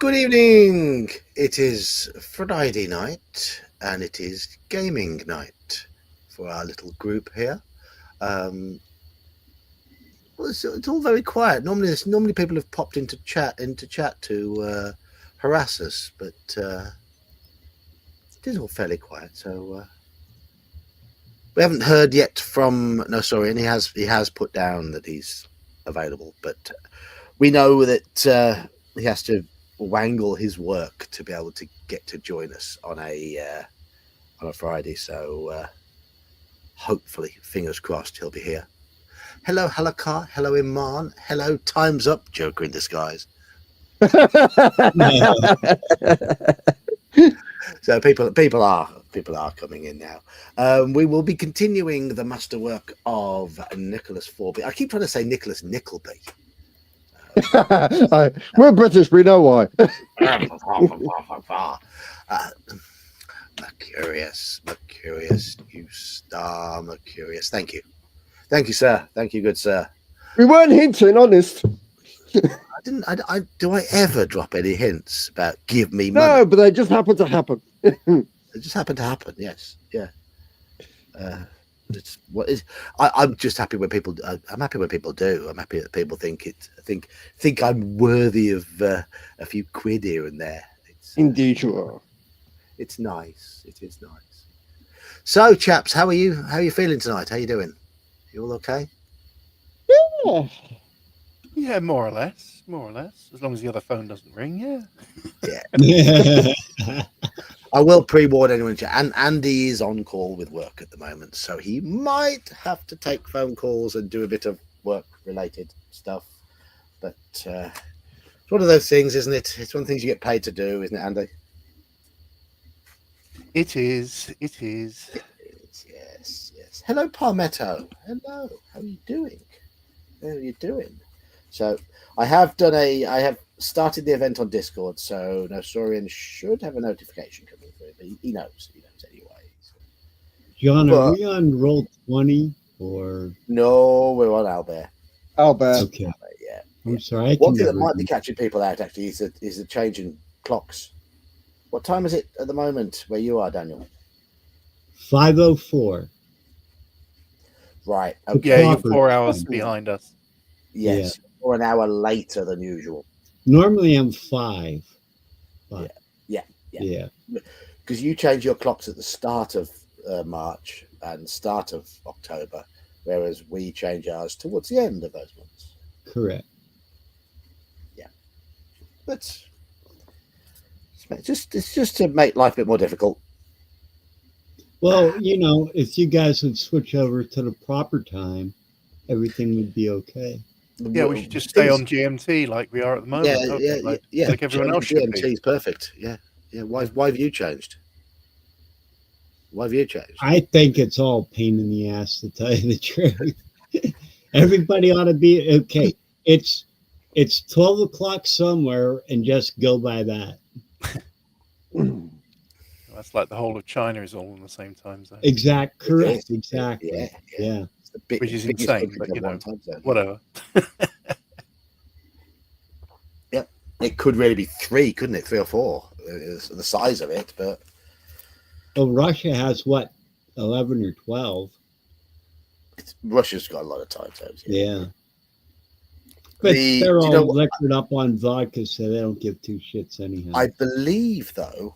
Good evening. It is Friday night, and it is gaming night for our little group here. Well, it's all very quiet. Normally people have popped into chat to harass us, but it is all fairly quiet. So we haven't heard yet from and he has put down that he's available, but we know that he has to wangle his work to be able to get to join us on a Friday. So hopefully, fingers crossed, he'll be here. Hello, Halakar. Hello, Iman. Hello, Time's Up, Joker in disguise. So people are coming in now. We will be continuing the masterwork of Nicholas Forby. I keep trying to say Nicholas Nickleby. We're British, we know why. Mercurius, you star, Mercurius. Thank you, sir. Thank you, good sir. We weren't hinting, honest. Do I ever drop any hints about give me money? No, but they just happen to happen. They just happen to happen. Yes, yeah. It's what is. I'm just happy when people. I'm happy when people do. I'm happy that people think I'm worthy of a few quid here and there. Indeed, you are. It's nice. It is nice. So, chaps, how are you? How are you feeling tonight? How are you doing? You all okay? Yeah, more or less. As long as the other phone doesn't ring, yeah. Yeah. I will pre-warn anyone. And Andy is on call with work at the moment, so he might have to take phone calls and do a bit of work-related stuff. But it's one of those things, isn't it? It's one of the things you get paid to do, isn't it, Andy? It is. Yes. Hello, Palmetto. Hello. How are you doing? So I have started the event on Discord, so Nosorian should have a notification coming through, but he knows anyway. So. John, are we on roll 20 or no? We're on Albert. Okay. Yeah. I'm sorry. One thing that might be catching people out actually is the change in clocks. What time is it at the moment where you are, Daniel? 5:04. Right. Okay. Yeah, you're 4 hours behind us. Yes, or an hour later than usual. Normally I'm 5. But Yeah. Because you change your clocks at the start of March and start of October, whereas we change ours towards the end of those months. Correct. Yeah. But it's just to make life a bit more difficult. Well, if you guys would switch over to the proper time, everything would be okay. Yeah, we should just stay on GMT like we are at the moment. Yeah. Like everyone else should GMT be. is perfect. Yeah. Why have you changed? I think it's all pain in the ass, to tell you the truth. Everybody ought to be okay. It's 12 o'clock somewhere, and just go by that. That's like the whole of China is all in the same time zone. Correct. Exactly. Yeah. Which is insane, but whatever. Yeah, it could really be 3, couldn't it? 3 or 4, the size of it. But Russia has what, 11 or 12? Russia's got a lot of time zones. Yeah. But they're all liquored up on vodka, so they don't give two shits anyhow. I believe, though,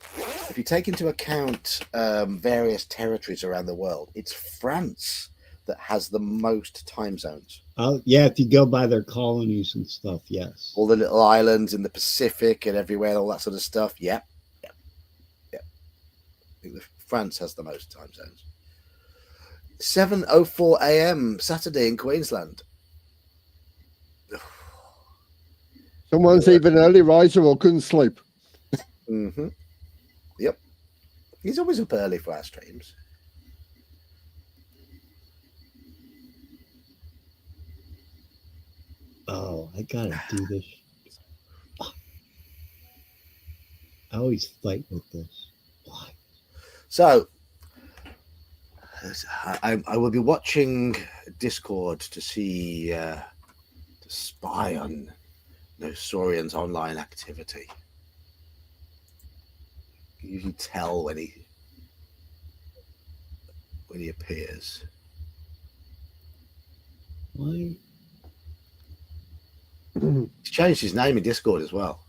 if you take into account various territories around the world, it's France that has the most time zones. Oh, yeah, if you go by their colonies and stuff, yes. All the little islands in the Pacific and everywhere, all that sort of stuff. Yeah. I think France has the most time zones. 7:04 a.m. Saturday in Queensland. Someone's even early riser or couldn't sleep. Mm-hmm. Yep. He's always up early for our streams. Oh, I gotta do this. I always fight with this. Why? So, I will be watching Discord to see, to spy on Nosorian's online activity. You can tell when he appears. Why? He's changed his name in Discord as well.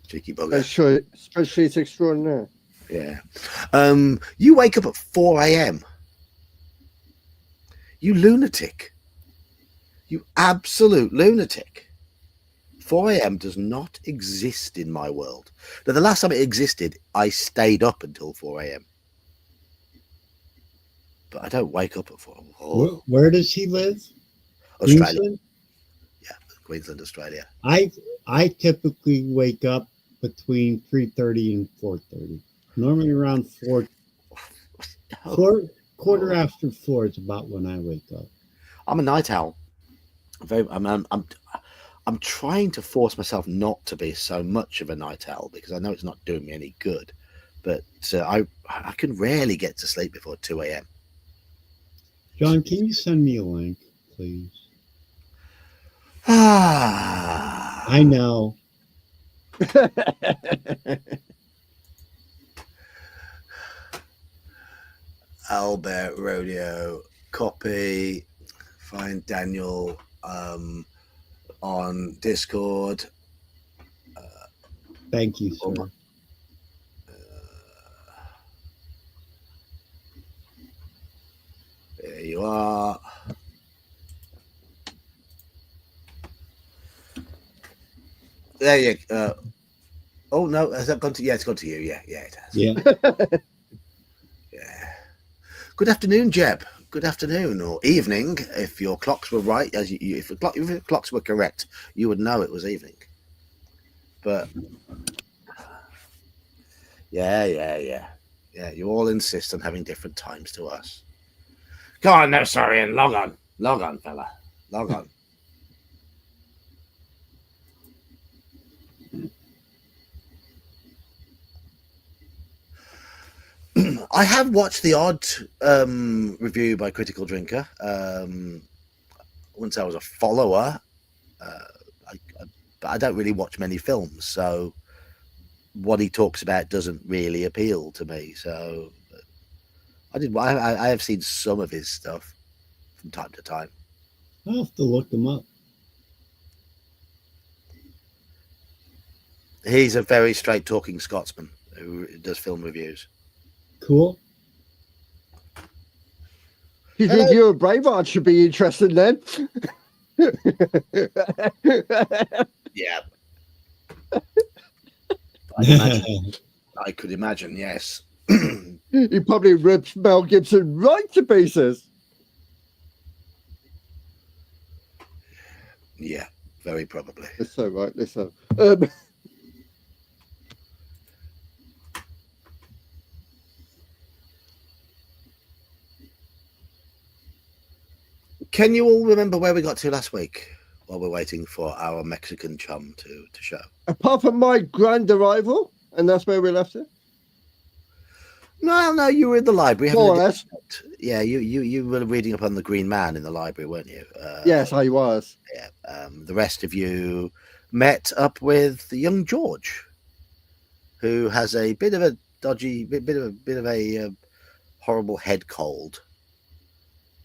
Cheeky bugger. Spreadsheet extraordinaire. Yeah. You wake up at 4 a.m. You lunatic. You absolute lunatic. 4 a.m. does not exist in my world. Now, the last time it existed, I stayed up until 4 a.m. But I don't wake up at 4. Oh, Where does he live? Australia. Queensland? Yeah, Queensland, Australia. I typically wake up between 3:30 and 4:30. Normally around 4, quarter after 4 is about when I wake up. I'm a night owl. I'm trying to force myself not to be so much of a night owl because I know it's not doing me any good. But I can rarely get to sleep before 2 a.m. John, can you send me a link, please? I know. Albert Rodeo copy. Find Daniel on Discord. Thank you, sir. There you are. There you go. Oh no, has that gone to? Yeah, it's gone to you. Yeah, it has. Yeah. Yeah. Good afternoon, Jeb. Good afternoon or evening, if your clocks were right. If your clocks were correct, you would know it was evening. But yeah. You all insist on having different times to us. Go on, no, sorry, and log on, fella, log on. I have watched the odd review by Critical Drinker. Once I was a follower, but I don't really watch many films, so what he talks about doesn't really appeal to me. So I have seen some of his stuff from time to time. I'll have to look them up. He's a very straight talking Scotsman who does film reviews. Cool. You think you and Braveheart should be interested then? Yeah. I could imagine, yes. He probably rips Mel Gibson right to pieces. Yeah, very probably. That's so right. Listen. Can you all remember where we got to last week while we're waiting for our Mexican chum to show? Apart from my grand arrival, and that's where we left it. No, you were in the library. More or less. Yeah, you were reading up on the Green Man in the library, weren't you? Yes, I was. Yeah. The rest of you met up with young George, who has a bit of a dodgy, bit of a horrible head cold,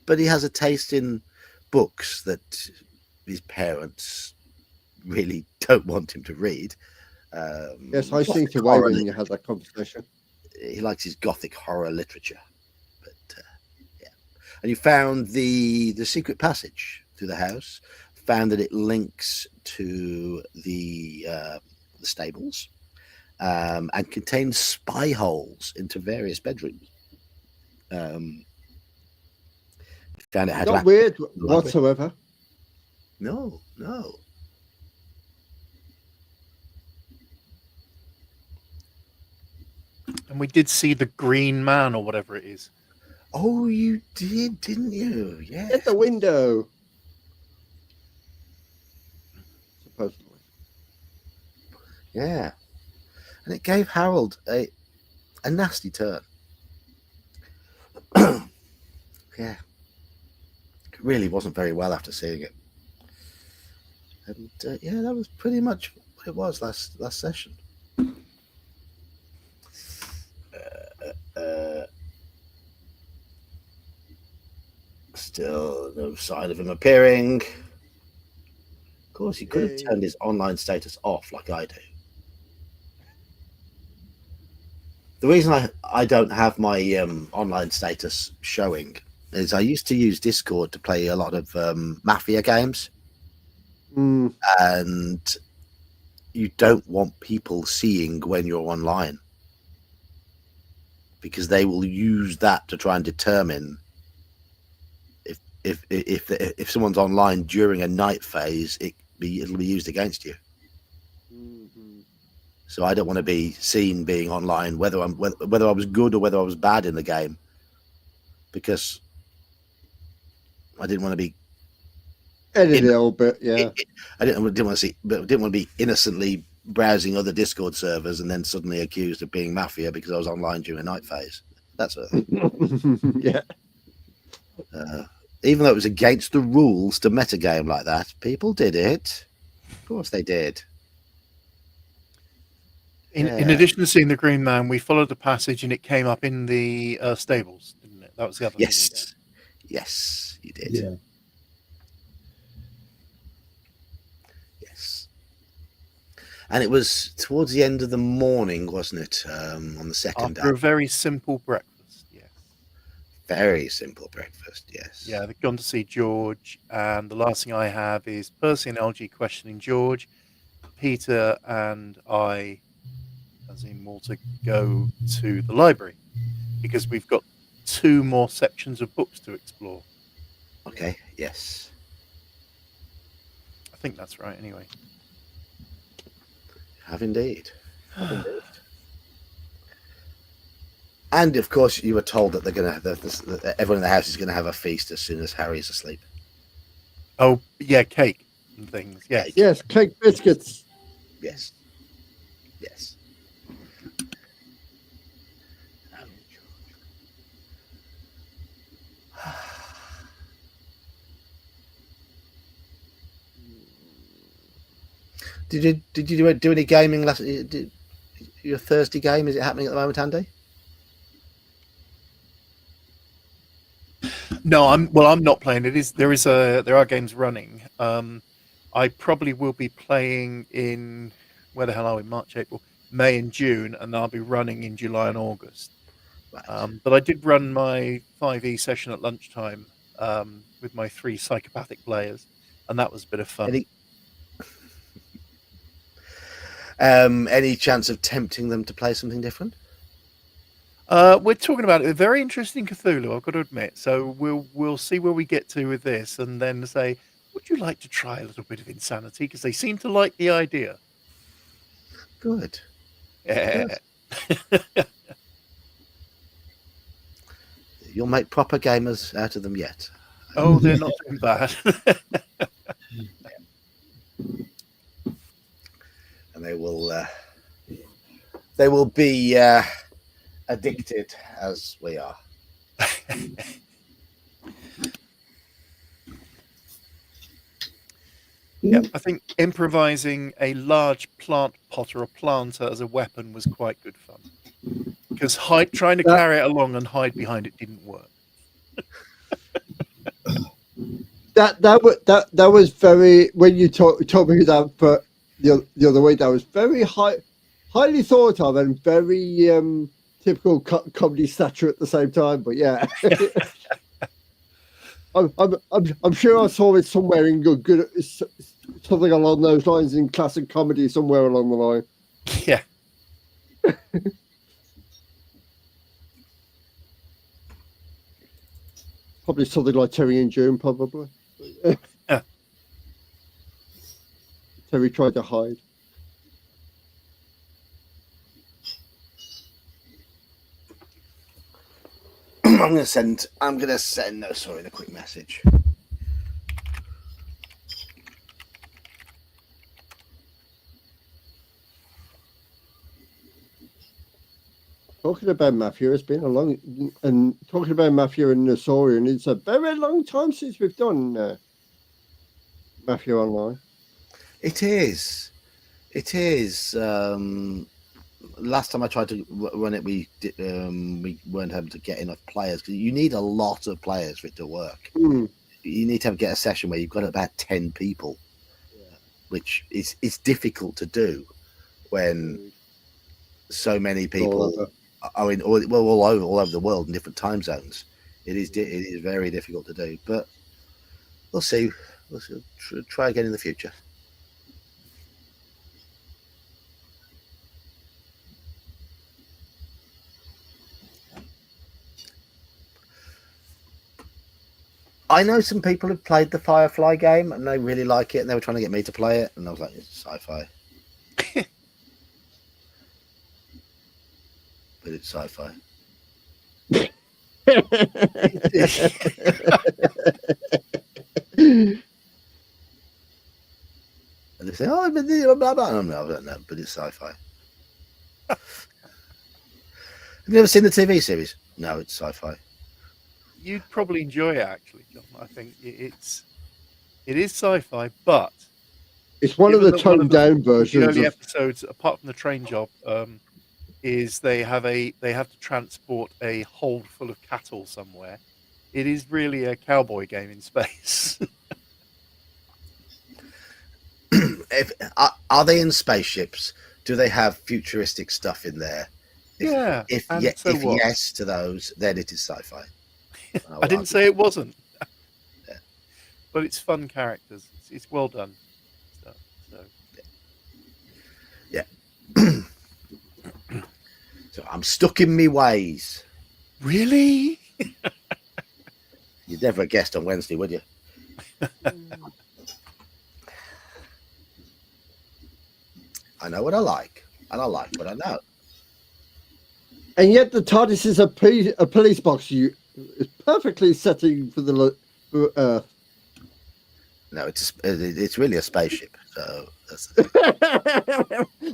but he has a taste in books that his parents really don't want him to read. Yes, I seem to wait when you had that conversation. He likes his gothic horror literature, but yeah. And you found the secret passage through the house. Found that it links to the stables, and contains spy holes into various bedrooms. Found it had Not weird whatsoever. No. And we did see the Green Man or whatever it is. Oh, you did, didn't you? Yeah. At the window. Supposedly. Yeah. And it gave Harold a nasty turn. Yeah. It really wasn't very well after seeing it. And yeah, that was pretty much what it was last session. Still no sign of him appearing. Of course, he could have turned his online status off like I do. The reason I don't have my online status showing is I used to use Discord to play a lot of Mafia games. And you don't want people seeing when you're online, because they will use that to try and determine if someone's online during a night phase, it'll be used against you. So I don't want to be seen being online, whether I was good or whether I was bad in the game, because I didn't want to be edited a little bit. Yeah, I didn't want to see, but didn't want to be innocently browsing other Discord servers and then suddenly accused of being Mafia because I was online during a night phase. That sort of thing. Yeah. Even though it was against the rules to metagame like that, people did it. Of course they did. In addition to seeing the Green Man, we followed the passage and it came up in the stables, didn't it? That was the other thing. Yes. Yes, you did. Yeah. Yes. And it was towards the end of the morning, wasn't it? On the second day. After a very simple breakfast, yes. Very simple breakfast, yes. Yeah, they've gone to see George, and the last thing I have is Percy and LG questioning George. Peter and I, as in Walter, go to the library because we've got 2 more sections of books to explore. Okay, yes. I think that's right, anyway. Have indeed. Have indeed. And of course, you were told that they're going to have that everyone in the house is going to have a feast as soon as Harry's asleep. Oh, yeah, cake and things. Yes. Yes, cake biscuits. Yes. Yes. Did you do any gaming last? Your Thursday game, is it happening at the moment, Andy? No, I'm not playing. There are games running. I probably will be playing in, where the hell are we? March, April, May and June, and I'll be running in July and August. Right. But I did run my 5e session at lunchtime with my 3 psychopathic players, and that was a bit of fun. Any chance of tempting them to play something different? We're talking about a very interesting Cthulhu, I've got to admit. So we'll see where we get to with this, and then say, would you like to try a little bit of insanity? Because they seem to like the idea. Good. Yeah. Good. You'll make proper gamers out of them yet. Oh, they're not too bad. And they will be addicted as we are. Yeah, I think improvising a large plant pot or a planter as a weapon was quite good fun. Because trying to carry it along and hide behind it didn't work. That was very, when you told me that, but the other way, that was very highly thought of and very typical comedy stature at the same time. But yeah, I'm sure I saw it somewhere in good something along those lines in classic comedy somewhere along the line. Yeah. Probably something like Terry and June, probably. Yeah. Terry tried to hide. I'm gonna send a quick message. Talking about Mafia, it's been a long, and talking about Mafia and Nosaurian, it's a very long time since we've done Mafia Online. It is. It is. Last time I tried to run it, we weren't able to get enough players because you need a lot of players for it to work. Mm. You need to get a session where you've got about 10 people, which is difficult to do when so many people are in all over the world in different time zones. It is very difficult to do, but we'll see. We'll try again in the future. I know some people who've played the Firefly game and they really like it, and they were trying to get me to play it, and I was like, it's sci-fi. But it's sci-fi. And they say, oh, but blah, blah, blah. I don't know, but it's sci-fi. Have you ever seen the TV series? No, it's sci-fi. You'd probably enjoy it, actually, John. I think it is sci-fi, but it's one of the toned down the versions. early episodes, apart from the train job, is they have to transport a hold full of cattle somewhere. It is really a cowboy game in space. Are they in spaceships? Do they have futuristic stuff in there? If yes to those, then it is sci-fi. I didn't say it wasn't. Yeah. But it's fun characters. It's well done. So. Yeah. So I'm stuck in me ways. Really? You'd never have guessed on Wednesday, would you? I know what I like, and I like what I know. And yet the TARDIS is a police box. It's perfectly setting for the Earth. No, it's really a spaceship. So that's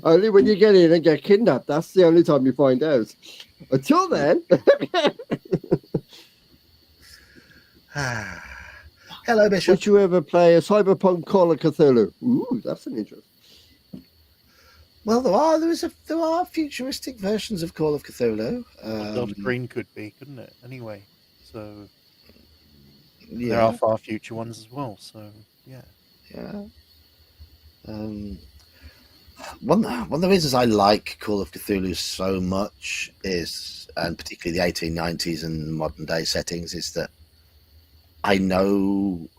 only when you get in and get kidnapped, that's the only time you find out. Until then. Hello, Bishop. Would you ever play a cyberpunk Call of Cthulhu? Ooh, that's an interest. Well, there are futuristic versions of Call of Cthulhu. Delta Green could be, couldn't it? Anyway, so yeah. There are far future ones as well. So yeah. One of the reasons I like Call of Cthulhu so much is, and particularly the 1890s and modern day settings, is that I know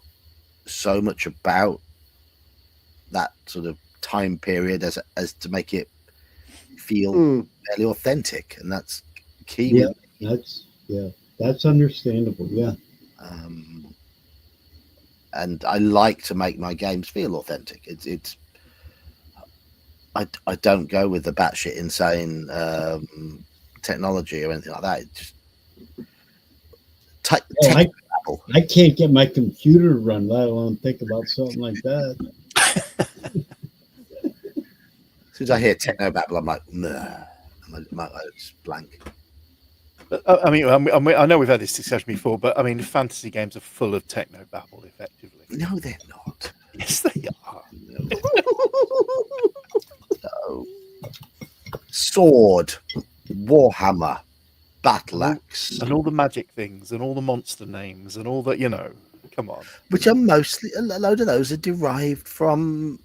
so much about that sort of time period as to make it feel fairly authentic, and that's key. That's understandable. Yeah. And I like to make my games feel authentic. I don't go with the batshit insane technology or anything like that. It just I can't get my computer to run, let alone think about something like that. As soon as I hear techno babble, I'm like, nah. My it's blank. I mean, I know we've had this discussion before, but I mean, fantasy games are full of techno babble, effectively. No, they're not. Yes, they are. No. Sword, Warhammer, battle axe, and all the magic things, and all the monster names, and all that. Come on. Which are mostly a load of those are derived from.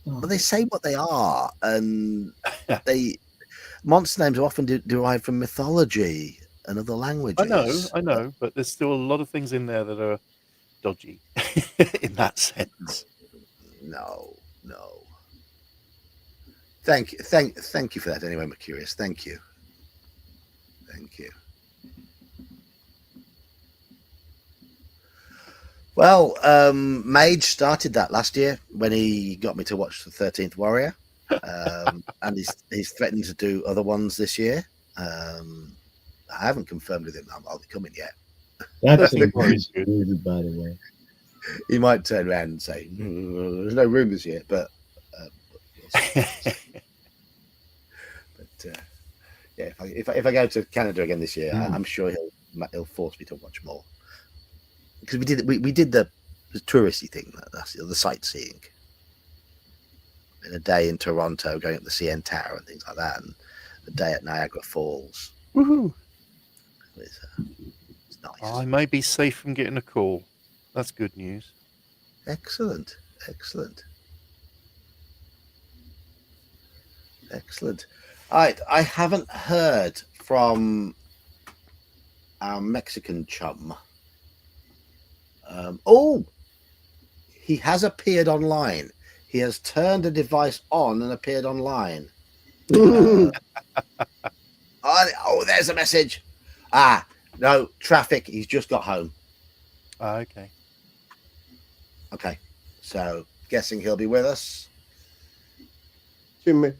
Well, they say what they are, and monster names are often derived from mythology and other languages. I know, but there's still a lot of things in there that are dodgy in that sense. No. Thank you for that. Anyway, Mercurius. Thank you. Well, Mage started that last year when he got me to watch the 13th Warrior, and he's threatened to do other ones this year. I haven't confirmed with him I'll be coming yet. That's a good, by the way. He might turn around and say, "There's no room this year," but yeah, if I go to Canada again this year, I'm sure he'll force me to watch more. Because we did the touristy thing, that's the sightseeing. in a day in Toronto, going up the CN Tower and things like that, and a day at Niagara Falls. Woohoo! It's nice. I may be safe from getting a call. That's good news. Excellent. All right, I haven't heard from our Mexican chum. He has appeared online. He has turned a device on and appeared online. Oh, there's a message. No, traffic. He's just got home. Okay. Okay, so guessing he'll be with us. Jimmy,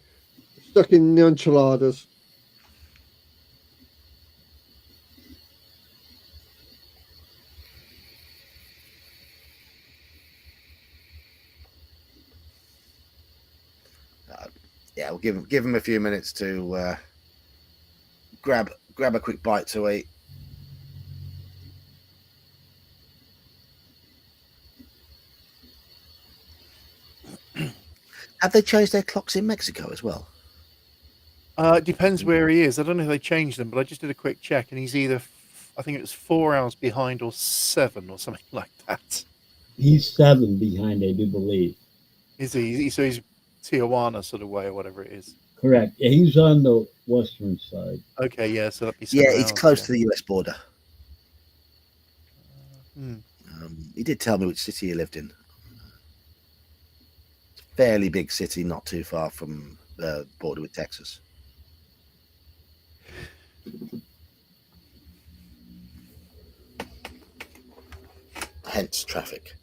stuck in the enchiladas. Yeah, we'll give him a few minutes to grab a quick bite to eat. Have they changed their clocks in Mexico as well? It depends where he is. I don't know if they changed them, but I just did a quick check, and he's either, I think it was 4 hours behind or 7 or something like that. He's 7 behind, I do believe. Is he? So he's Tijuana sort of way or whatever it is. Correct. Yeah, he's on the western side. Okay, yeah, so that'd be 7 Yeah, it's hours, close yeah. to the US border. He did tell me which city he lived in. It's a fairly big city, not too far from the border with Texas. Hence traffic.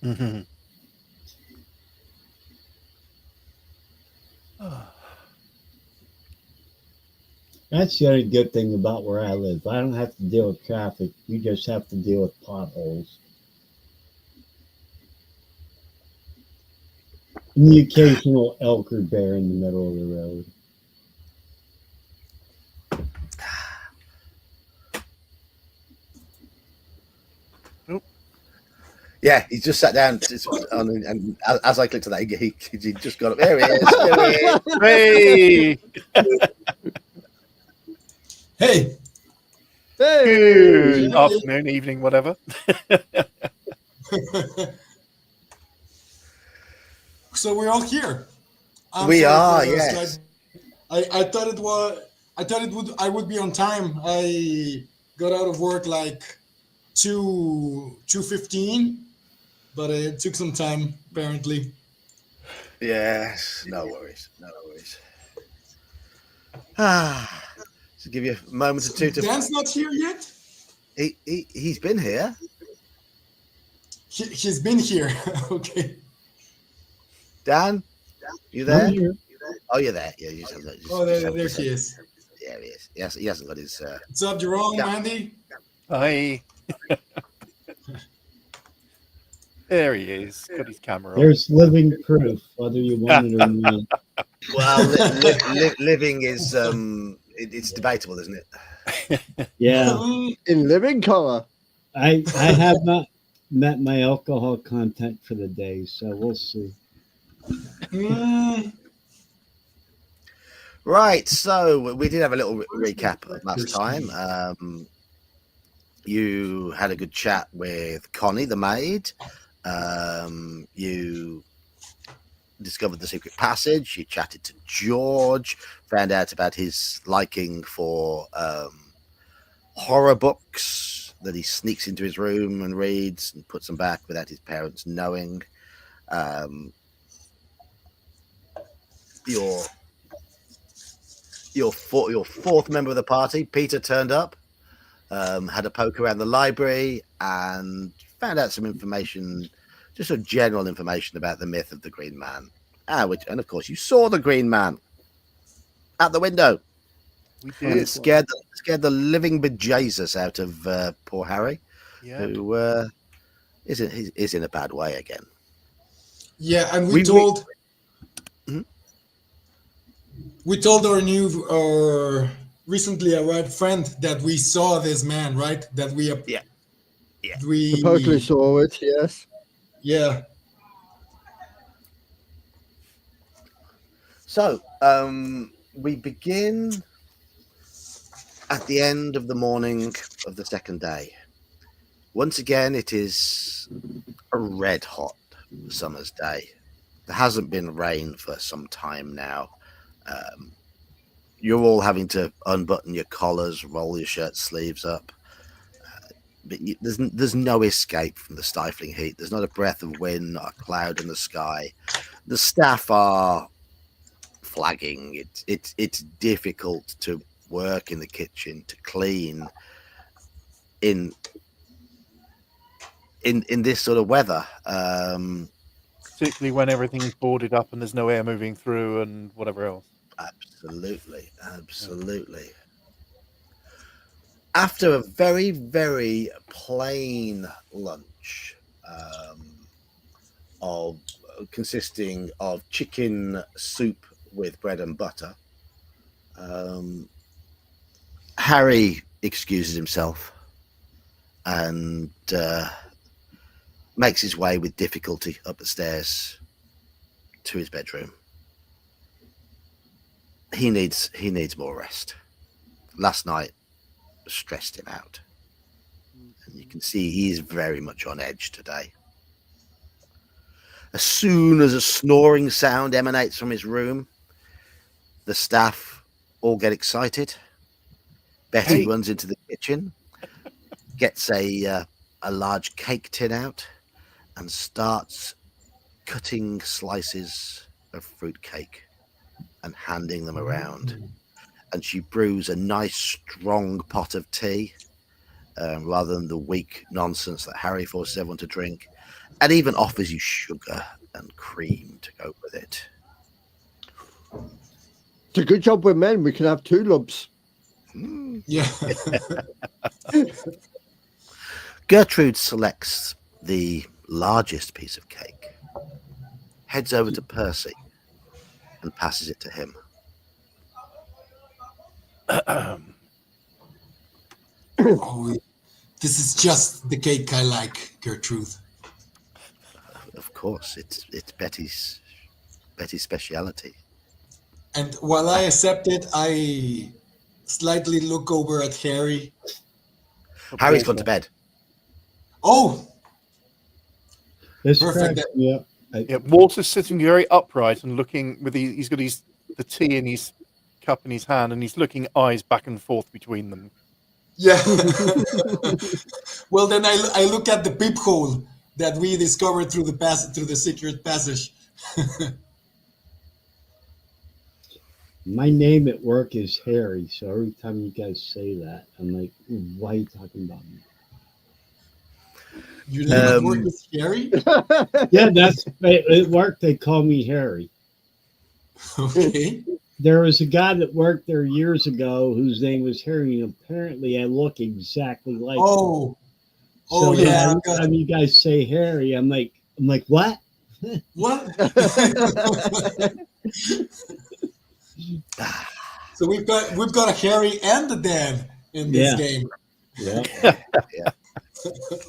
Mm-hmm. That's the other good thing about where I live. I don't have to deal with traffic. You just have to deal with potholes. And the occasional elk or bear in the middle of the road. Yeah, he just sat down, and as I clicked on that, he just got up. There he is. There he is. Hey! Hey, Good afternoon, evening, whatever. so we're all here. We sorry are, for the yes. slide. I thought I would be on time. I got out of work like 2:15, but it took some time apparently. Yes, no worries. Just give you a moment or two to. Dan's not here yet. He's been here. He's been here. Okay. Dan, you there? I'm here. Oh, you're there. Yeah, you There he is. Yeah, he is. Yes, he hasn't got his. What's up, Jerome, Yeah. Andy? Hi. There he is. Got his camera on. There's living proof, whether you want it or not. Well, living is it's debatable, isn't it? Yeah. In living color. I have not met my alcohol content for the day, so we'll see. Right. So we did have a little recap of last time. You had a good chat with Connie, the maid. You discovered the secret passage. You chatted to George, found out about his liking for horror books that he sneaks into his room and reads and puts them back without his parents knowing. Your fourth member of the party, Peter, turned up, had a poke around the library and found out some information, just sort of general information about the myth of the Green Man. And of course, you saw the Green Man out the window. We And did. it scared the living bejesus out of poor Harry, Yeah. who is in a bad way again. Yeah, and We- we told our recently arrived friend that we saw this man, right? That we Supposedly saw it, yes. yeah. So we begin at the end of the morning of the second day. Once again, it is a red hot summer's day. There hasn't been rain for some time now. You're all having to unbutton your collars, roll your shirt sleeves up. But there's no escape from the stifling heat. There's not a breath of wind, not a cloud in the sky. The staff are flagging. It's difficult to work in the kitchen, to clean in this sort of weather. Particularly when everything's boarded up and there's no air moving through and whatever else. Absolutely. After a very, very plain lunch of consisting of chicken soup with bread and butter, Harry excuses himself and makes his way with difficulty up the stairs to his bedroom. He needs more rest. Last night stressed him out, and you can see he is very much on edge today. As soon as a snoring sound emanates from his room, the staff all get excited. Betty runs into the kitchen, gets a large cake tin out, and starts cutting slices of fruit cake and handing them around. And she brews a nice strong pot of tea rather than the weak nonsense that Harry forces everyone to drink, and even offers you sugar and cream to go with it. It's a good job we're men. We can have 2 lumps. Yeah. Gertrude selects the largest piece of cake, heads over to Percy, and passes it to him. Oh, this is just the cake I like, Gertrude. Of course, it's Betty's speciality. And while I accept it, I slightly look over at Harry. Harry's gone to bed. Oh, This Perfect. cracks me up. Yeah, Walter's sitting very upright and looking with he's got the tea in his cup in his hand, and he's looking eyes back and forth between them. yeah. Well, then I look at the peephole that we discovered through the secret passage. My name at work is Harry, so every time you guys say that, I'm like, why are you talking about me? Your name at work is Harry? Yeah, that's at work. They call me Harry. Okay. There was a guy that worked there years ago whose name was Harry, and apparently I look exactly like him. Oh. So Yeah. every time you guys say Harry, I'm like, what? What? So we've got a Harry and a Dan in this game. Yeah.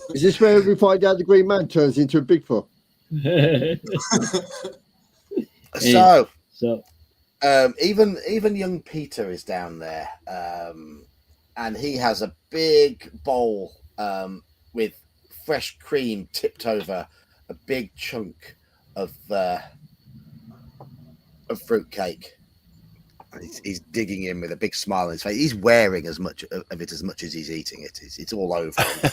Is this where we find out the Green Man turns into a Bigfoot? So even young Peter is down there, and he has a big bowl with fresh cream tipped over a big chunk of fruit cake. He's digging in with a big smile on his face. He's wearing as much of it as much as he's eating it. It's all over him.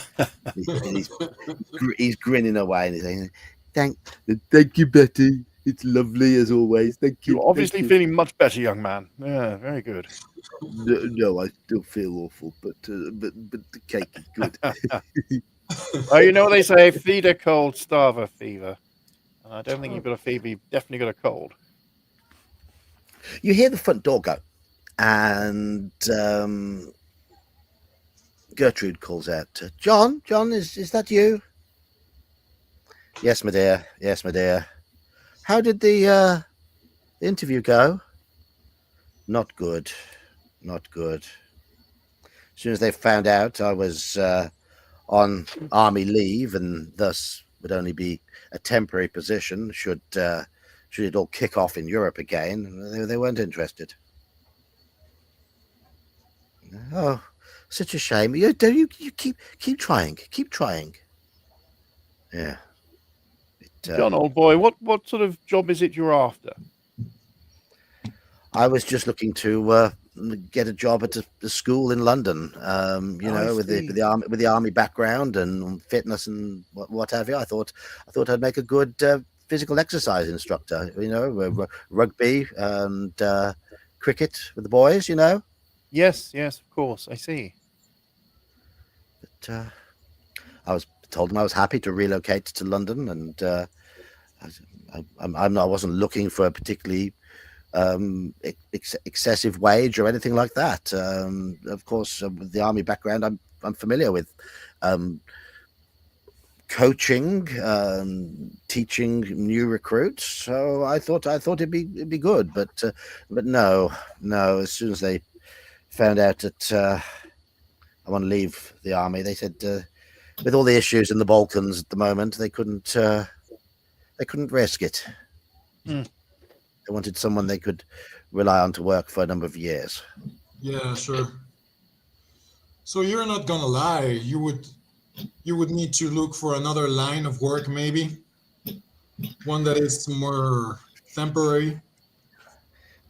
he's grinning away and he's saying, "Thank you, Betty. It's lovely as always. Thank you." You're obviously feeling much better, young man. Yeah, very good. No, I still feel awful, but the cake is good. Oh, you know what they say: feed a cold, starve a fever. And I don't think you've got a fever. You've definitely got a cold. You hear the front door go, and Gertrude calls out to John. John, is that you? Yes, my dear. Yes, my dear. How did the interview go? Not good. Not good. As soon as they found out I was on army leave and thus would only be a temporary position should should it all kick off in Europe again, they weren't interested. Oh, such a shame. You keep trying, keep trying. Yeah. John, old boy, what sort of job is it you're after? I was just looking to get a job at a school in London. With the army background and fitness and what have you. I thought I'd make a good physical exercise instructor. Rugby and cricket with the boys. Yes, of course, I see. But I was told them I was happy to relocate to London, and I wasn't looking for a particularly excessive wage or anything like that. Of course, with the army background, I'm familiar with coaching, teaching new recruits. So I thought it'd be good, but no. As soon as they found out that I want to leave the army, they said with all the issues in the Balkans at the moment, they couldn't risk it. Mm. They wanted someone they could rely on to work for a number of years. Yeah, sure. So you're not gonna lie, you would need to look for another line of work, maybe one that is more temporary.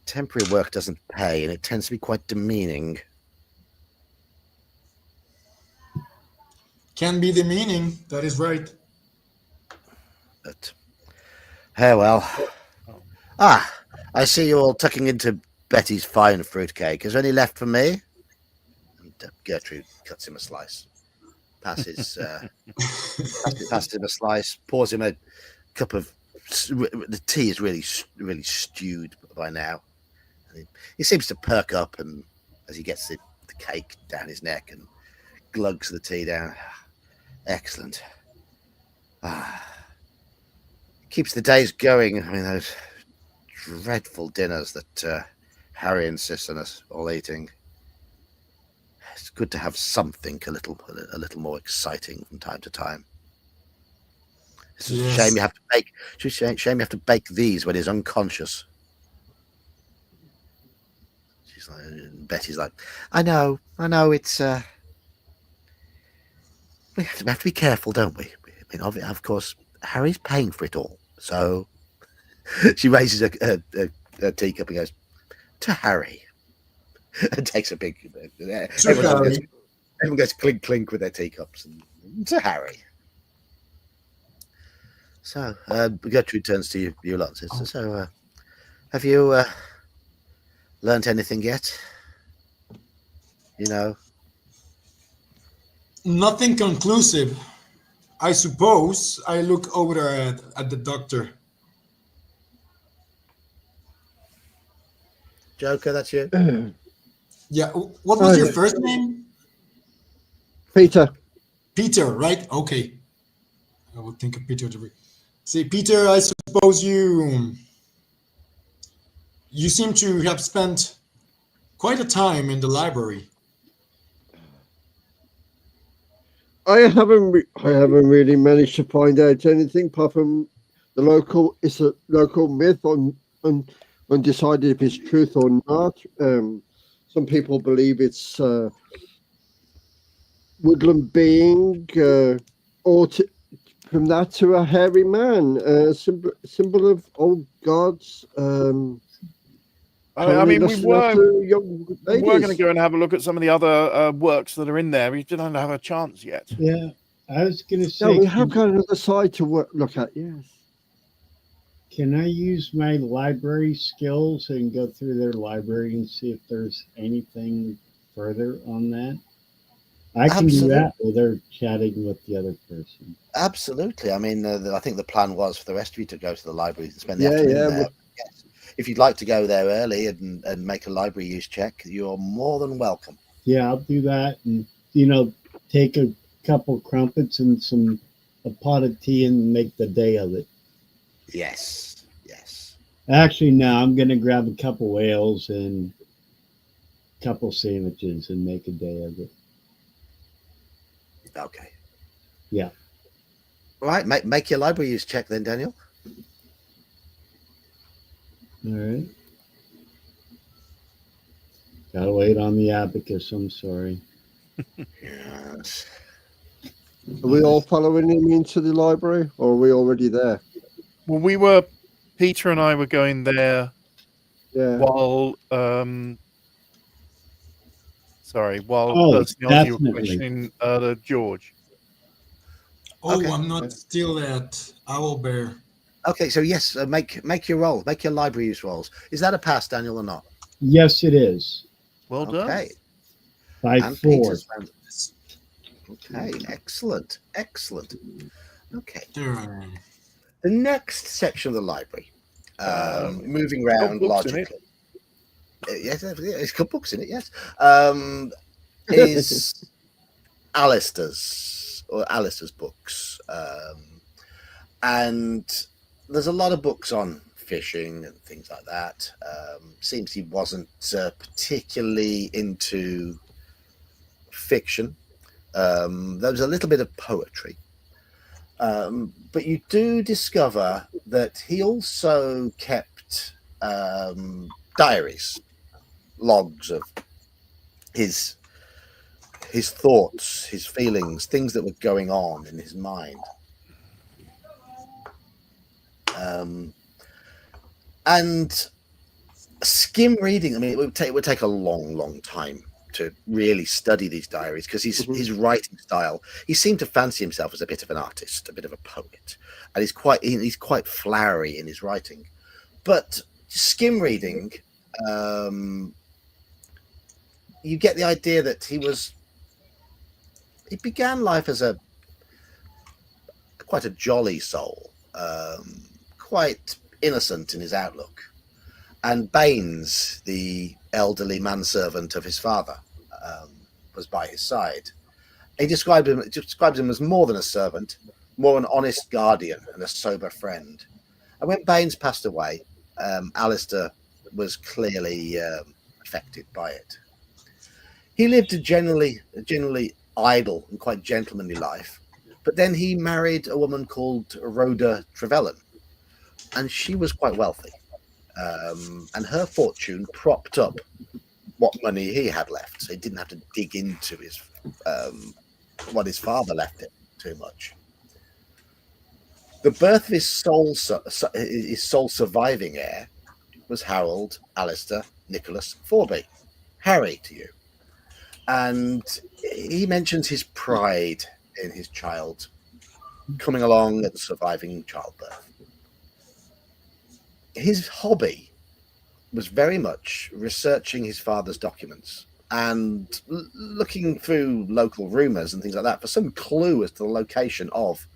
Temporary work doesn't pay, and it tends to be quite demeaning. Can be the meaning. That is right. But well. I see you all tucking into Betty's fine fruitcake. Is there any left for me? And Gertrude cuts him a slice. Passes him a slice. Pours him a cup of. The tea is really stewed by now. And he seems to perk up, and as he gets the cake down his neck and glugs the tea down. Excellent. Keeps the days going. I mean, those dreadful dinners that Harry insists on us all eating. It's good to have something a little more exciting from time to time. It's a shame you have to bake. It's a shame you have to bake these when he's unconscious. She's like, Betty's like, I know. It's we have to be careful, don't we? I mean, of course, Harry's paying for it all, so. She raises a teacup and goes, to Harry. And takes a big. Everyone goes clink clink with their teacups. And to Harry. So Gertrude turns to you lot and says, so have you learnt anything yet? Nothing conclusive. I suppose I look over there at the doctor. Joker, that's you. Yeah. What was your first name? Peter. Peter, right? Okay. I would think of Peter. See, Peter, I suppose you seem to have spent quite a time in the library. I haven't really managed to find out anything apart from the local. It's a local myth on undecided if it's truth or not. Some people believe it's woodland being, or from that to a hairy man, symbol of old gods. I mean, we were going to go and have a look at some of the other works that are in there. We didn't have a chance yet. Yeah, I was going to say. No, we have got another side to look at. Yes. Can I use my library skills and go through their library and see if there's anything further on that? I can do that while they're chatting with the other person. Absolutely. I mean, I think the plan was for the rest of you to go to the library and spend the afternoon there. Yes. If you'd like to go there early and make a library use check, you're more than welcome. Yeah, I'll do that, and take a couple crumpets and a pot of tea and make the day of it. Yes. Actually, no, I'm going to grab a couple ales and a couple sandwiches and make a day of it. Okay. Yeah. All right, make your library use check then, Daniel. All right. Gotta wait on the abacus. I'm sorry. Yes. Are we all following him into the library, or are we already there? Well, Peter and I were going there Yeah. while, while Oh, Percy and Algie were definitely. questioning George. Oh, Okay. I'm not still at Owlbear. Okay, so yes, make your roll, make your library use rolls. Is that a pass, Daniel, or not? Yes, it is. Well done. Okay, By and 4. Peter's round. Okay, excellent, excellent. Okay, There I am. the next section of the library, moving got around books in it. logically. Yes, it's got books in it. Yes, is Alistair's books, and there's a lot of books on fishing and things like that. Seems he wasn't particularly into fiction. There was a little bit of poetry, but you do discover that he also kept diaries, logs of his thoughts, his feelings, things that were going on in his mind. And skim reading, I mean, it would take a long time to really study these diaries, because his writing style, he seemed to fancy himself as a bit of an artist, a bit of a poet, and he's quite flowery in his writing. But skim reading, you get the idea that he began life as quite a jolly soul, quite innocent in his outlook. And Baines, the elderly manservant of his father, was by his side. He described him as more than a servant, more an honest guardian and a sober friend. And when Baines passed away, Alistair was clearly affected by it. He lived a generally idle and quite gentlemanly life, but then he married a woman called Rhoda Trevelyan, and she was quite wealthy. And her fortune propped up what money he had left, so he didn't have to dig into his what his father left him too much. The birth of his sole surviving heir was Harold Alistair Nicholas Forby, Harry to you, and he mentions his pride in his child coming along at the surviving childbirth. His hobby was very much researching his father's documents and looking through local rumours and things like that for some clue as to the location of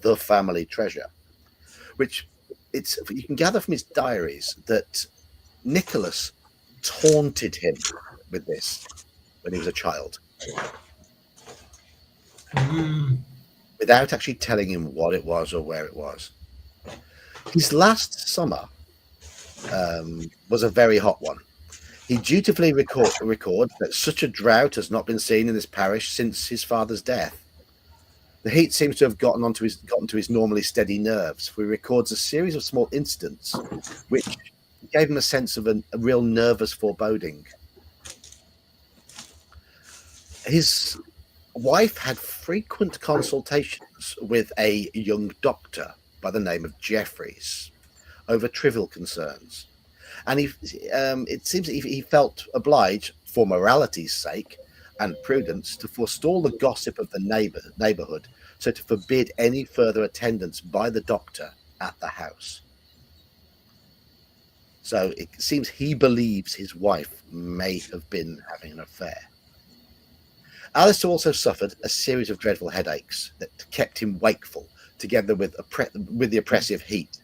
the family treasure, which you can gather from his diaries that Nicholas taunted him with this when he was a child, without actually telling him what it was or where it was. His last summer was a very hot one. He dutifully records that such a drought has not been seen in this parish since his father's death. The heat seems to have gotten to his normally steady nerves, for he records a series of small incidents which gave him a sense of a real nervous foreboding. His wife had frequent consultations with a young doctor by the name of Jeffreys over trivial concerns, and it seems that he felt obliged, for morality's sake and prudence, to forestall the gossip of the neighbourhood, so to forbid any further attendance by the doctor at the house. So it seems he believes his wife may have been having an affair. Alistair also suffered a series of dreadful headaches that kept him wakeful, together with the oppressive heat,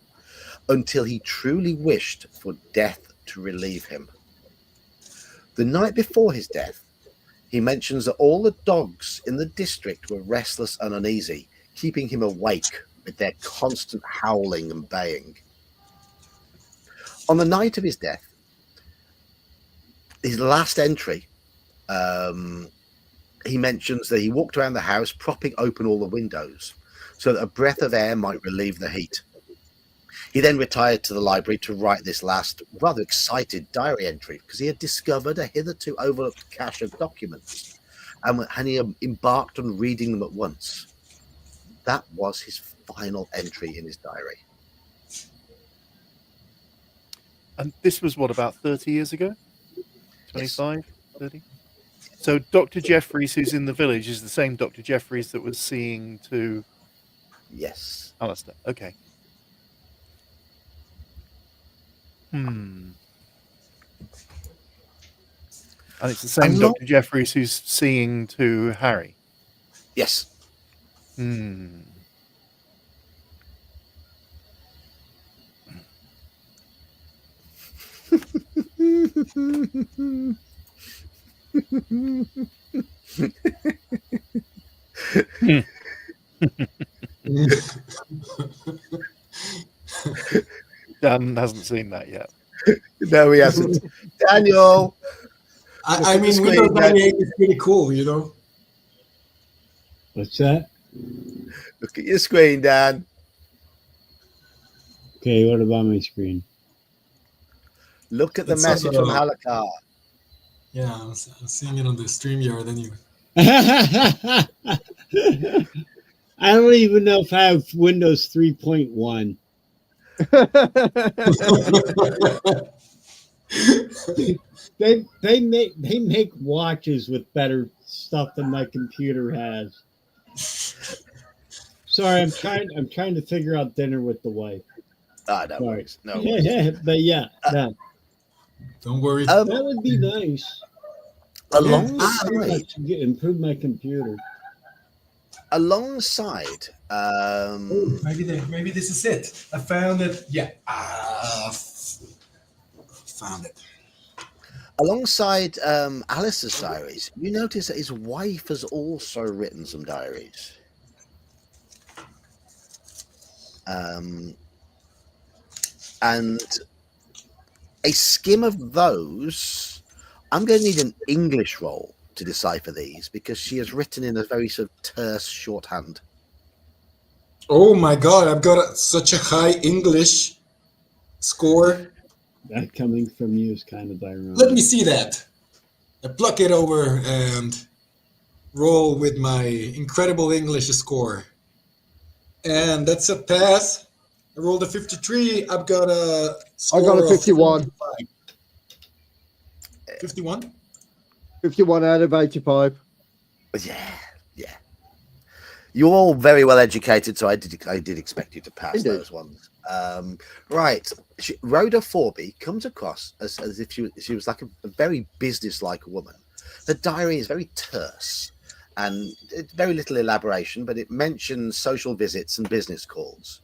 until he truly wished for death to relieve him. The night before his death, he mentions that all the dogs in the district were restless and uneasy, keeping him awake with their constant howling and baying. On the night of his death, his last entry, he mentions that he walked around the house propping open all the windows so that a breath of air might relieve the heat. He then retired to the library to write this last rather excited diary entry because he had discovered a hitherto overlooked cache of documents, and he embarked on reading them at once. That was his final entry in his diary. And this was what, about 30 years ago? Yes. 25, 30? So Dr. Jeffries, who's in the village, is the same Dr. Jeffries that was seeing to Yes. Alistair. Okay. And it's the same Dr. Jeffries who's seeing to Harry. Yes. Dan hasn't seen that yet. No, he hasn't. Daniel. I mean, Windows 98 is pretty cool, you know. What's that? Look at your screen, Dan. Okay, what about my screen? Look at the It's message on from the- Halakar. Yeah, I'm seeing it on the StreamYard anyway. I don't even know if I have Windows 3.1. They make watches with better stuff than my computer has. Sorry, I'm trying to figure out dinner with the wife. No Sorry. worries. No worries. But yeah, no, Don't worry. that would be nice. Alongside, Improve my computer. alongside, Maybe this is it. I found it. Yeah. Found it. alongside Alice's diaries, you notice that his wife has also written some diaries. And a skim of those, I'm going to need an English roll to decipher these because she has written in a very sort of terse shorthand. Oh my God! I've got such a high English score. That coming from you is kind of ironic. Let me see that. I pluck it over and roll with my incredible English score. And that's a pass. I rolled a 53. I've got a score I got a of 51. 51? 51 out of 85. Yeah. You're all very well educated, so I did expect you to pass Indeed. those ones. Right. Rhoda Forby comes across as if she was like a very business-like woman. Her diary is very terse and it's very little elaboration, but it mentions social visits and business calls.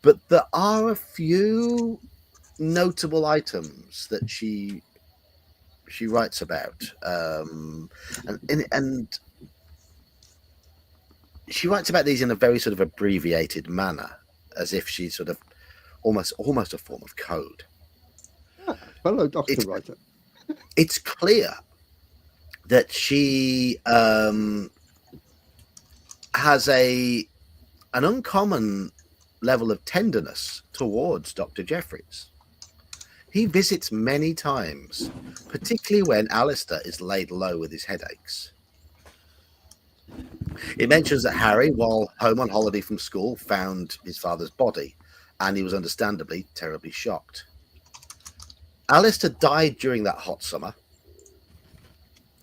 But there are a few notable items that she writes about, and she writes about these in a very sort of abbreviated manner, as if she's sort of almost a form of code. Fellow doctor writer. It's clear that she has an uncommon level of tenderness towards Dr. Jeffries. He visits many times, particularly when Alistair is laid low with his headaches. It mentions that Harry, while home on holiday from school, found his father's body, and he was understandably terribly shocked. Alistair died during that hot summer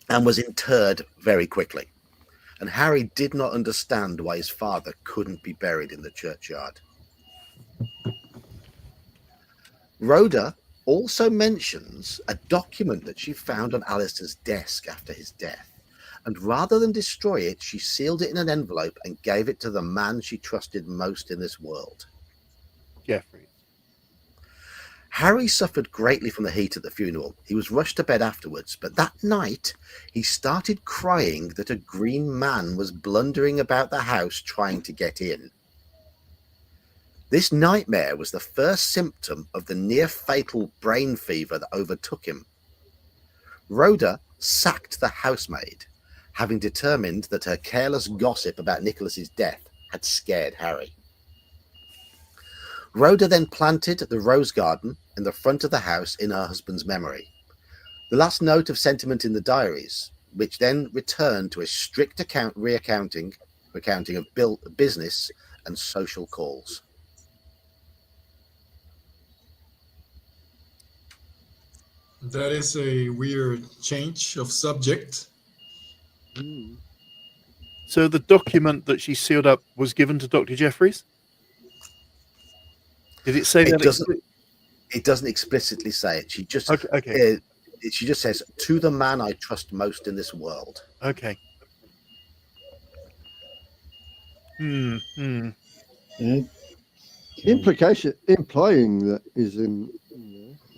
and was interred very quickly, and Harry did not understand why his father couldn't be buried in the churchyard. Rhoda also mentions a document that she found on Alistair's desk after his death. And rather than destroy it, she sealed it in an envelope and gave it to the man she trusted most in this world. Jeffries. Harry suffered greatly from the heat at the funeral. He was rushed to bed afterwards, but that night he started crying that a green man was blundering about the house trying to get in. This nightmare was the first symptom of the near-fatal brain fever that overtook him. Rhoda sacked the housemaid, having determined that her careless gossip about Nicholas's death had scared Harry. Rhoda then planted the rose garden in the front of the house in her husband's memory. The last note of sentiment in the diaries, which then returned to a strict recounting of business and social calls. That is a weird change of subject. So the document that she sealed up was given to Dr. Jeffries? Did it say that? It doesn't explicitly say it. She just okay. She just says, "To the man I trust most in this world." Okay. Implication implying that is in.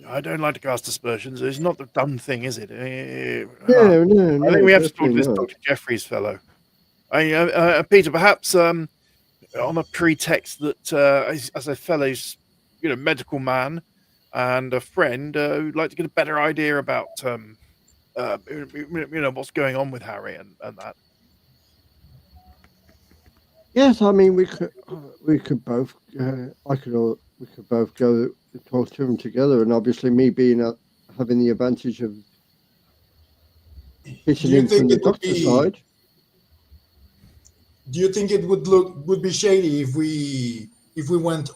I don't like to cast aspersions. It's not the done thing, is it? No, I think we have to talk to this not. Dr. Jeffries fellow. Peter, perhaps on a pretext that as a fellow's, medical man and a friend, who'd like to get a better idea about, what's going on with Harry and that. Yes, I mean we could both. We could both go talk to him together, and obviously me being having the advantage of hitting him from the doctor's side. Do you think it would be shady if we went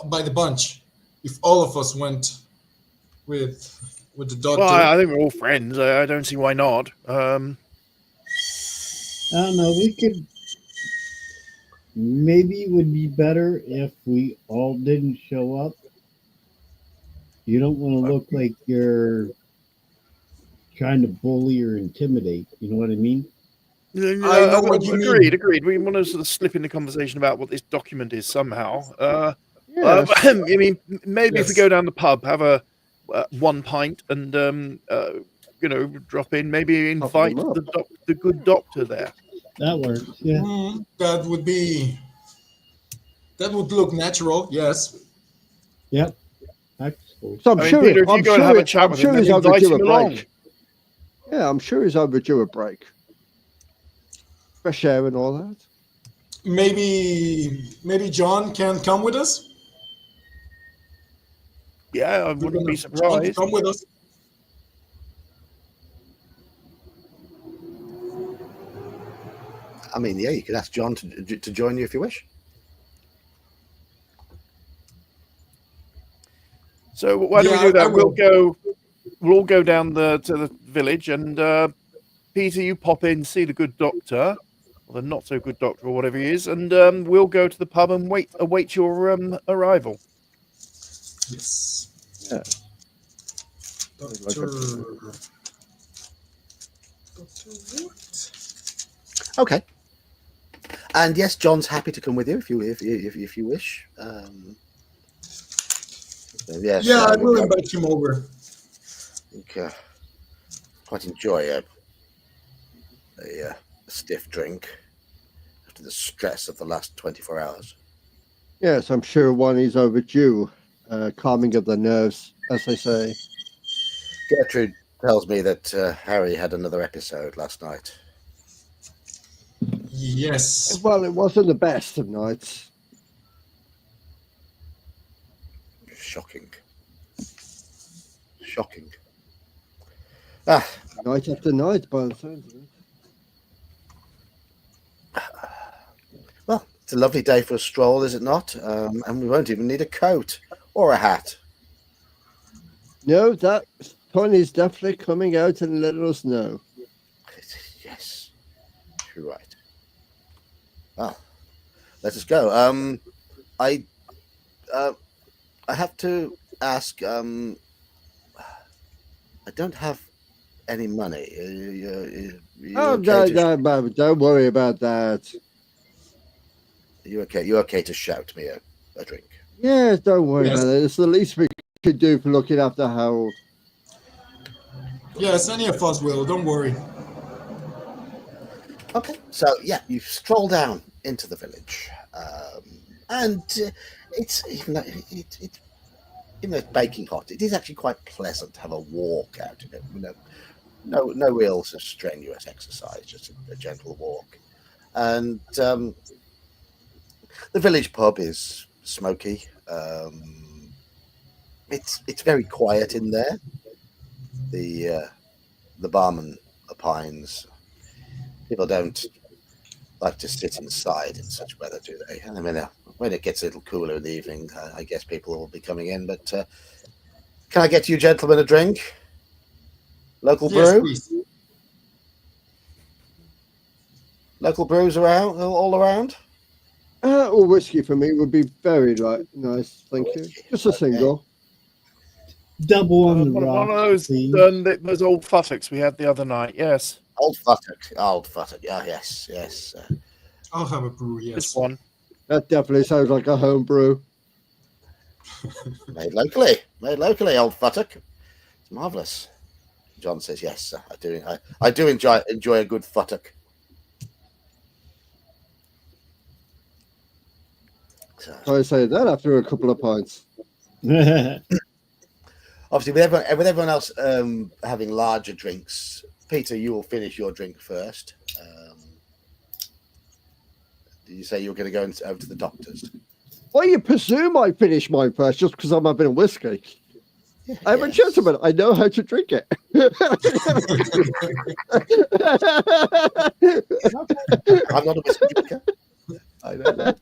by the bunch? If all of us went with the doctor? Well, I think we're all friends. I don't see why not. I don't know. We could. Maybe it would be better if we all didn't show up. You don't want to look like you're trying to bully or intimidate. You know what I mean? I know what you mean. Agreed. We want to sort of slip in the conversation about what this document is somehow. Yes. I mean, maybe if we go down the pub, have a 1 pint, and drop in. Maybe invite the good doctor there. That works. Yeah. That would look natural. Yes. Yep. That's cool. So I'm sure Peter, if you go and have a chat with him, he's invite overdue him a along. break. Yeah, I'm sure he's overdue a break. Fresh air and all that. Maybe John can come with us. Yeah, I wouldn't be surprised. Come with us. I mean, yeah, you could ask John to join you if you wish. So why don't we do that? We'll all go down to the village, and Peter, you pop in, see the good doctor, or the not so good doctor, or whatever he is, and we'll go to the pub and await your arrival. Yes. Yeah. Doctor what? Okay. And yes, John's happy to come with you if you wish. Yes. Yeah, I will invite him over. I think quite enjoy a stiff drink after the stress of the last 24 hours. Yes, I'm sure one is overdue. Calming of the nerves, as they say. Gertrude tells me that Harry had another episode last night. Yes. Well, it wasn't the best of nights. Shocking. Night after night, by the sounds of it. Well, it's a lovely day for a stroll, is it not? And we won't even need a coat or a hat. No, that sun is definitely coming out and letting us know. Yes, you're right. Well, let us go. I have to ask. I don't have any money. Don't worry about that. You okay? You okay to shout me a drink? Yes, don't worry about it. It's the least we could do for looking after Harold. Yes, any of us will. Don't worry. Okay, so yeah, you stroll down into the village, and it's even though it's baking hot, it is actually quite pleasant to have a walk out in it. No real sort of strenuous exercise, just a gentle walk, and The village pub is smoky. It's very quiet in there. The barman opines people don't like to sit inside in such weather, do they? I mean, when it gets a little cooler in the evening, I guess people will be coming in. But can I get you gentlemen a drink? Local Yes, brew? please. Local brews around, all around? Or whiskey for me would be very nice. Thank you. Whiskey, Just a okay. single. Double on the One rock, of those, please. those old futtocks we had the other night. Yes, Old Futtock. Old Futtock. Oh, yes, yes. I'll have a brew. Yes. this one. That definitely sounds like a home brew. Made locally. Made locally, Old Futtock. It's marvellous. John says, yes, sir. I do enjoy a good Futtock. So, I say that after a couple of pints. obviously, with everyone else having larger drinks, Peter, you will finish your drink first. Did you say you were going to go over to the doctor's? Well, you presume I finish mine first just because I'm having a whiskey. Yeah, I'm a yes. gentleman. I know how to drink it. I'm not a whiskey drinker. I know that.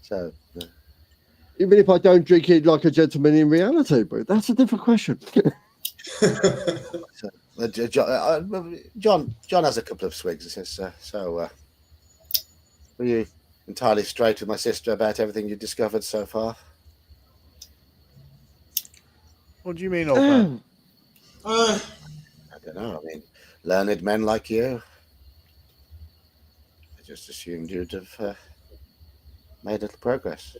So, Even if I don't drink it like a gentleman in reality, but that's a different question. John has a couple of swigs. He says, were you entirely straight with my sister about everything you discovered so far? What do you mean, old man? Uh, I don't know. I mean, learned men like you. I just assumed you'd have made little progress.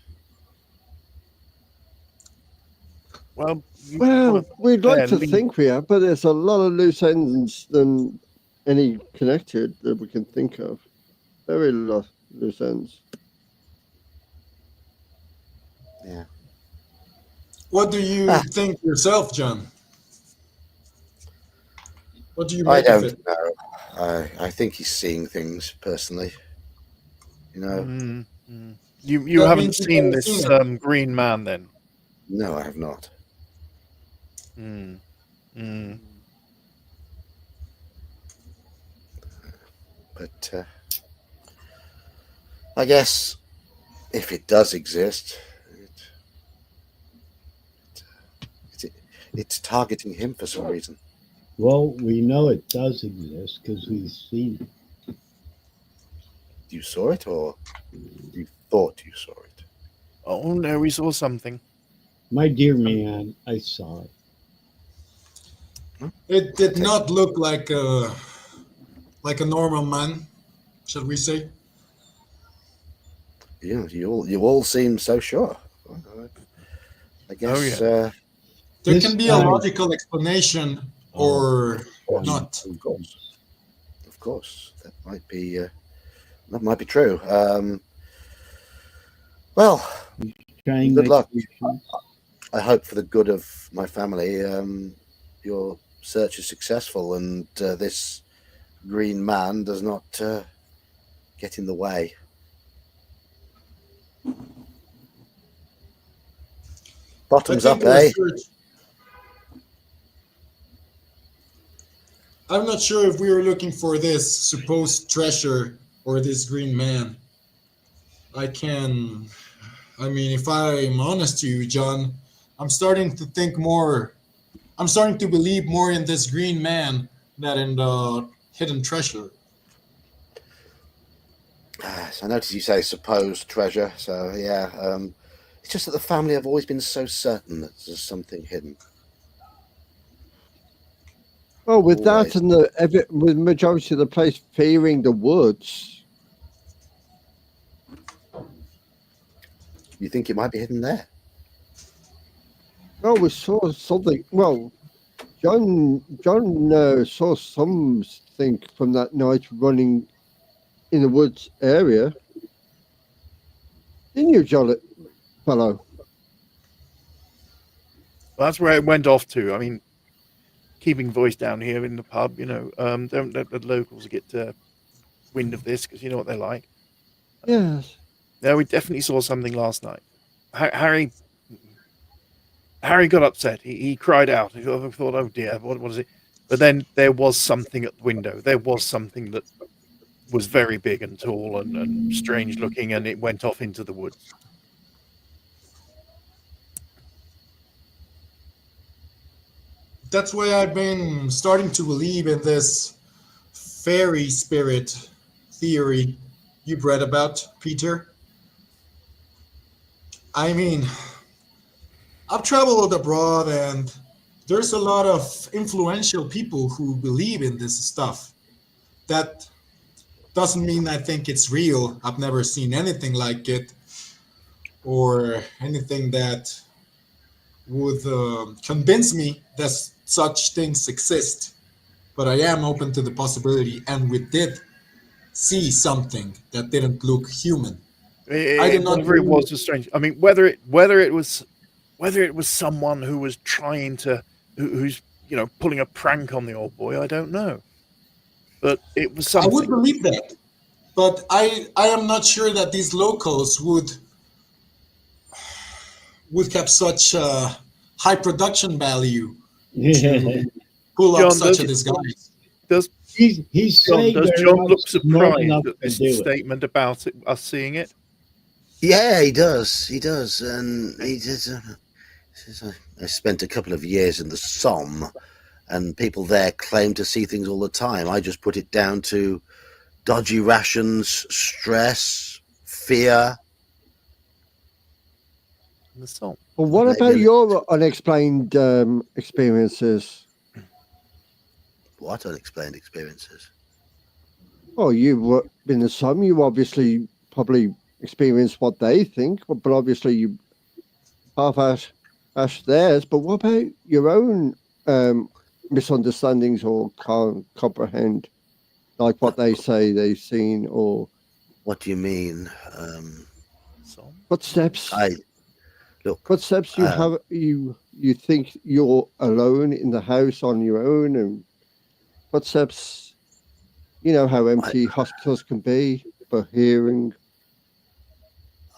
Well, We'd like to Lee- think we have, but there's a lot of loose ends than any connected that we can think of. Very loose ends. Yeah. what do you think yourself, John? What do you I make of don't it? know. I think he's seeing things personally. You know, You That haven't means you've seen never this seen it. green man then? no, I have not. But I guess if it does exist, it's targeting him for some reason. Well, we know it does exist because we've seen it. You saw it, or you thought you saw it? Oh no, we saw something. My dear man, I saw it. It did not look like a normal man, shall we say? You all seem so sure. I guess. Oh, yeah. There This can be a guy- logical explanation or not. Of course, that might be true. Well, Trying good my luck. patience. I hope for the good of my family, your search is successful, and this green man does not get in the way. Bottoms up, our eh? search- I'm not sure if we were looking for this supposed treasure or this green man. I mean, if I'm honest to you, John, I'm starting to think more. I'm starting to believe more in this green man than in the hidden treasure. So I notice you say supposed treasure. So yeah, it's just that the family have always been so certain that there's something hidden. Well, with Always. that and with majority of the place fearing the woods, You think it might be hidden there? well, we saw something. Well, John saw something from that night running in the woods area. Didn't you, jolly fellow? Well, that's where it went off to. I mean, keeping voice down here in the pub, don't let the locals get wind of this because you know what they're like. Yes. No, we definitely saw something last night. Harry got upset. He cried out. He thought, "Oh dear, what is it?" But then there was something at the window. There was something that was very big and tall and strange looking, and it went off into the woods. That's why I've been starting to believe in this fairy spirit theory you've read about, Peter. I mean, I've traveled abroad and there's a lot of influential people who believe in this stuff. That doesn't mean I think it's real. I've never seen anything like it or anything that would convince me that such things exist. But I am open to the possibility, and we did see something that didn't look human. I do not Whatever it believe. was strange. I mean, whether it was someone who was trying to who's pulling a prank on the old boy, I don't know. But it was I would something. believe that, but I am not sure that these locals would have such a high production value to pull up John, such does a disguise. does he's John saying does they're John not look smart enough surprised at to this do it. statement about us seeing it? Yeah, he does. He does, and he says, I spent a couple of years in the Somme, and people there claim to see things all the time. I just put it down to dodgy rations, stress, fear. In the song. Well, what Maybe about a- your unexplained experiences? What unexplained experiences? Oh, you've been to some. You obviously probably experienced what they think, but obviously you half-ash theirs. But what about your own misunderstandings or can't comprehend, like what they say they've seen or What do you mean? Song. footsteps? I look. Footsteps you have you think you're alone in the house on your own, and footsteps. You know how empty hospitals can be for hearing.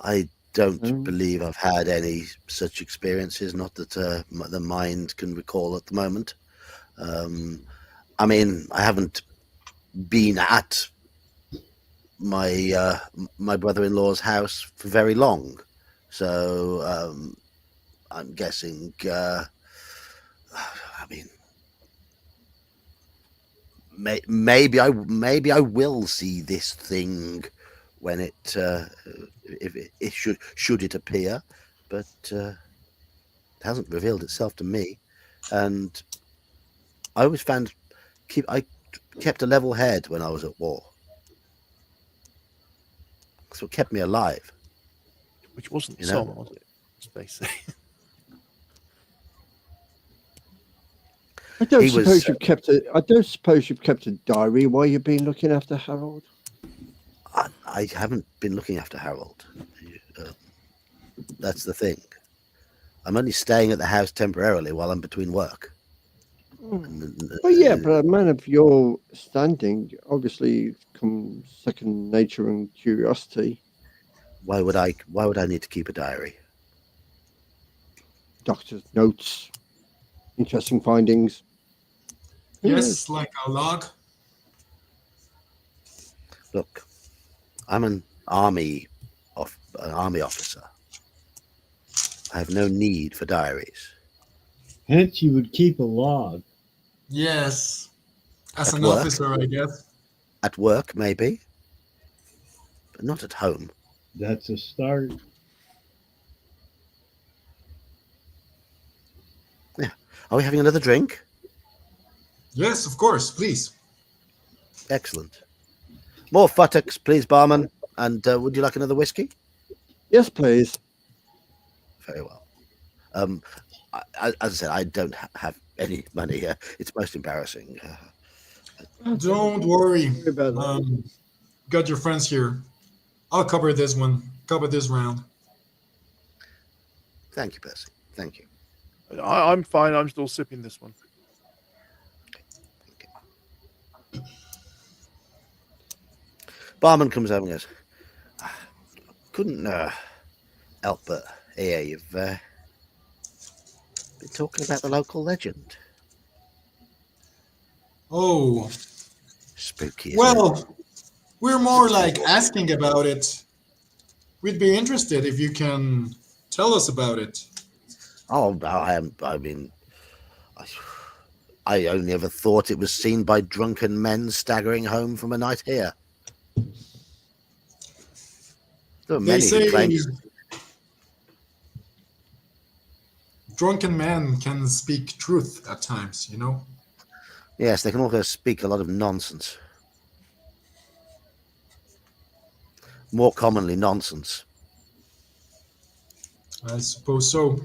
I don't No? believe I've had any such experiences. Not that the mind can recall at the moment. I mean, I haven't been at my brother-in-law's house for very long, so I'm guessing. I mean, maybe I will see this thing when if it should it appear, but it hasn't revealed itself to me, and I always I kept a level head when I was at war. That's what kept me alive. Which wasn't the You know? song, was it? As they say. I don't He suppose was. you've kept a. I don't suppose you've kept a diary while you've been looking after Harold. I haven't been looking after Harold. That's the thing. I'm only staying at the house temporarily while I'm between work. Well, yeah, but a man of your standing, obviously, comes second nature and curiosity. Why would I need to keep a diary? Doctor's notes, interesting findings. Yes, like a log. Look, I'm an army officer. I have no need for diaries. Hence, you would keep a log. Yes, as At an work? officer, I guess. At work, maybe, but not at home. That's a start. Yeah. Are we having another drink? Yes, of course, please. Excellent. More futtocks, please, barman. And would you like another whiskey? Yes, please. Very well. As I said, I don't have any money here. It's most embarrassing. Don't worry. Sorry about that. Got your friends here. I'll cover this one. Cover this round. Thank you, Percy. Thank you. I'm fine. I'm still sipping this one. Barman comes over and goes, couldn't help but hear you've been talking about the local legend. Oh, Spooky, isn't it? well, we're more like asking about it. We'd be interested if you can tell us about it. Oh, no, I mean, I only ever thought it was seen by drunken men staggering home from a night here. There are They many who say claim. drunken men can speak truth at times, you know? Yes, they can also speak a lot of nonsense. More commonly, nonsense. I suppose so.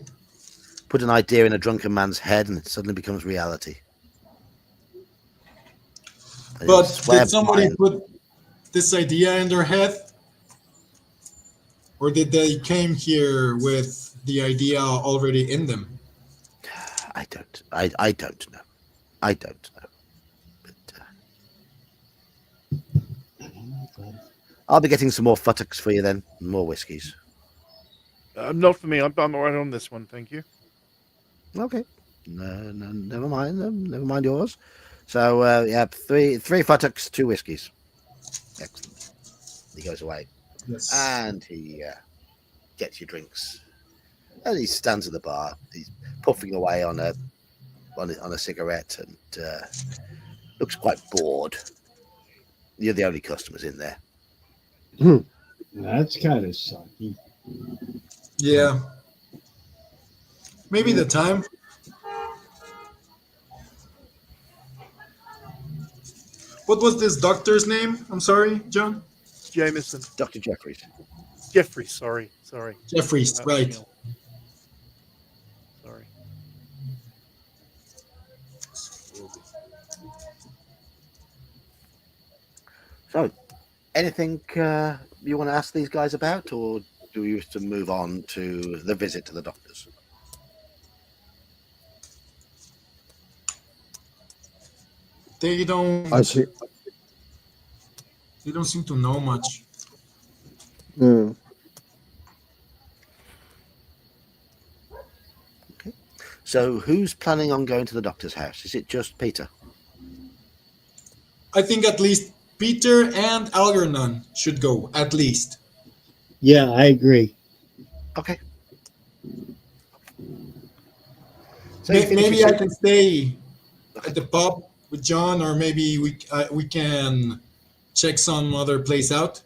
Put an idea in a drunken man's head and it suddenly becomes reality. And he'll But swear did somebody blind. put this idea in their head? Or did they came here with the idea already in them? I don't know. I don't know. But I'll be getting some more futtocks for you then, and more whiskies. Not for me. I'm all right on this one, thank you. Okay. No, never mind. Never mind yours. So yeah, three futtocks, 2 whiskies. Excellent. He goes away, Yes. and he gets your drinks, and he stands at the bar. He's puffing away on a cigarette, and looks quite bored. You're the only customers in there. That's kind of sucky. Yeah. Maybe the time. What was this doctor's name? I'm sorry, John? Jameson. Dr. Jeffries. Jeffrey, sorry. Jeffries, right. Neil. Sorry. So, anything you want to ask these guys about, or do we used to move on to the visit to the doctors? They don't I see. they don't seem to know much. Yeah. So, who's planning on going to the doctor's house? Is it just Peter? I think at least Peter and Algernon should go, at least. Yeah, I agree. Okay. So you finish Maybe your I can stay at the pub with John, or maybe we can check some other place out.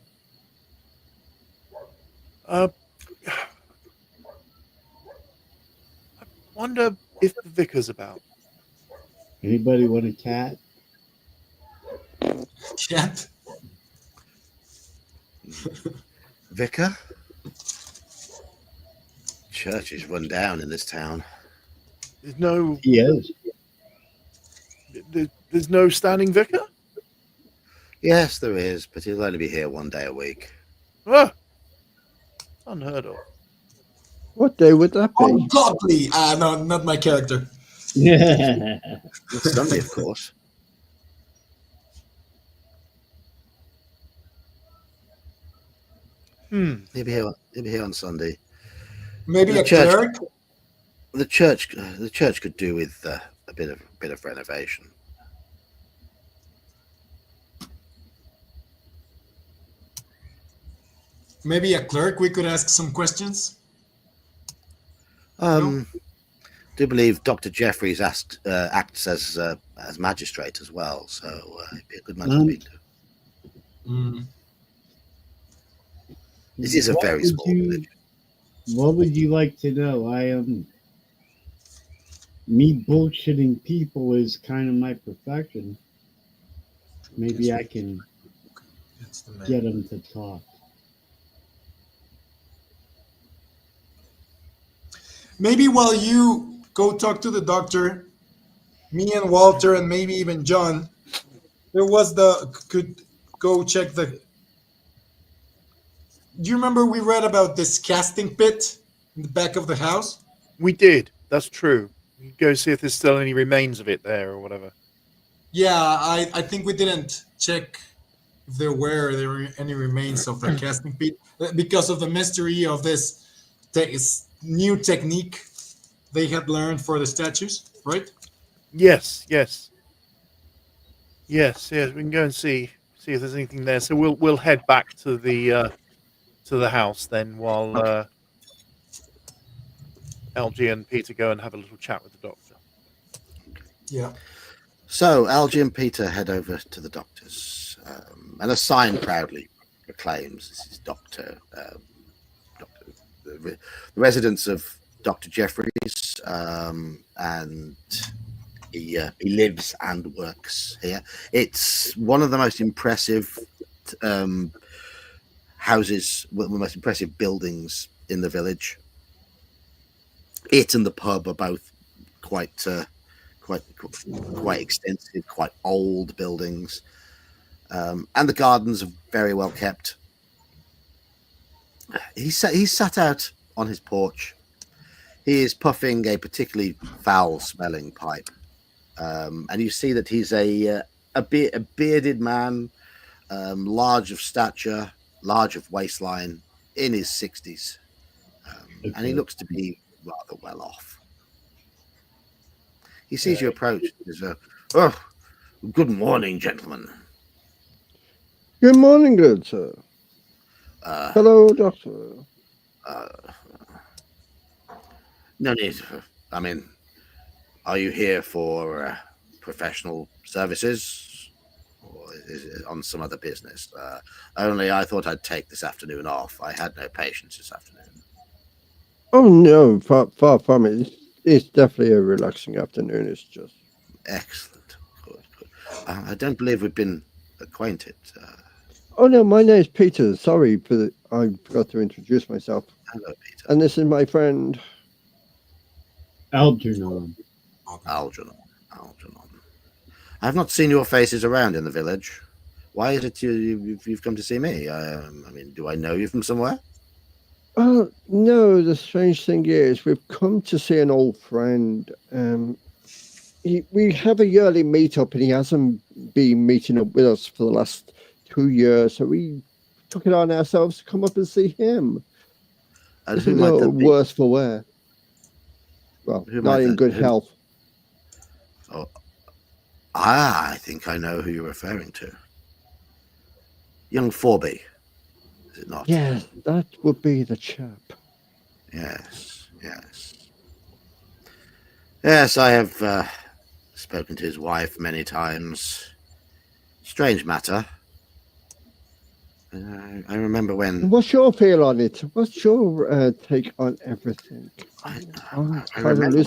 I wonder if the vicar's about. Anybody want a cat? Cat? Vicar? Church is run down in this town. There's no. He is. There's no standing vicar. Yes, there is, but he'll only be here 1 day a week. Ah, unheard of. What day would that be? Ungodly! No, not my character. It's Sunday, of course. He'll be here on Sunday. Maybe The a church- clerk? The church could do with a bit of renovation. Maybe a clerk? We could ask some questions. Do believe Dr. Jeffries acts as magistrate as well, so he'd be a good man to speak to. Mm. This is a What very would small you- village. What would you like to know? I am. Me bullshitting people is kind of my profession. Maybe I can That's the man. get them to talk. Maybe while you go talk to the doctor, me and Walter and maybe even John, could go check the. Do you remember we read about this casting pit in the back of the house? We did. That's true. We can go see if there's still any remains of it there or whatever. Yeah, I think we didn't check if there were any remains of the casting pit, because of the mystery of this new technique they had learned for the statues, right? Yes, yes, yes, yes. We can go and see if there's anything there. So we'll head back to the house then, while LG and Peter go and have a little chat with the doctor. Yeah. So Algie and Peter head over to the doctor's, and a sign proudly proclaims this is the residence of Dr. Jeffries, and he lives and works here. It's one of the most impressive houses, one of the most impressive buildings in the village. It and the pub are both quite extensive, quite old buildings, and the gardens are very well kept. He's sat out on his porch. He is puffing a particularly foul-smelling pipe, and you see that he's a bearded man, large of stature, large of waistline, in his 60s, and he looks to be rather well off. He sees you approach. He's oh, good morning, gentlemen. Good morning, good sir. Hello, doctor. No need. I mean, are you here for professional services, or is it on some other business? Only I thought I'd take this afternoon off. I had no patience this afternoon. Oh no, far from it. It's definitely a relaxing afternoon. It's just Excellent. Good. I don't believe we've been acquainted. Oh no, my name's Peter. Sorry I forgot to introduce myself. Hello, Peter. And this is my friend Algernon. Algernon. I've not seen your faces around in the village. Why is it you've come to see me? I mean, do I know you from somewhere? Oh no, the strange thing is we've come to see an old friend. We have a yearly meetup and he hasn't been meeting up with us for the last 2 years, so we took it on ourselves to come up and see him. It's a little worse for wear. Well, not in good health. Oh, I think I know who you're referring to. Young Forby, is it not? Yeah, that would be the chap. Yes. Yes, I have spoken to his wife many times. Strange matter. I remember when... What's your feel on it? What's your take on everything? I remember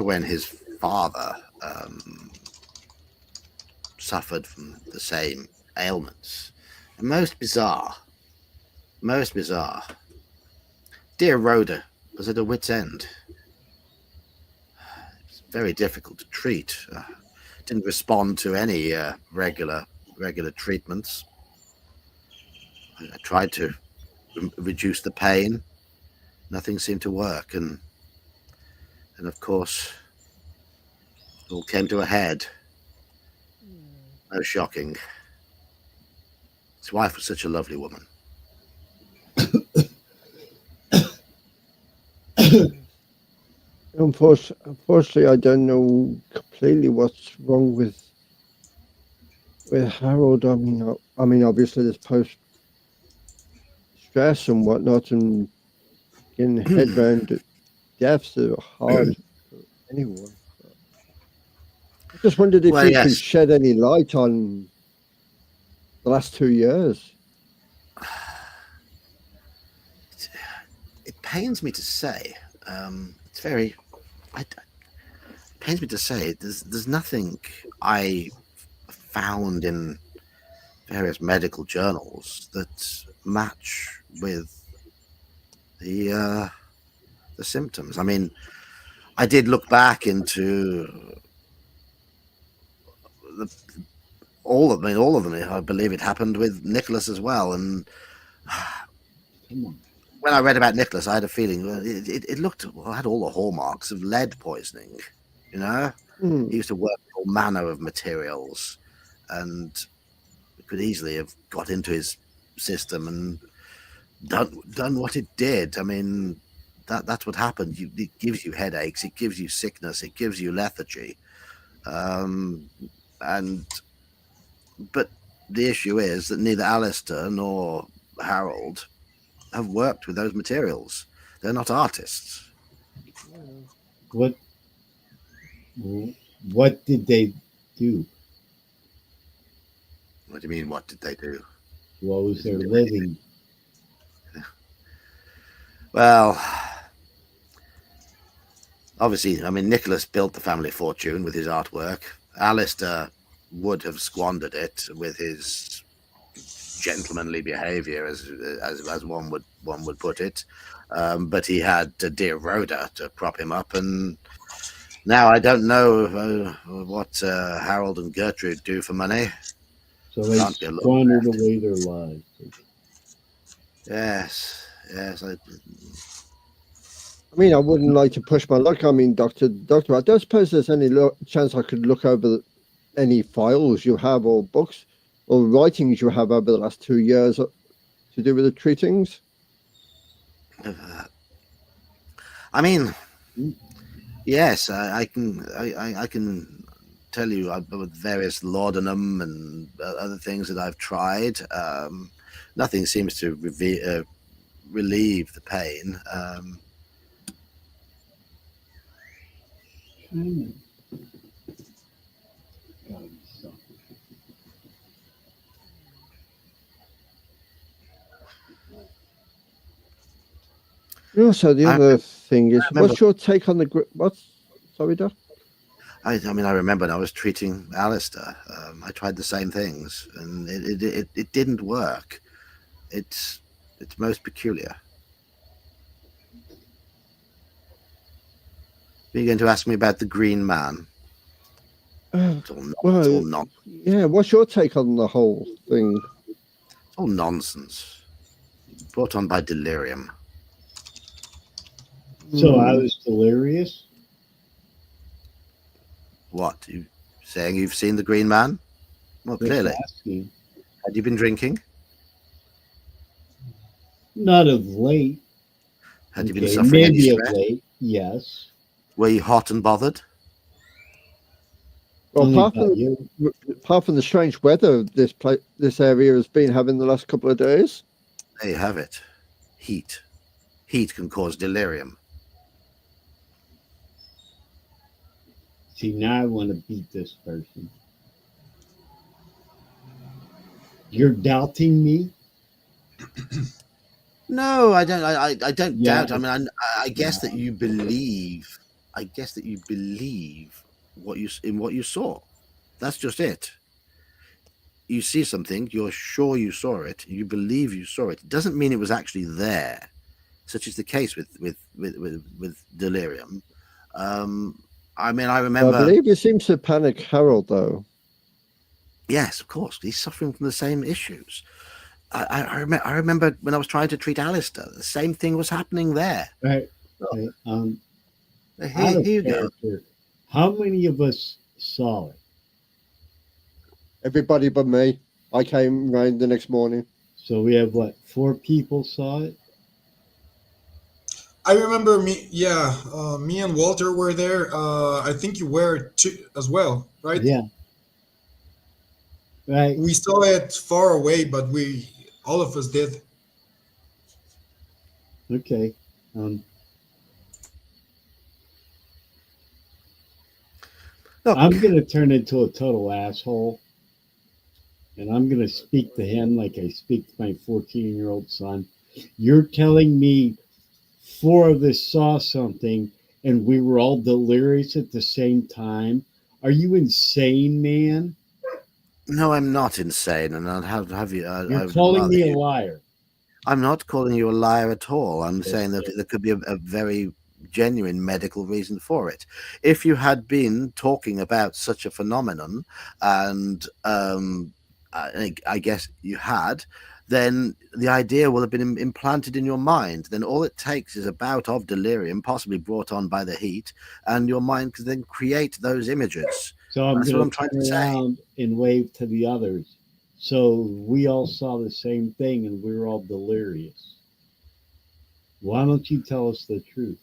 when his father suffered from the same ailments. And most bizarre. Dear Rhoda was at a wit's end. It's very difficult to treat. Didn't respond to any regular treatments. I tried to reduce the pain. Nothing seemed to work, and of course, it all came to a head. No shocking. His wife was such a lovely woman. Unfortunately, I don't know completely what's wrong with Harold. I mean, obviously there's post stress and whatnot, and getting head round deaths are hard for anyone. I just wondered if you could shed any light on the last 2 years. It pains me to say. It pains me to say. There's nothing I found in various medical journals that match with the symptoms. I mean, I did look back into all of them. I believe it happened with Nicholas as well. And when I read about Nicholas, I had a feeling it had all the hallmarks of lead poisoning. He used to work with all manner of materials, and could easily have got into his system and done what it did. I mean, that's what happened. It gives you headaches, it gives you sickness, it gives you lethargy, but the issue is that neither Alistair nor Harold have worked with those materials. They're not artists. What did they do? What do you mean, what did they do? What was their living? Well, obviously, I mean, Nicholas built the family fortune with his artwork. Alistair would have squandered it with his gentlemanly behavior, as one would put it. But he had dear Rhoda to prop him up, and now I don't know what Harold and Gertrude do for money. So they Can't be a lot squandered left. away their lives. Yes. I mean, I wouldn't like to push my luck. I mean, Doctor, I don't suppose there's any chance I could look over any files you have or books or writings you have over the last 2 years to do with the treatings? I mean, yes, I can tell you about various laudanum and other things that I've tried. Nothing seems to relieve the pain. Also, the other thing is, remember- what's your take on sorry, Doc? I mean, I remember when I was treating Alistair, I tried the same things, and it didn't work. It's most peculiar. Are you going to ask me about the Green Man? It's all nonsense. Yeah, what's your take on the whole thing? It's all nonsense. Brought on by delirium. So I was delirious? What? You saying you've seen the Green Man? Well, Just clearly. asking. Had you been drinking? Not of late. Had you been Okay, suffering any maybe of stress? late, yes. Were you hot and bothered? Well, Only apart about you. from the strange weather this area has been having the last couple of days. There you have it. Heat. Heat can cause delirium. See, now I want to beat this person. You're doubting me? No, I don't. I don't Yeah. doubt. I mean, I guess that you believe. I guess that you believe what you saw. That's just it. You see something. You're sure you saw it. You believe you saw it. It doesn't mean it was actually there, such is the case with delirium. I mean, I remember. I believe it seems to panic Harold, though. Yes, of course. He's suffering from the same issues. I remember when I was trying to treat Alistair, the same thing was happening there. Right. Oh. Out Here of you go. character, how many of us saw it? Everybody but me. I came round the next morning. So we have what, 4 people saw it? I remember me and Walter were there. I think you were too as well, right? Yeah. Right. We saw it far away, but all of us did. Okay. Look, I'm going to turn into a total asshole. And I'm going to speak to him like I speak to my 14-year-old son. You're telling me 4 of us saw something and we were all delirious at the same time? Are you insane, man? no, I'm not insane, and I'll have you. You're calling me a liar. I'm not calling you a liar at all. I'm saying that there could be a very genuine medical reason for it. If you had been talking about such a phenomenon, and I guess you had, then the idea will have been implanted in your mind. Then all it takes is a bout of delirium, possibly brought on by the heat, and your mind can then create those images. So I'm That's what I'm going to trying turn to say. around and wave to the others. So we all saw the same thing and we were all delirious. Why don't you tell us the truth?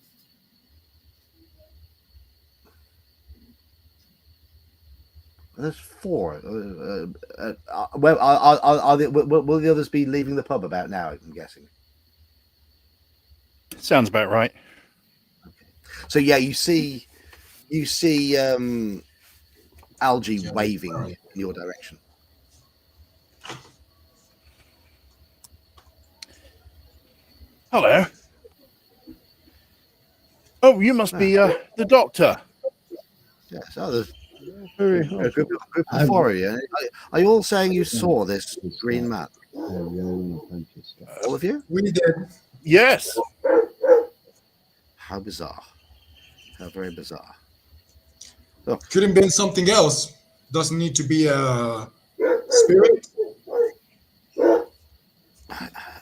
There's four. Well, will the others be leaving the pub about now? I'm guessing. Sounds about right. So yeah, you see Algae Yeah, waving right. in your direction. Hello. Oh, you must be the doctor. Yes. Oh, there's Very a helpful. group of four of you. Are you all saying you saw this green man? All of you? We did. Yes. How bizarre. How very bizarre. Could have been something else. Doesn't need to be a spirit.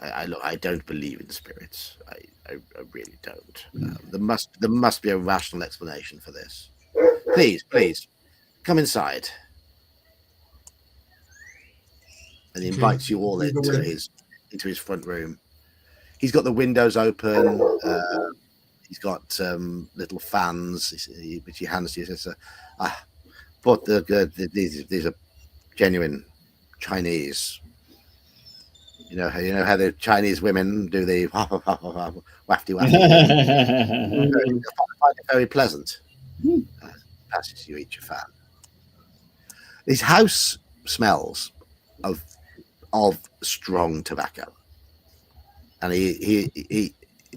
I don't believe in spirits. I really don't. There must be a rational explanation for this. Please, come inside. And he Okay. invites you all Lead the way. into his front room. He's got the windows open. He's got little fans which he hands to you. Says, but these are genuine Chinese. You know how the Chinese women do the wafty wafty. Very pleasant. Passes you each a fan. His house smells of strong tobacco, and he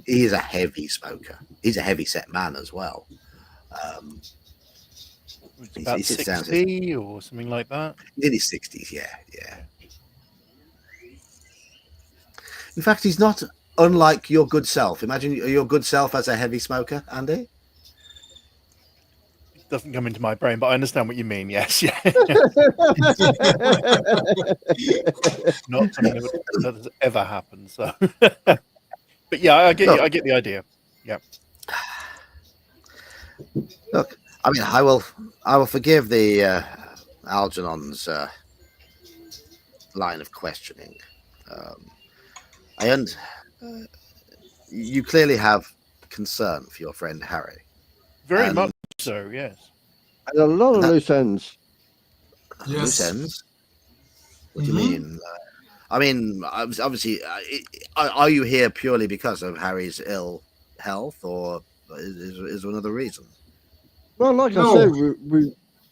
is a heavy smoker. He's a heavy set man as well. It's about he sits down, 60 or something like that. He's in his 60s, yeah. In fact, he's not unlike your good self. Imagine your good self as a heavy smoker, Andy. It doesn't come into my brain, but I understand what you mean. Yes, yeah. Not something that has ever happened. So, but yeah, I get the idea. Yeah. Look, I mean, I will forgive the Algernon's line of questioning. You clearly have concern for your friend Harry. Very much so, yes. And a lot of loose ends. Yes. Loose ends? What do you mean? I mean, obviously, are you here purely because of Harry's ill health, or is there another reason? Well, like No. I said,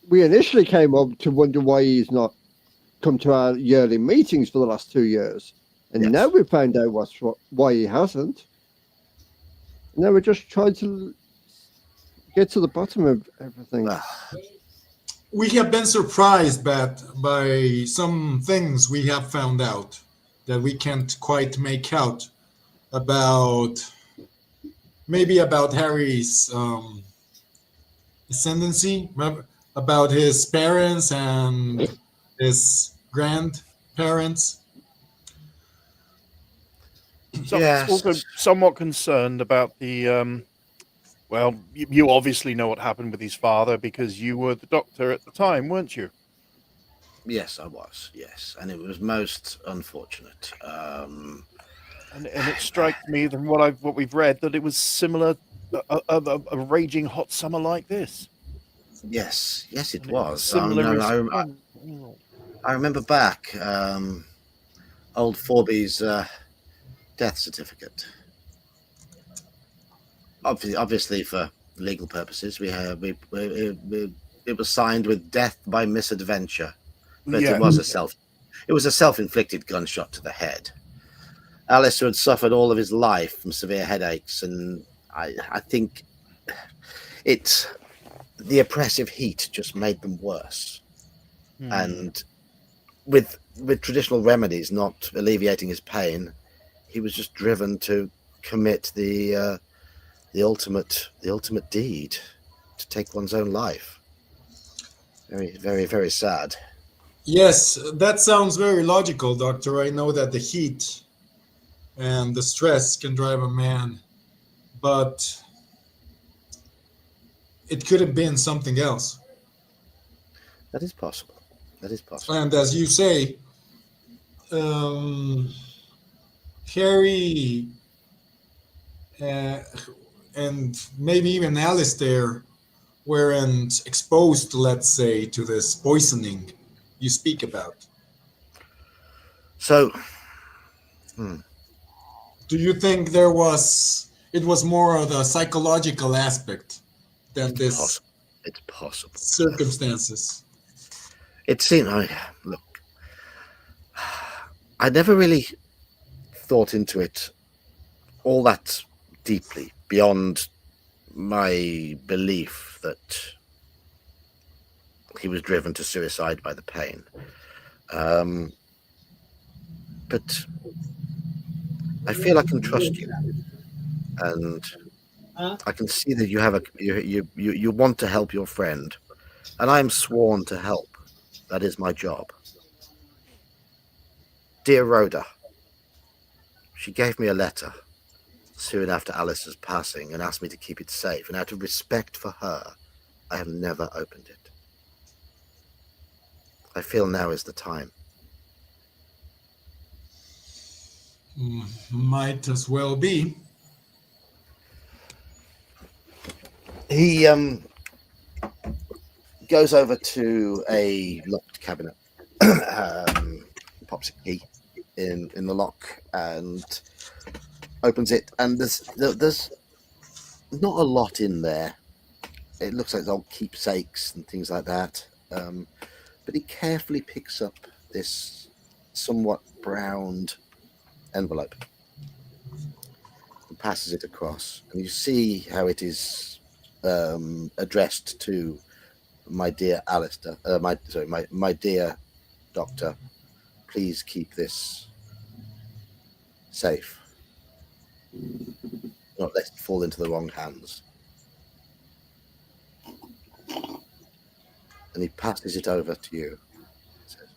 we initially came up to wonder why he's not come to our yearly meetings for the last 2 years. And Yes. now we found out why he hasn't. Now we're just trying to get to the bottom of everything. We have been surprised by some things we have found out that we can't quite make out about Harry's ascendancy, about his parents and his grandparents. Yes. Also somewhat concerned about the well, you obviously know what happened with his father because you were the doctor at the time, weren't you? Yes, I was. Yes, and it was most unfortunate. And it strikes me from what we've read that it was similar, a raging hot summer like this. Yes, it And was. similar. I remember back old Forby's death certificate. Obviously, for legal purposes, it was signed with death by misadventure, but Yeah. it was a self-inflicted gunshot to the head. Alistair had suffered all of his life from severe headaches, and I think the oppressive heat just made them worse. And with traditional remedies not alleviating his pain, he was just driven to commit the ultimate deed, to take one's own life. Very, very, very sad. Yes, that sounds very logical, Doctor. I know that the heat and the stress can drive a man, but it could have been something else. That is possible. And as you say, um, Harry uh, and maybe even Alistair weren't exposed, let's say, to this poisoning you speak about. So, Do you think it was more of the psychological aspect than it's this possible. It's possible. circumstances? It seemed. Look, I never really thought into it all that deeply beyond my belief that he was driven to suicide by the pain. But I feel I can trust you, and I can see that you have you want to help your friend, and I am sworn to help. That is my job. Dear Rhoda, she gave me a letter soon after Alice's passing and asked me to keep it safe, and out of respect for her, I have never opened it. I feel now is the time. Might as well be. He goes over to a locked cabinet, pops a key in the lock, and opens it. And there's not a lot in there. It looks like old keepsakes and things like that. But he carefully picks up this somewhat browned envelope and passes it across. And you see how it is addressed to my dear Alistair. My dear doctor. Please keep this safe. Not let it fall into the wrong hands. And he passes it over to you. He says,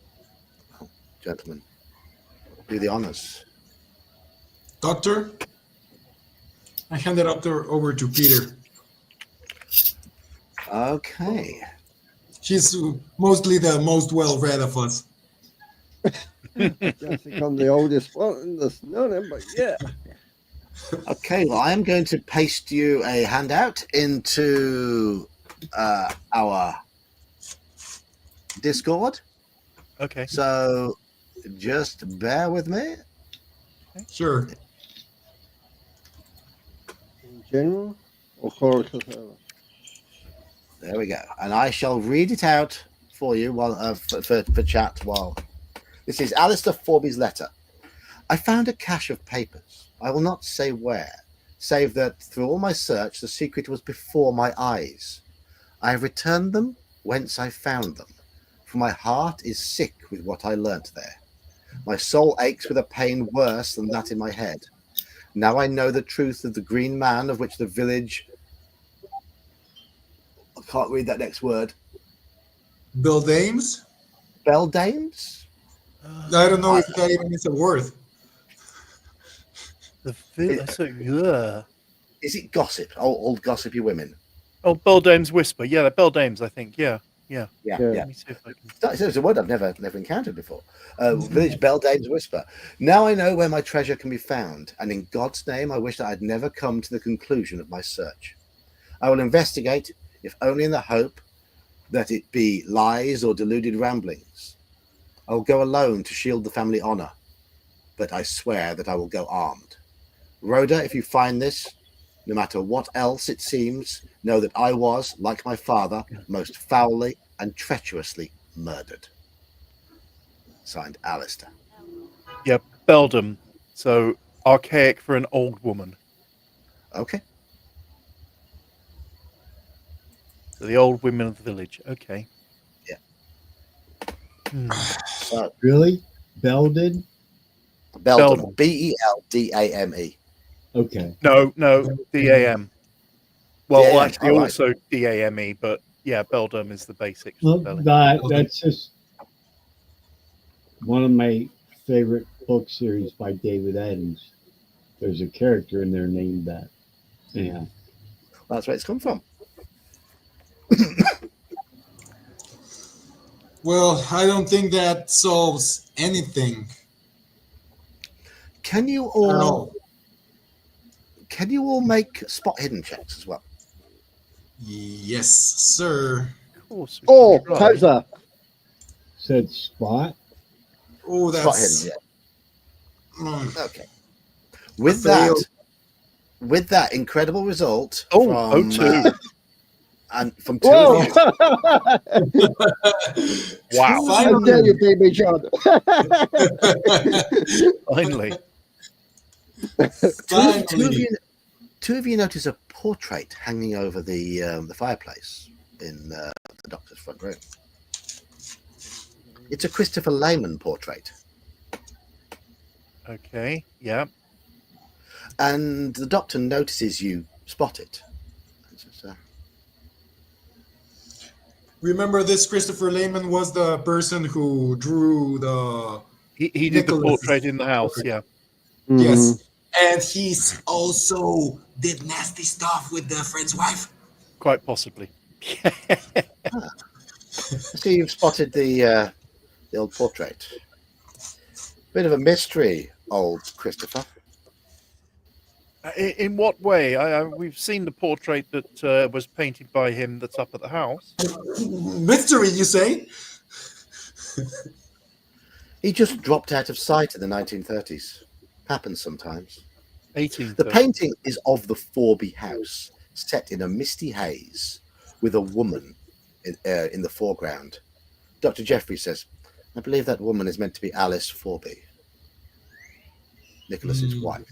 oh, gentlemen, do the honors. Doctor, I hand it over to Peter. Okay. She's mostly the most well-read of us. I think I'm the oldest one in this. No, but yeah. Okay, well, I am going to paste you a handout into our Discord. Okay. So just bear with me. Sure. In general, or horror? There we go. And I shall read it out for you while for chat while this is Alistair Forby's letter. I found a cache of papers. I will not say where, save that through all my search the secret was before my eyes. I have returned them whence I found them, for my heart is sick with what I learnt there. My soul aches with a pain worse than that in my head. Now I know the truth of the green man of which the village... I can't read that next word. Beldames? Beldames? I don't know if that even is a word. Is it gossip? Old gossipy women? Oh, Beldame's Whisper. Yeah, the Beldames, I think. Yeah. Yeah. Let me see if I can... It's a word I've never encountered before. Village Beldame's Whisper. Now I know where my treasure can be found, and in God's name I wish that I'd never come to the conclusion of my search. I will investigate, if only in the hope that it be lies or deluded ramblings. I will go alone to shield the family honour, but I swear that I will go armed. Rhoda, if you find this, no matter what else it seems, know that I was, like my father, most foully and treacherously murdered. Signed, Alistair. Yeah, Beldam. So, archaic for an old woman. Okay. So the old women of the village. Okay. Yeah. So, Really? Belded? Beldam. Beldame. Okay. No, DAM. Well, DAM, actually, all right. also DAME, but yeah, Beldam is the basic Well, spelling. that's just one of my favorite book series by David Adams. There's a character in there named that. Yeah. That's where it's come from. Well, I don't think that solves anything. Can you At all all. make spot hidden checks as well? Yes, sir. Of course. We Oh, can try. how's that? Said spot. Oh, Spot hidden, that's yeah. mm, Okay. With fail. that incredible result Oh, from two. and from two Whoa! of you, Wow. How dare you, baby John? Finally. Finally. two of you notice a portrait hanging over the fireplace in the doctor's front room. It's a Christopher Lehman portrait, Okay. Yeah. and the doctor notices you spot it. And says, Remember, this Christopher Lehman was the person who drew the He did the Nicholas. portrait in the house. Yeah. Yes, and he's also did nasty stuff with the friend's wife. Quite possibly. So you've spotted the old portrait. Bit of a mystery, old Christopher. In what way? We've seen the portrait that was painted by him that's up at the house. Mystery, you say? He just dropped out of sight in the 1930s. Happens sometimes. 18. The painting is of the Forby house, set in a misty haze, with a woman in the foreground. Dr. Jeffrey says, I believe that woman is meant to be Alice Forby, Nicholas's wife.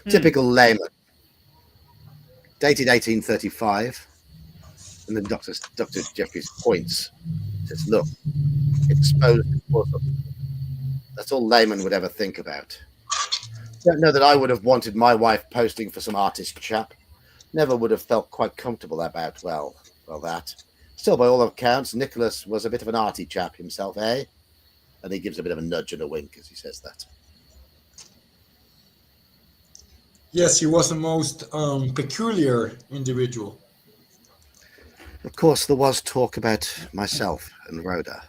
Typical layman. Dated 1835. And then Dr. Jeffries points, says, look, exposed. That's all layman would ever think about. Don't know that I would have wanted my wife posting for some artist chap. Never would have felt quite comfortable about, well, that. Still, by all accounts, Nicholas was a bit of an arty chap himself, eh? And he gives a bit of a nudge and a wink as he says that. Yes, he was the most peculiar individual. Of course, there was talk about myself and Rhoda.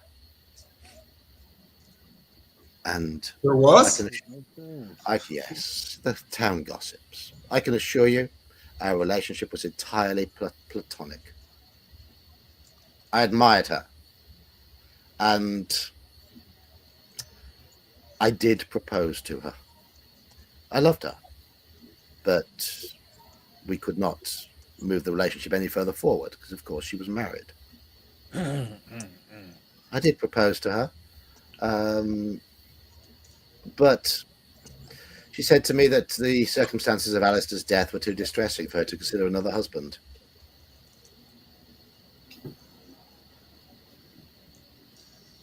And There was? yes, the town gossips. I can assure you, our relationship was entirely platonic. I admired her, and I did propose to her. I loved her, but we could not move the relationship any further forward because, of course, she was married. I did propose to her, but she said to me that the circumstances of Alistair's death were too distressing for her to consider another husband.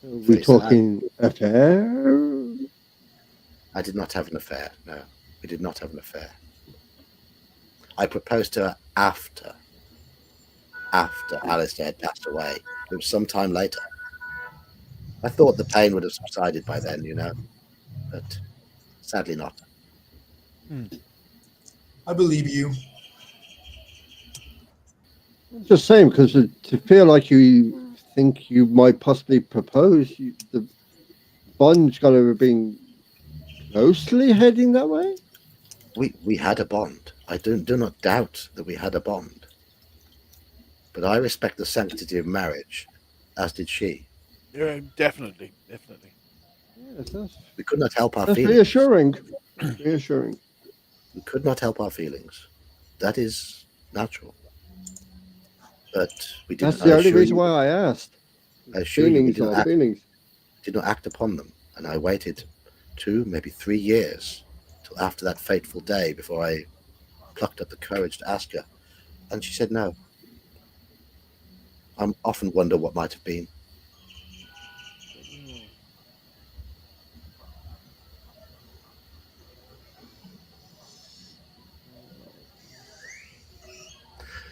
We're talking affair? I did not have an affair. No, we did not have an affair. I proposed to her after Alistair had passed away. It was some time later. I thought the pain would have subsided by then, but sadly not. I believe you. It's the same, because to feel like you think you might possibly propose, the bond's got to have been closely heading that way. We had a bond. I do not doubt that we had a bond. But I respect the sanctity of marriage, as did she. Yeah, definitely. Yes, We could not help our that's feelings. reassuring. Reassuring. We could not help our feelings. That is natural. But we did. That's the only reason why I asked. I assure you, we Feelings. did not act upon them, and I waited 2, maybe 3 years till after that fateful day before I plucked up the courage to ask her, and she said no. I often wonder what might have been.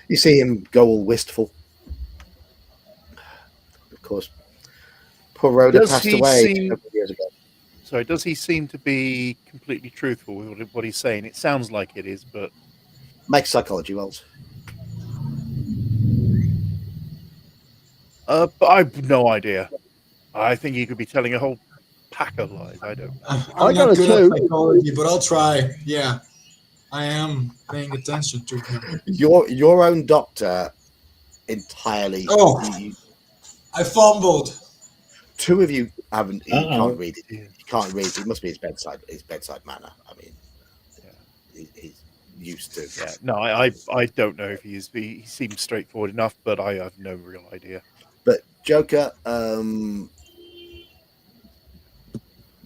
You see him go all wistful. Of course, poor Rhoda Does passed he away seem- a couple of years ago. Sorry, does he seem to be completely truthful with what he's saying? It sounds like it is, but Make psychology rolls. but I've no idea. I think he could be telling a whole pack of lies. I don't. I I'm got not a good at two. psychology, but I'll try. Yeah, I am paying attention to him. Your own doctor entirely. Oh, You, I fumbled. two of you haven't. He Uh-oh. can't read it. Yeah. He can't read. It must be his bedside manner. I mean, Yeah. he's used to. Yeah. No, I don't know if he seems straightforward enough, but I have no real idea. But Joker,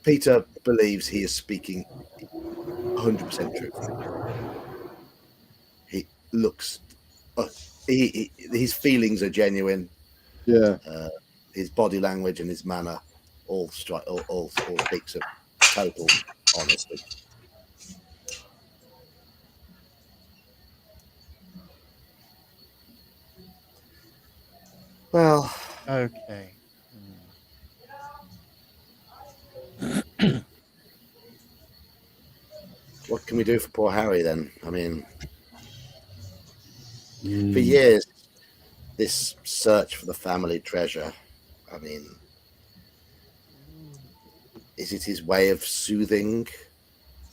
Peter believes he is speaking 100% truth. He looks, his feelings are genuine. Yeah. His body language and his manner all speaks of total honesty. Well, Okay. what can we do for poor Harry then? I mean, for Mm. years, this search for the family treasure, I mean, is it his way of soothing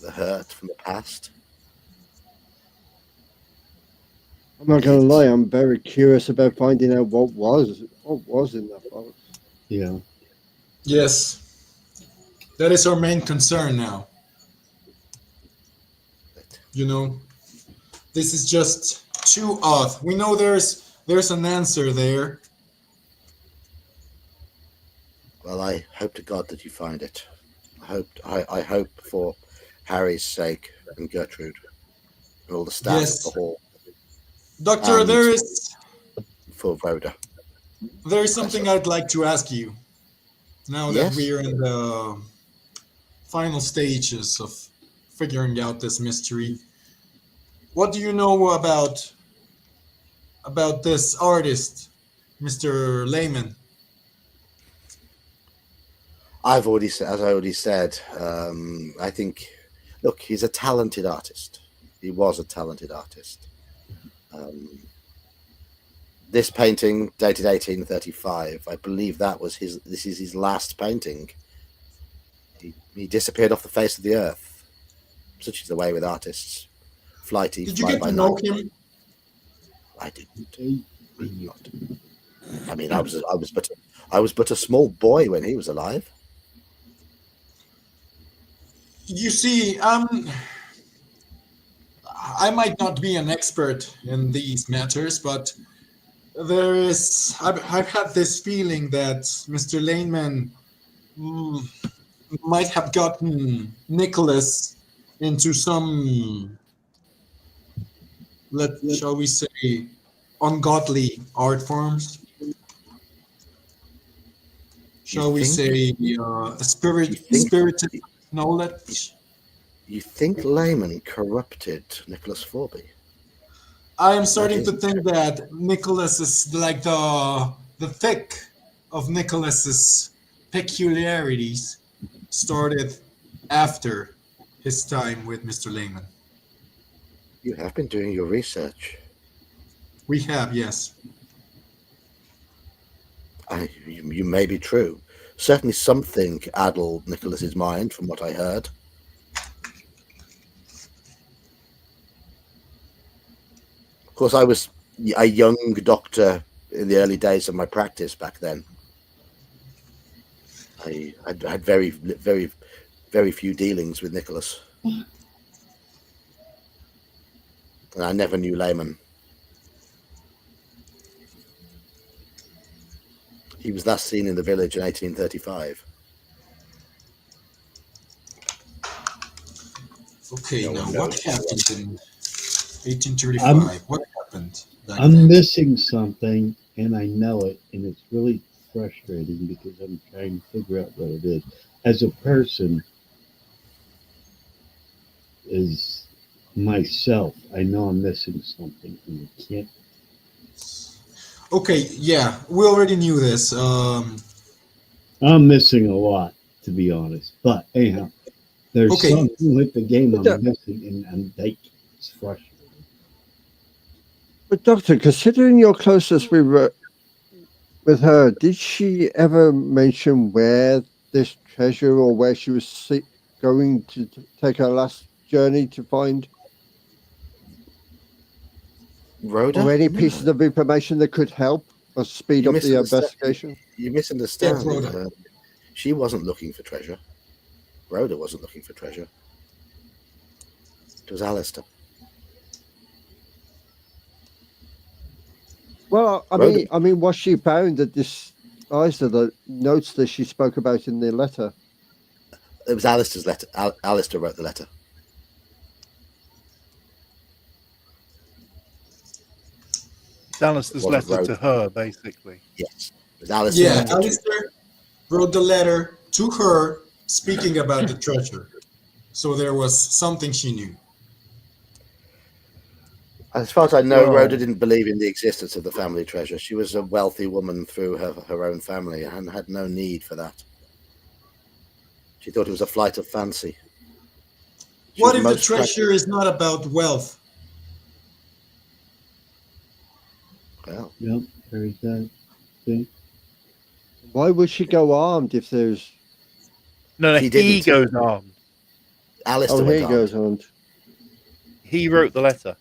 the hurt from the past? I'm not going to lie. I'm very curious about finding out what was in that box. Yeah. Yes, that is our main concern now. You know, this is just too odd. We know there's an answer there. Well, I hope to God that you find it. I hope for Harry's sake and Gertrude and all the staff Yes. of the hall Doctor, And- there is for Voda. something I'd like to ask you. Now that Yes. we're in the final stages of figuring out this mystery, what do you know about this artist, Mr. Lehman? As I already said, I think, look, he's a talented artist. He was a talented artist. This painting, dated 1835, I believe this is his last painting. He disappeared off the face of the earth. Such is the way with artists. Flighty, Did you fly get by to know night. him? I didn't. Not. I mean, I was but a small boy when he was alive. You see, I might not be an expert in these matters, but I've had this feeling that Mr. Laneman might have gotten Nicholas into some, shall we say, ungodly art forms. Shall we say, spirited knowledge? You think Layman corrupted Nicholas Forby? I am starting to think that Nicholas is like the thick of Nicholas's peculiarities started after his time with Mr. Lehman. You have been doing your research. We have, yes. You may be true. Certainly something addled Nicholas's mind from what I heard. Of course, I was a young doctor in the early days of my practice back then. I had very, very, very few dealings with Nicholas. And I never knew Layman. He was last seen in the village in 1835. Okay, No now one what knows. happened in 1835? What happened? back I'm then? missing something, and I know it, and it's really frustrating because I'm trying to figure out what it is. As a person, is myself, I know I'm missing something, and I can't. Okay, yeah, we already knew this. I'm missing a lot, to be honest. But anyhow, there's Okay. something with the game I'm Yeah. missing, and I'm like, it's frustrating. But Doctor, considering your closeness with her, did she ever mention where this treasure, or where she was going to take her last journey to find, Rhoda? or any No. pieces of information that could help or speed You up the misunderstand. investigation? You misunderstand. Yeah, Rhoda. She wasn't looking for treasure. Rhoda wasn't looking for treasure. It was Alistair. Well, Rhoda- I mean, what she found at this Isa, the notes that she spoke about in the letter. It was Alistair's letter. Alistair wrote the letter. It's Alistair's It wasn't letter to Rhoda. her, basically. Yes. It was Alistair's Yeah, letter. Alistair wrote the letter to her speaking about the treasure. So there was something she knew. As far as I know, Well- Rhoda didn't believe in the existence of the family treasure. She was a wealthy woman through her own family and had no need for that. She thought it was a flight of fancy. She What was if the most treasure is not about wealth? Well, Yep, there's that thing. Why would she go armed if there's? No, She he didn't. goes armed. Alistair Oh, went he on. goes armed. He wrote the letter.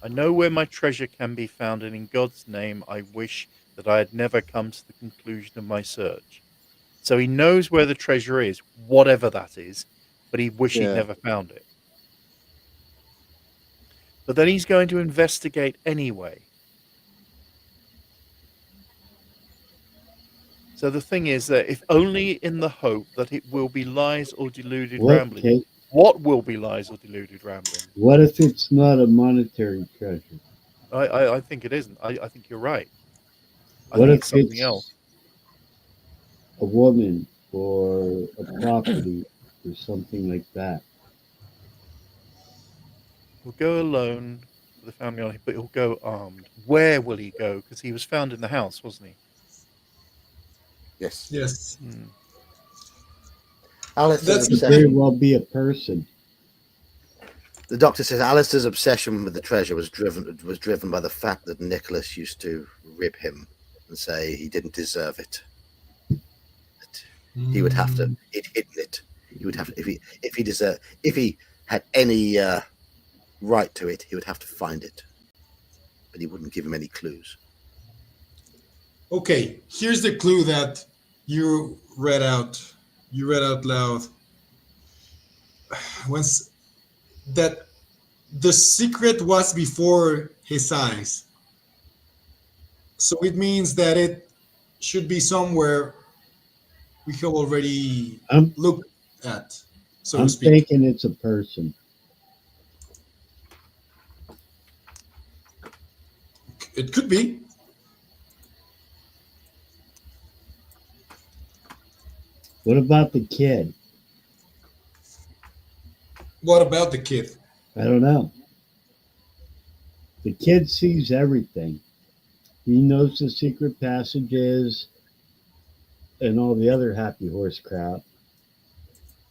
I know where my treasure can be found, and in God's name, I wish that I had never come to the conclusion of my search. So he knows where the treasure is, whatever that is, but he wished he'd Yeah. never found it. But then he's going to investigate anyway. So the thing is that if only in the hope that it will be lies or deluded rambling. Okay. What will be lies or deluded rambling? What if it's not a monetary treasure? I think it isn't. I think you're right. I What think if it's something else. a woman or a property or something like that? He'll go alone for the family only, but he'll go armed. Where will he go? Because he was found in the house, wasn't he? Yes. Yes. Alistair's That's- Could very obsession. well be a person. The doctor says Alistair's obsession with the treasure was driven by the fact that Nicholas used to rib him and say he didn't deserve it. That he would have to. He'd hidden it. He would have if he had any right to it, he would have to find it. But he wouldn't give him any clues. Okay, here's the clue that you read out. You read out loud. Once that the secret was before his eyes. So it means that it should be somewhere we have already I'm looked at, so I'm to speak. thinking it's a person. It could be. What about the kid? What about the kid? I don't know. The kid sees everything. He knows the secret passages and all the other happy horse crap.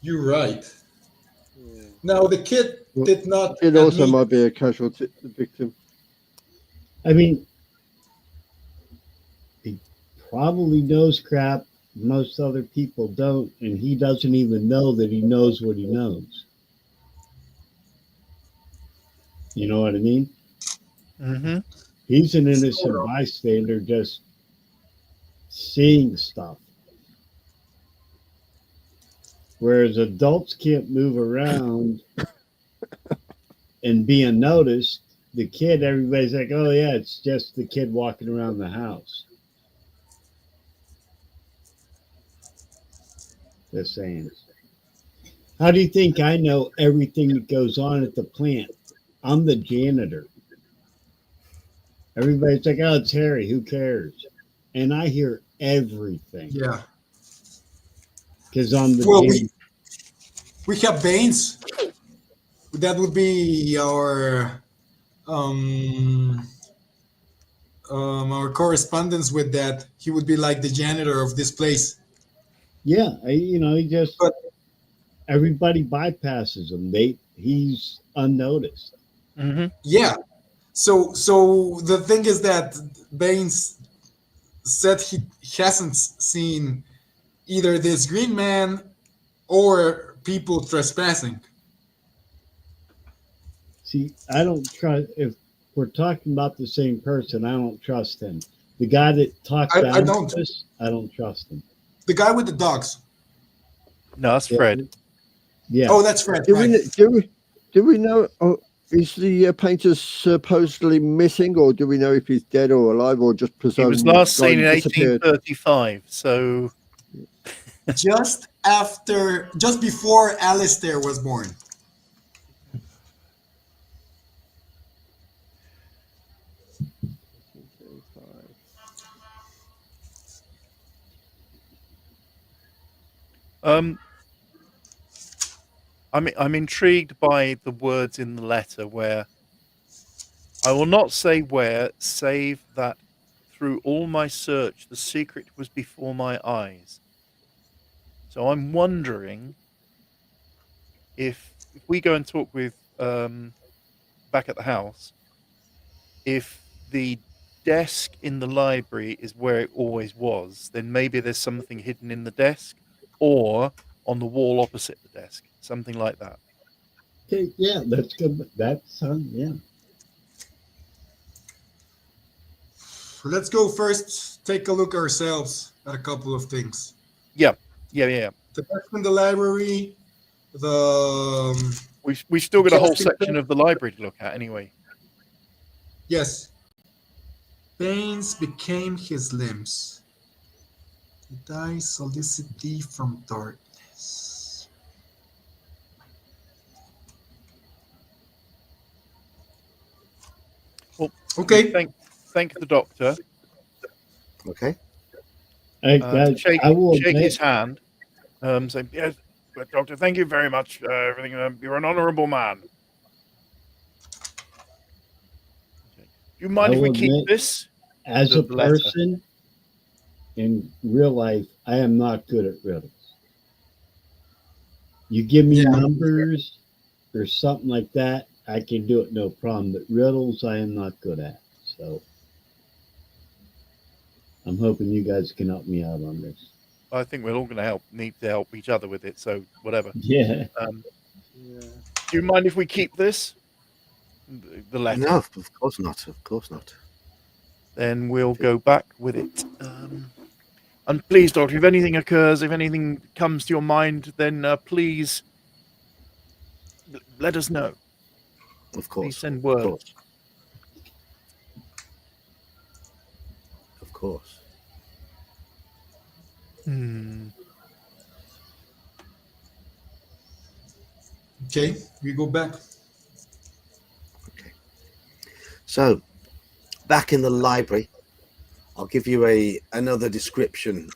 You're right. Now the kid did not. It also admit- might be a casualty victim. I mean, he probably knows crap most other people don't, and he doesn't even know that he knows what he knows. You know what I mean? Mm-hmm. He's an innocent Sort of. bystander just seeing stuff. Whereas adults can't move around and be unnoticed. The kid, everybody's like, oh, yeah, it's just the kid walking around the house. Just saying. How do you think I know everything that goes on at the plant? I'm the janitor. Everybody's like, oh, it's Harry. Who cares? And I hear everything Yeah. because I'm the Well, janitor. we have veins. That would be our correspondence with that. He would be like the janitor of this place. Yeah, he just But- everybody bypasses him. He's unnoticed. Mm-hmm. Yeah. So the thing is that Baines said he hasn't seen either this green man or people trespassing. See, I don't trust. If we're talking about the same person, I don't trust him. The guy that talked I down don't. to us, I don't trust him. The guy with the dogs. No, that's Fred. Yeah. Oh, that's Fred. Do Right. do we know? Is the painter supposedly missing, or do we know if he's dead or alive, or just He presumed was last gone, seen in disappeared? 1835. So just before Alistair was born. I'm intrigued by the words in the letter where I will not say where, save that through all my search the secret was before my eyes. So I'm wondering if we go and talk with back at the house, if the desk in the library is where it always was, then maybe there's something hidden in the desk or on the wall opposite the desk, something like that. Okay, yeah, that's good. That's yeah. Let's go first. Take a look ourselves at a couple of things. Yeah. The desk in the library. The We've still got a whole Casting section check? of the library to look at anyway. yes. Baines became his limbs. The die solicit thee from darkness. Well, Okay. Thank the doctor. Okay. Shake I will shake admit, his hand. Say yes, but doctor. Thank you very much. Everything. You're an honourable man. Okay. Do you mind I if we will keep admit, this? as The a letter. person in real life, I am not good at riddles. You give me Yeah. numbers or something like that, I can do it no problem. But riddles, I am not good at. So I'm hoping you guys can help me out on this. I think we're all going to need to help each other with it. So whatever. Yeah. Do you mind if we keep this? The letter. No, of course not. Of course not. Then we'll go back with it. And please, doctor, if anything occurs, if anything comes to your mind, then please let us know. Of Please course. send Of word. course. Of course. Okay. We go back. Okay. So, back in the library, I'll give you another description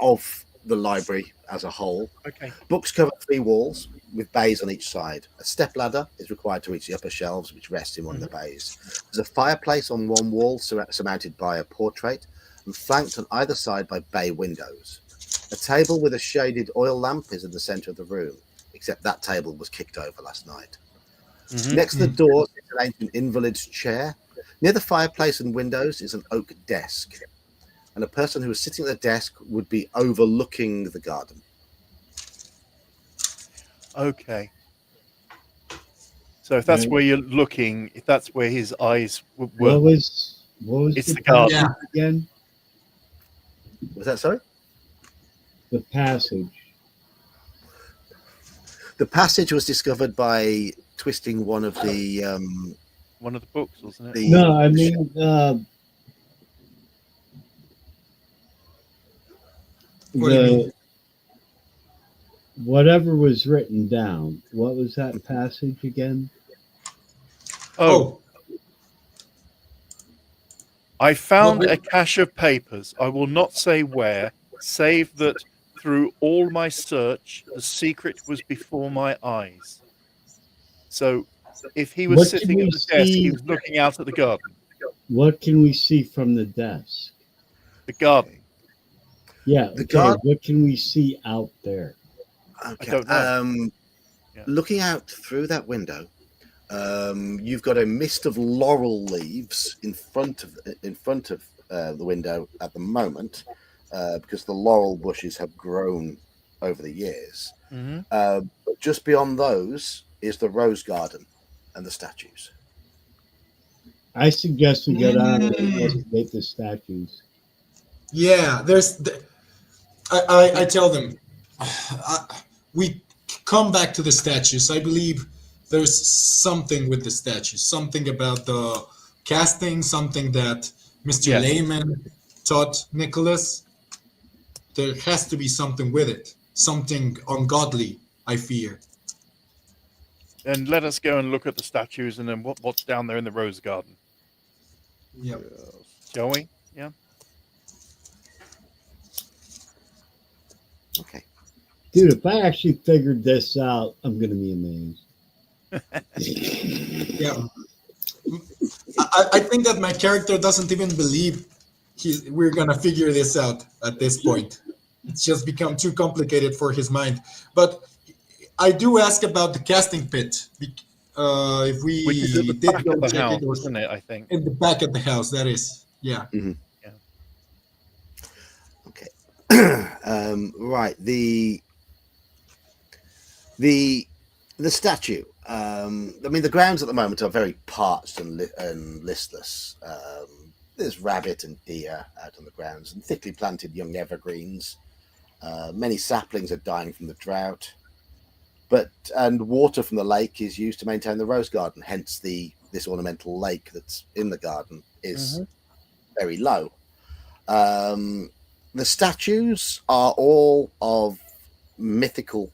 of the library as a whole. Okay. Books cover 3 walls with bays on each side. A stepladder is required to reach the upper shelves, which rest in one of the bays. There's a fireplace on one wall surmounted by a portrait and flanked on either side by bay windows. A table with a shaded oil lamp is in the center of the room, except that table was kicked over last night. Next to the door is an ancient invalid's chair. Near the fireplace and windows is an oak desk, and a person who is sitting at the desk would be overlooking the garden. Okay. So if that's where you're looking, if that's where his eyes were, What was it's the the garden. passage again? Was that sorry? The passage. The passage was discovered by twisting one of the books, wasn't it? No, I mean What do you mean? whatever was written down. What was that passage again? Oh. I found What a cache of papers. I will not say where, save that through all my search, the secret was before my eyes. So if he was What can sitting we at the desk, see? he was looking out at the garden. What can we see from the desk? The garden. Yeah. The Okay. garden. What can we see out there? Okay. I don't know. Looking out through that window, You've got a mist of laurel leaves in front of the window at the moment, because the laurel bushes have grown over the years. Mm-hmm. But just beyond those is the rose garden and the statues. I suggest we go down and Mm. investigate the statues. Yeah, I tell them, we come back to the statues. I believe there's something with the statues, something about the casting, something that Mr. Yes. Lehman taught Nicholas. There has to be something with it, something ungodly, I fear. Then let us go and look at the statues and then what's down there in the rose garden. Yep. Shall we? Yeah. Okay. Dude, if I actually figured this out, I'm going to be amazed. Yeah. I think that my character doesn't even believe we're going to figure this out at this point. It's just become too complicated for his mind. But I do ask about the casting pit. If we Which is at the did back go of the check house, it, or isn't it? I think. in the back of the house, that is. Yeah. Mm-hmm. Yeah. Okay. Right. The statue. I mean, the grounds at the moment are very parched and listless. There's rabbit and deer out on the grounds, and thickly planted young evergreens. Many saplings are dying from the drought, and water from the lake is used to maintain the rose garden. Hence, this ornamental lake that's in the garden is very low. The statues are all of mythical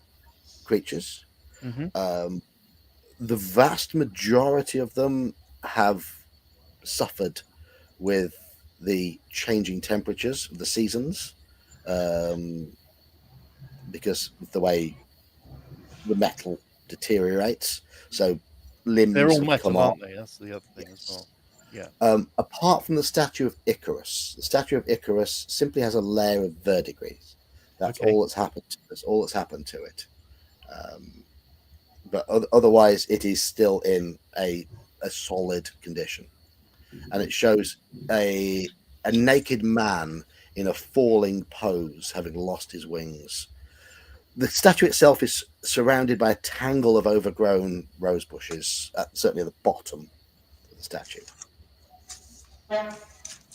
creatures. Mm-hmm. The vast majority of them have suffered with the changing temperatures of the seasons, because of the way the metal deteriorates. So limbs They're all have come metal, off. aren't they? That's the other thing as well. Yeah. Apart from the statue of Icarus, the statue of Icarus simply has a layer of verdigris. That's Okay. all that's happened. That's all that's happened to it. But otherwise, it is still in a solid condition, and it shows a naked man in a falling pose, having lost his wings. The statue itself is surrounded by a tangle of overgrown rose bushes, certainly at the bottom of the statue.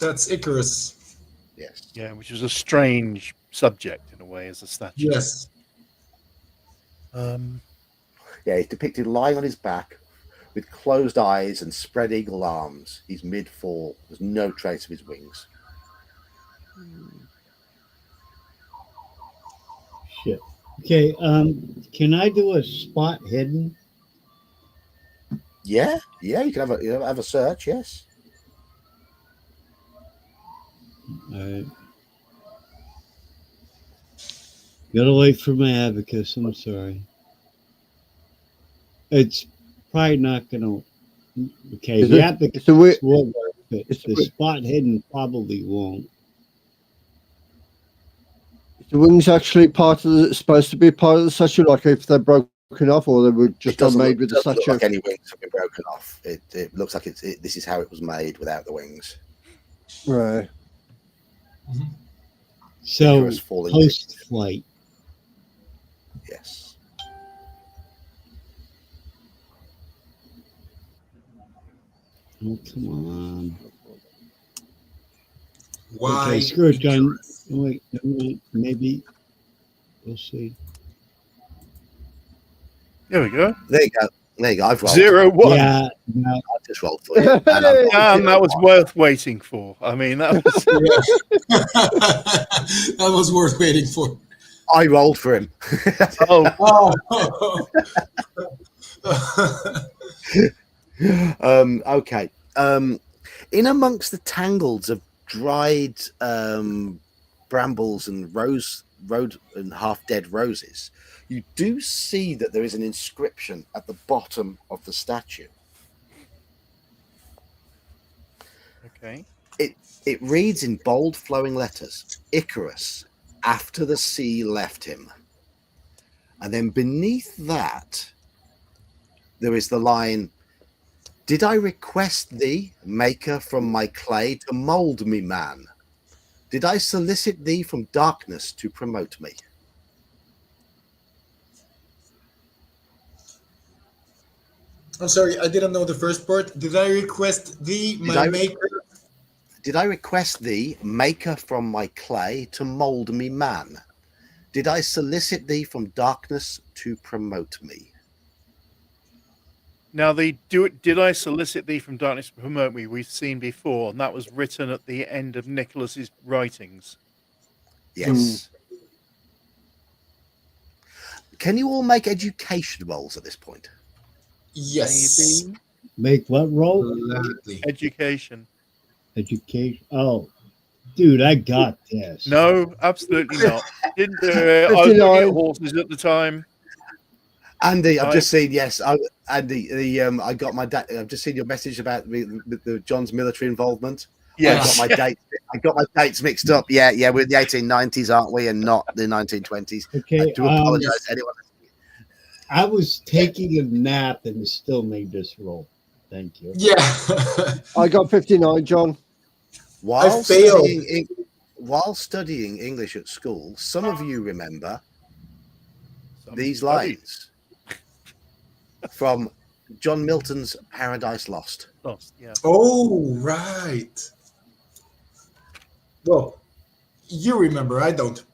That's Icarus. Yes. Yeah, which is a strange subject in a way as a statue. Yes. Yeah, he's depicted lying on his back with closed eyes and spread eagle arms. He's mid-fall. There's no trace of his wings. Shit. Okay, can I do a spot hidden? Yeah, you can have a search. Yes. All right. Gotta wait for my abacus. I'm sorry. It's probably not gonna. Okay, the abacus will work, but the spot hidden probably won't. Is the wings actually supposed to be part of the statue? Like if they're broken off, or they were just made with the statue? It doesn't look like any wings have been broken off. It looks like this is how it was made without the wings. Right. Mm-hmm. So post flight. Yes. Oh, come on. Why? Okay, screw it, John. Wait, maybe we'll see. There we go. There you go. I've rolled 0-1. Yeah, no. I just rolled for you. And that was worth waiting for. I mean, that was. That was worth waiting for. I rolled for him. Okay. In amongst the tangles of dried brambles and road and half dead roses, you do see that there is an inscription at the bottom of the statue. Okay. It reads in bold flowing letters, Icarus, after the sea left him. And then beneath that, there is the line, Did I request thee, maker from my clay, to mould me, man? Did I solicit thee from darkness to promote me? I'm sorry, I didn't know the first part. Did I request thee, my maker? Did I request thee, maker from my clay, to mould me, man? Did I solicit thee from darkness to promote me? Now, did I solicit thee from darkness to promote me? We've seen before, and that was written at the end of Nicholas's writings. Yes. Can you all make education rolls at this point? Yes. Maybe. Make what roll? Gladly. Education. Education. Oh, dude, I got this. No, absolutely not. Didn't do it. I was looking at horses at the time. Andy, I've just seen. Yes, Andy. I got my. I've just seen your message about the John's military involvement. Yes. I got my dates mixed up. Yeah, we're in the 1890s, aren't we, and not the 1920s. Okay. I do apologize to anyone. I was taking a nap and still made this roll. Thank you. Yeah. I got 59, John. While failed. studying English at school, some of you remember these Somebody. lines from John Milton's Paradise Lost. Lost, yeah. Oh, right. Well, you remember, I don't.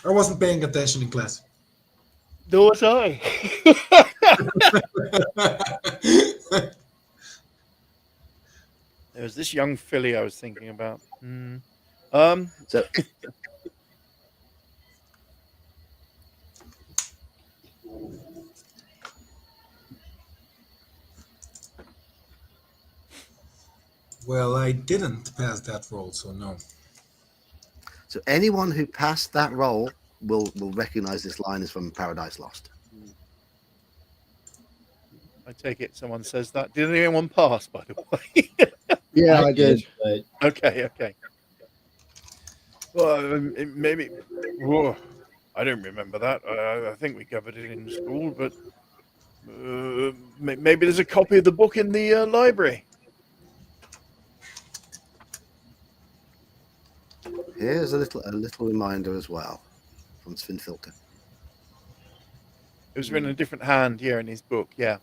I wasn't paying attention in class. Nor was I. There was this young filly I was thinking about. So Well, I didn't pass that roll, so no. So anyone who passed that roll will recognize this line is from Paradise Lost. I take it someone says that. Did anyone pass, by the way? Yeah, I did. But Okay. Well, maybe. Whoa, I don't remember that. I think we covered it in school, but maybe there's a copy of the book in the library. Here's a little reminder as well from Sven Filker. It was written in a different hand, in his book. Yeah,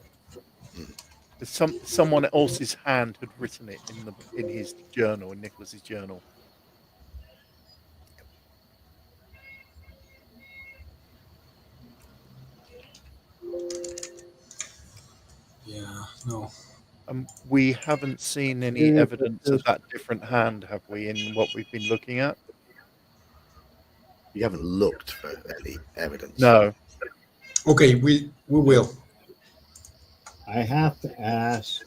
someone else's hand had written it in his journal, in Nicholas's journal. Yeah, no. We haven't seen any evidence of that different hand, have we, in what we've been looking at? You haven't looked for any evidence. No. Okay, we will. I have to ask,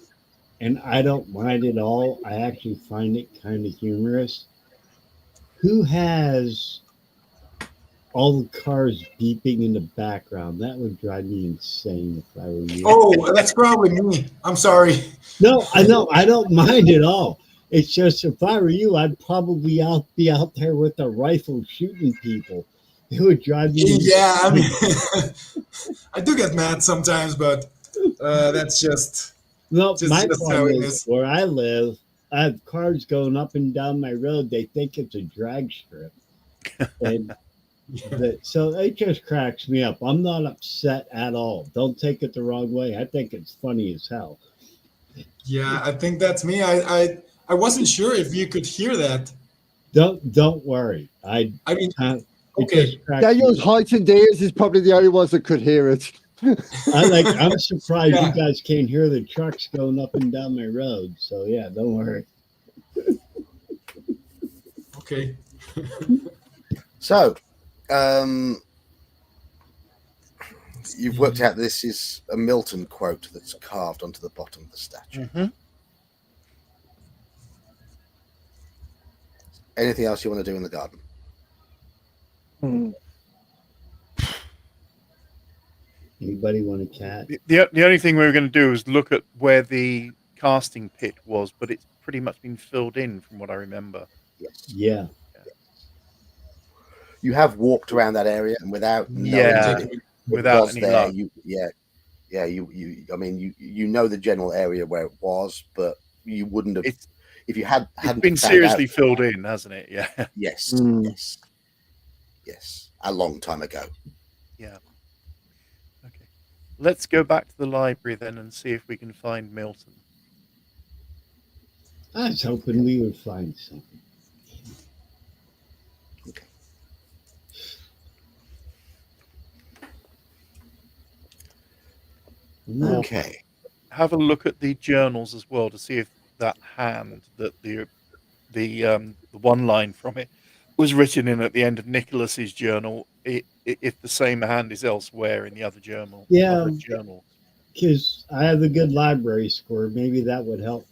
and I don't mind at all. I actually find it kind of humorous. Who has all the cars beeping in the background? That would drive me insane if I were you. Oh, that's probably me. I'm sorry. No, I know. I don't mind at all. It's just if I were you, I'd probably be out there with a rifle shooting people. It would drive me insane. Yeah, I mean, I do get mad sometimes, but that's just... No, my just how problem it is is. where I live, I have cars going up and down my road. They think it's a drag strip. And so it just cracks me up. I'm not upset at all. Don't take it the wrong way. I think it's funny as hell. Yeah, I think that's me. I wasn't sure if you could hear that. Don't worry. I mean, It okay. just cracks Daniel's me up. heightened ears is probably the only ones that could hear it. I'm surprised Yeah. you guys can't hear the trucks going up and down my road. So yeah, don't worry. Okay. So, you've worked out this is a Milton quote that's carved onto the bottom of the statue. Mm-hmm. Anything else you want to do in the garden? Anybody want a cat? The only thing we were going to do is look at where the casting pit was, but it's pretty much been filled in from what I remember. Yes. Yeah. You have walked around that area, and without knowing Yeah, that it without was any there, luck. Yeah, I mean, you know the general area where it was, but you wouldn't have It's if you hadn't been found out. seriously filled in, hasn't it? Yeah. Yes, Mm. yes, a long time ago. Yeah. Okay. Let's go back to the library then and see if we can find Milton. I was hoping we would find something. Okay. No. Okay. Have a look at the journals as well to see if that hand that the one line from it was written in at the end of Nicholas's journal. If the same hand is elsewhere in the other journal, Yeah. other journals. Because I have a good library score. Maybe that would help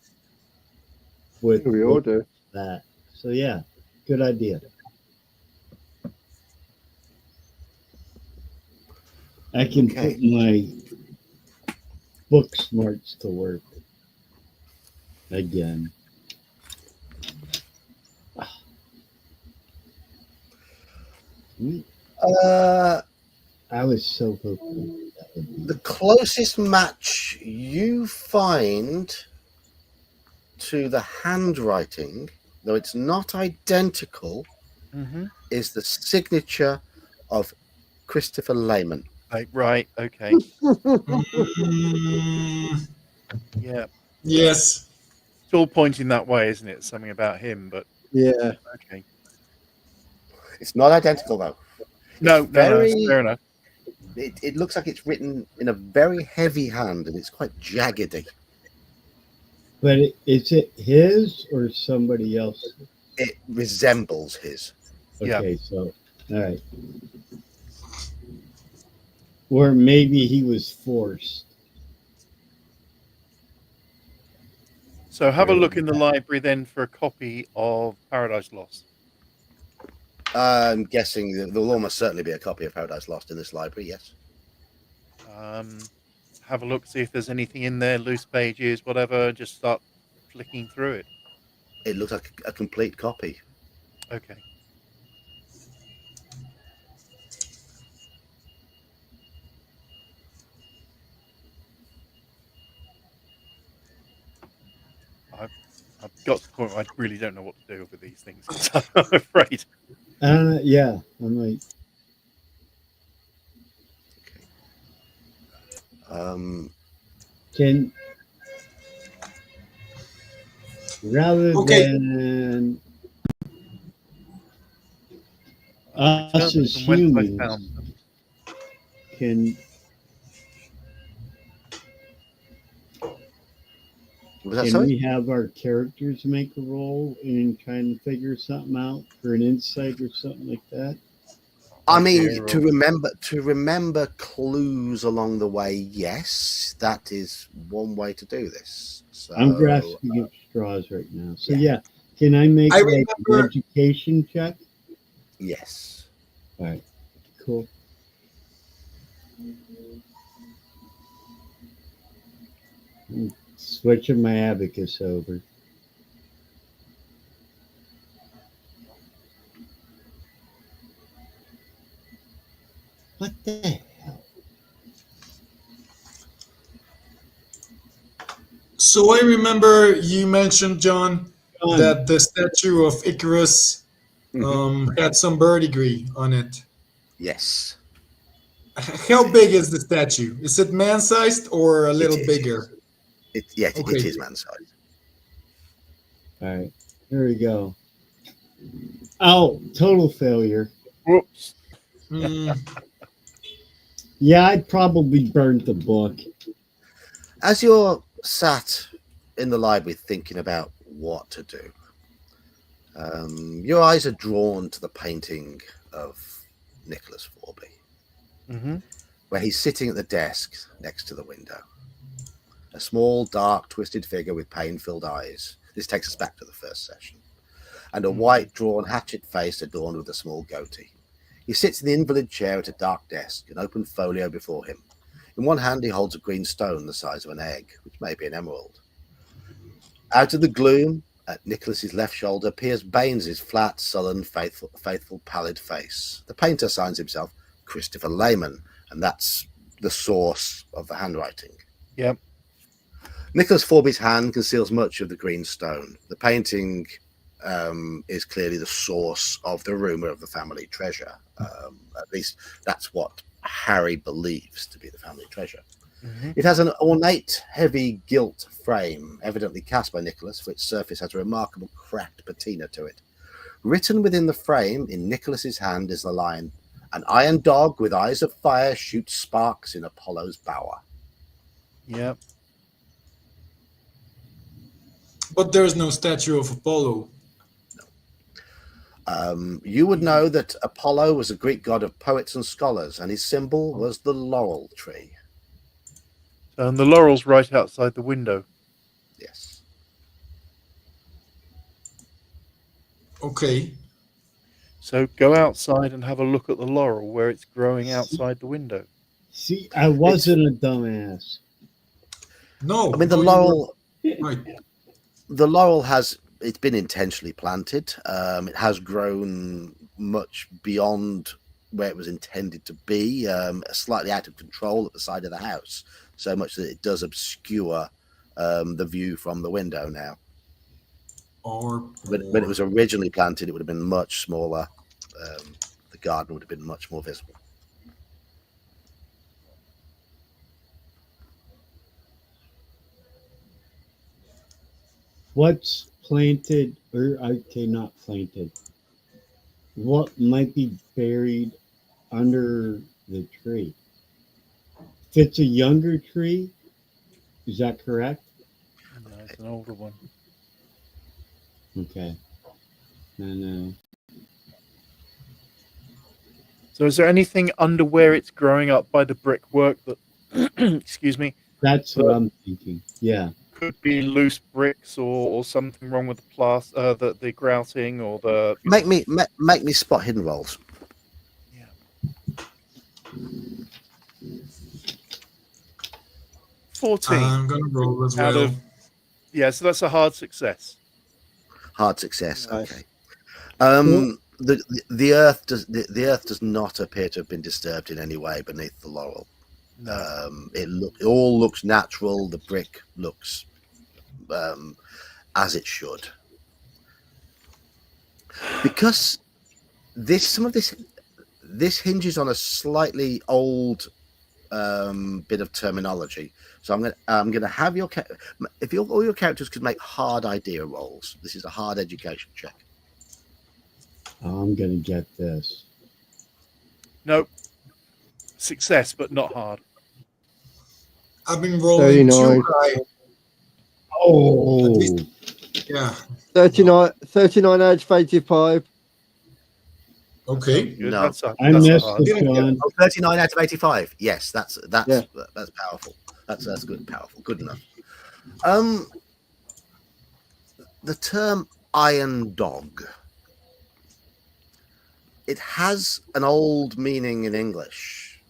with We all do. that. So yeah, good idea. I can Okay. put my book smarts to work again. I was so hoping that would be The closest match you find to the handwriting, though it's not identical, Mm-hmm. is the signature of Christopher Lehman. Right. Okay. Mm, Yeah. yes. It's all pointing that way, isn't it? Something about him, but Yeah. okay. It's not identical though. No, very- no, fair enough. It looks like it's written in a very heavy hand and it's quite jaggedy. But is it his or somebody else? It resembles his. Yeah. Okay, so all right. Or maybe he was forced. So have a look in the library then for a copy of Paradise Lost. I'm guessing that there'll almost certainly be a copy of Paradise Lost in this library, yes. Have a look, see if there's anything in there, loose pages, whatever. Just start flicking through it. It looks like a complete copy. Okay. I've got to the point where I really don't know what to do with these things. I'm afraid. Yeah, I'm like, can rather Okay. than I've us returned as from whence I humans, found them. can Was that can sorry? we have our characters make a roll in trying to figure something out for an insight or something like that? I mean, Idea to of- remember clues along the way, yes, that is one way to do this. So I'm grasping at straws right now. So yeah. yeah, can I make I like an remember- education check? yes. All right, cool. I'm switching my abacus over. What the hell? So I remember you mentioned, John, John, that the statue of Icarus Mhm. had some verdigris on it. Yes. How big is the statue? Is it man-sized or a little is. bigger? Yes, Okay. it is man-sized. all right, here we go. Oh, total failure. Whoops. Mm, Yeah, I probably burned the book. As you're sat in the library thinking about what to do, your eyes are drawn to the painting of Nicholas Forby, Mm-hmm. where he's sitting at the desk next to the window. A small, dark, twisted figure with pain-filled eyes. This takes us back to the first session. And a white, drawn, hatchet face adorned with a small goatee. He sits in the invalid chair at a dark desk, an open folio before him. In one hand, he holds a green stone the size of an egg, which may be an emerald. Out of the gloom, at Nicholas's left shoulder, peers Baines's flat, sullen, faithful, pallid face. The painter signs himself Christopher Lehman, and that's the source of the handwriting. Yep. Nicholas Forby's hand conceals much of the green stone. The painting is clearly the source of the rumor of the family treasure. At least that's what Harry believes to be the family treasure. Mm-hmm. It has an ornate, heavy gilt frame, evidently cast by Nicholas, for its surface has a remarkable cracked patina to it. Written within the frame, in Nicholas's hand, is the line, "An iron dog with eyes of fire shoots sparks in Apollo's bower." Yep. But there's no statue of Apollo. You would know that Apollo was a Greek god of poets and scholars, and his symbol was the laurel tree. And the laurel's right outside the window. Yes. Okay. So go outside and have a look at the laurel where it's growing outside the window. See, I wasn't a dumbass. No. I mean, the no, you laurel. were right. The laurel it's been intentionally planted. It has grown much beyond where it was intended to be, slightly out of control at the side of the house, so much that it does obscure the view from the window now. Or When it was originally planted, it would have been much smaller. The garden would have been much more visible. What's planted, or okay, not planted. What might be buried under the tree? If it's a younger tree, is that correct? No, it's an older one. Okay. And So is there anything under where it's growing up by the brickwork that, excuse me, that's what I'm thinking. Yeah. could be loose bricks or something wrong with the grouting or the... Make me spot hidden rolls. Yeah. 14. I'm gonna roll as Out well. of- Yeah, so that's a hard success. Hard success. Nice. Okay. The earth does not appear to have been disturbed in any way beneath the laurel. No. It all looks natural. The brick looks as it should. Because some of this hinges on a slightly old bit of terminology. So I'm gonna have if all your characters could make hard idea rolls. This is a hard education check. I'm going to get this. Nope. Success, but not hard. I've been rolling 39. too high. Oh, At least- Yeah. 39 out of 85. Okay. Good. No. That's I a missed hard. it, John. 39 out of 85. Yes, that's Yeah. powerful. That's good, powerful, good enough. The term iron dog. It has an old meaning in English,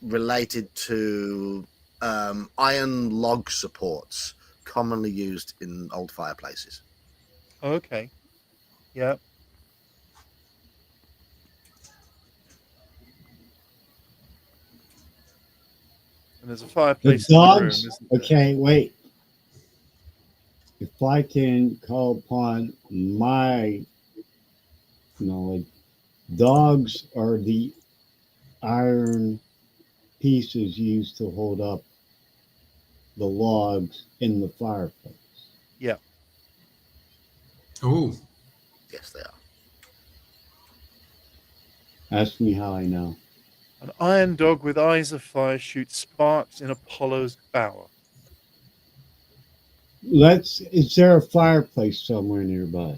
related to iron log supports, commonly used in old fireplaces. Okay. Yeah. And there's a The fireplace in the room, dogs. isn't there? Okay, wait. If I can call upon my knowledge, dogs are the iron pieces used to hold up the logs in the fireplace. Oh, Yes, they are. Ask me how I know. An iron dog with eyes of fire shoots sparks in Apollo's bower. Is there a fireplace somewhere nearby?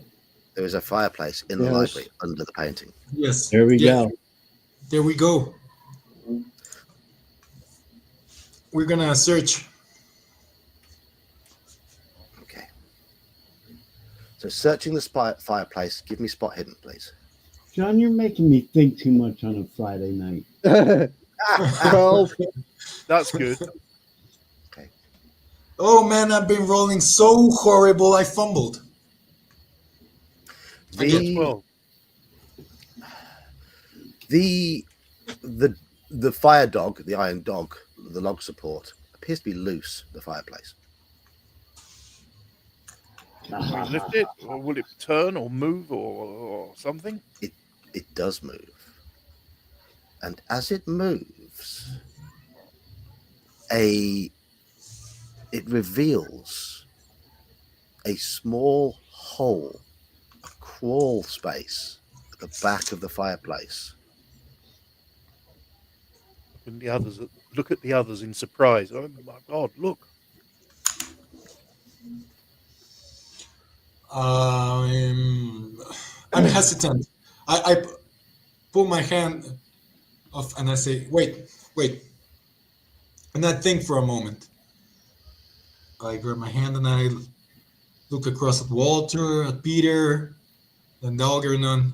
There is a fireplace in the Yes. library under the painting. yes. There we Yeah. go. There we go. We're gonna search. Okay. So searching the fireplace, give me spot hidden, please. John, you're making me think too much on a Friday night. 12. That's good. Oh man, I've been rolling so horrible. I fumbled. I get 12. The The fire dog, the iron dog, the log support appears to be loose. The fireplace. Will we lift it, or will it turn, or move, or something? It does move, and as it moves, it reveals a small hole, a crawl space at the back of the fireplace. And the others look at the others in surprise. Oh my God! Look. I'm hesitant. I pull my hand off and I say, wait. And I think for a moment. I grab my hand and I look across at Walter, at Peter, and Algernon.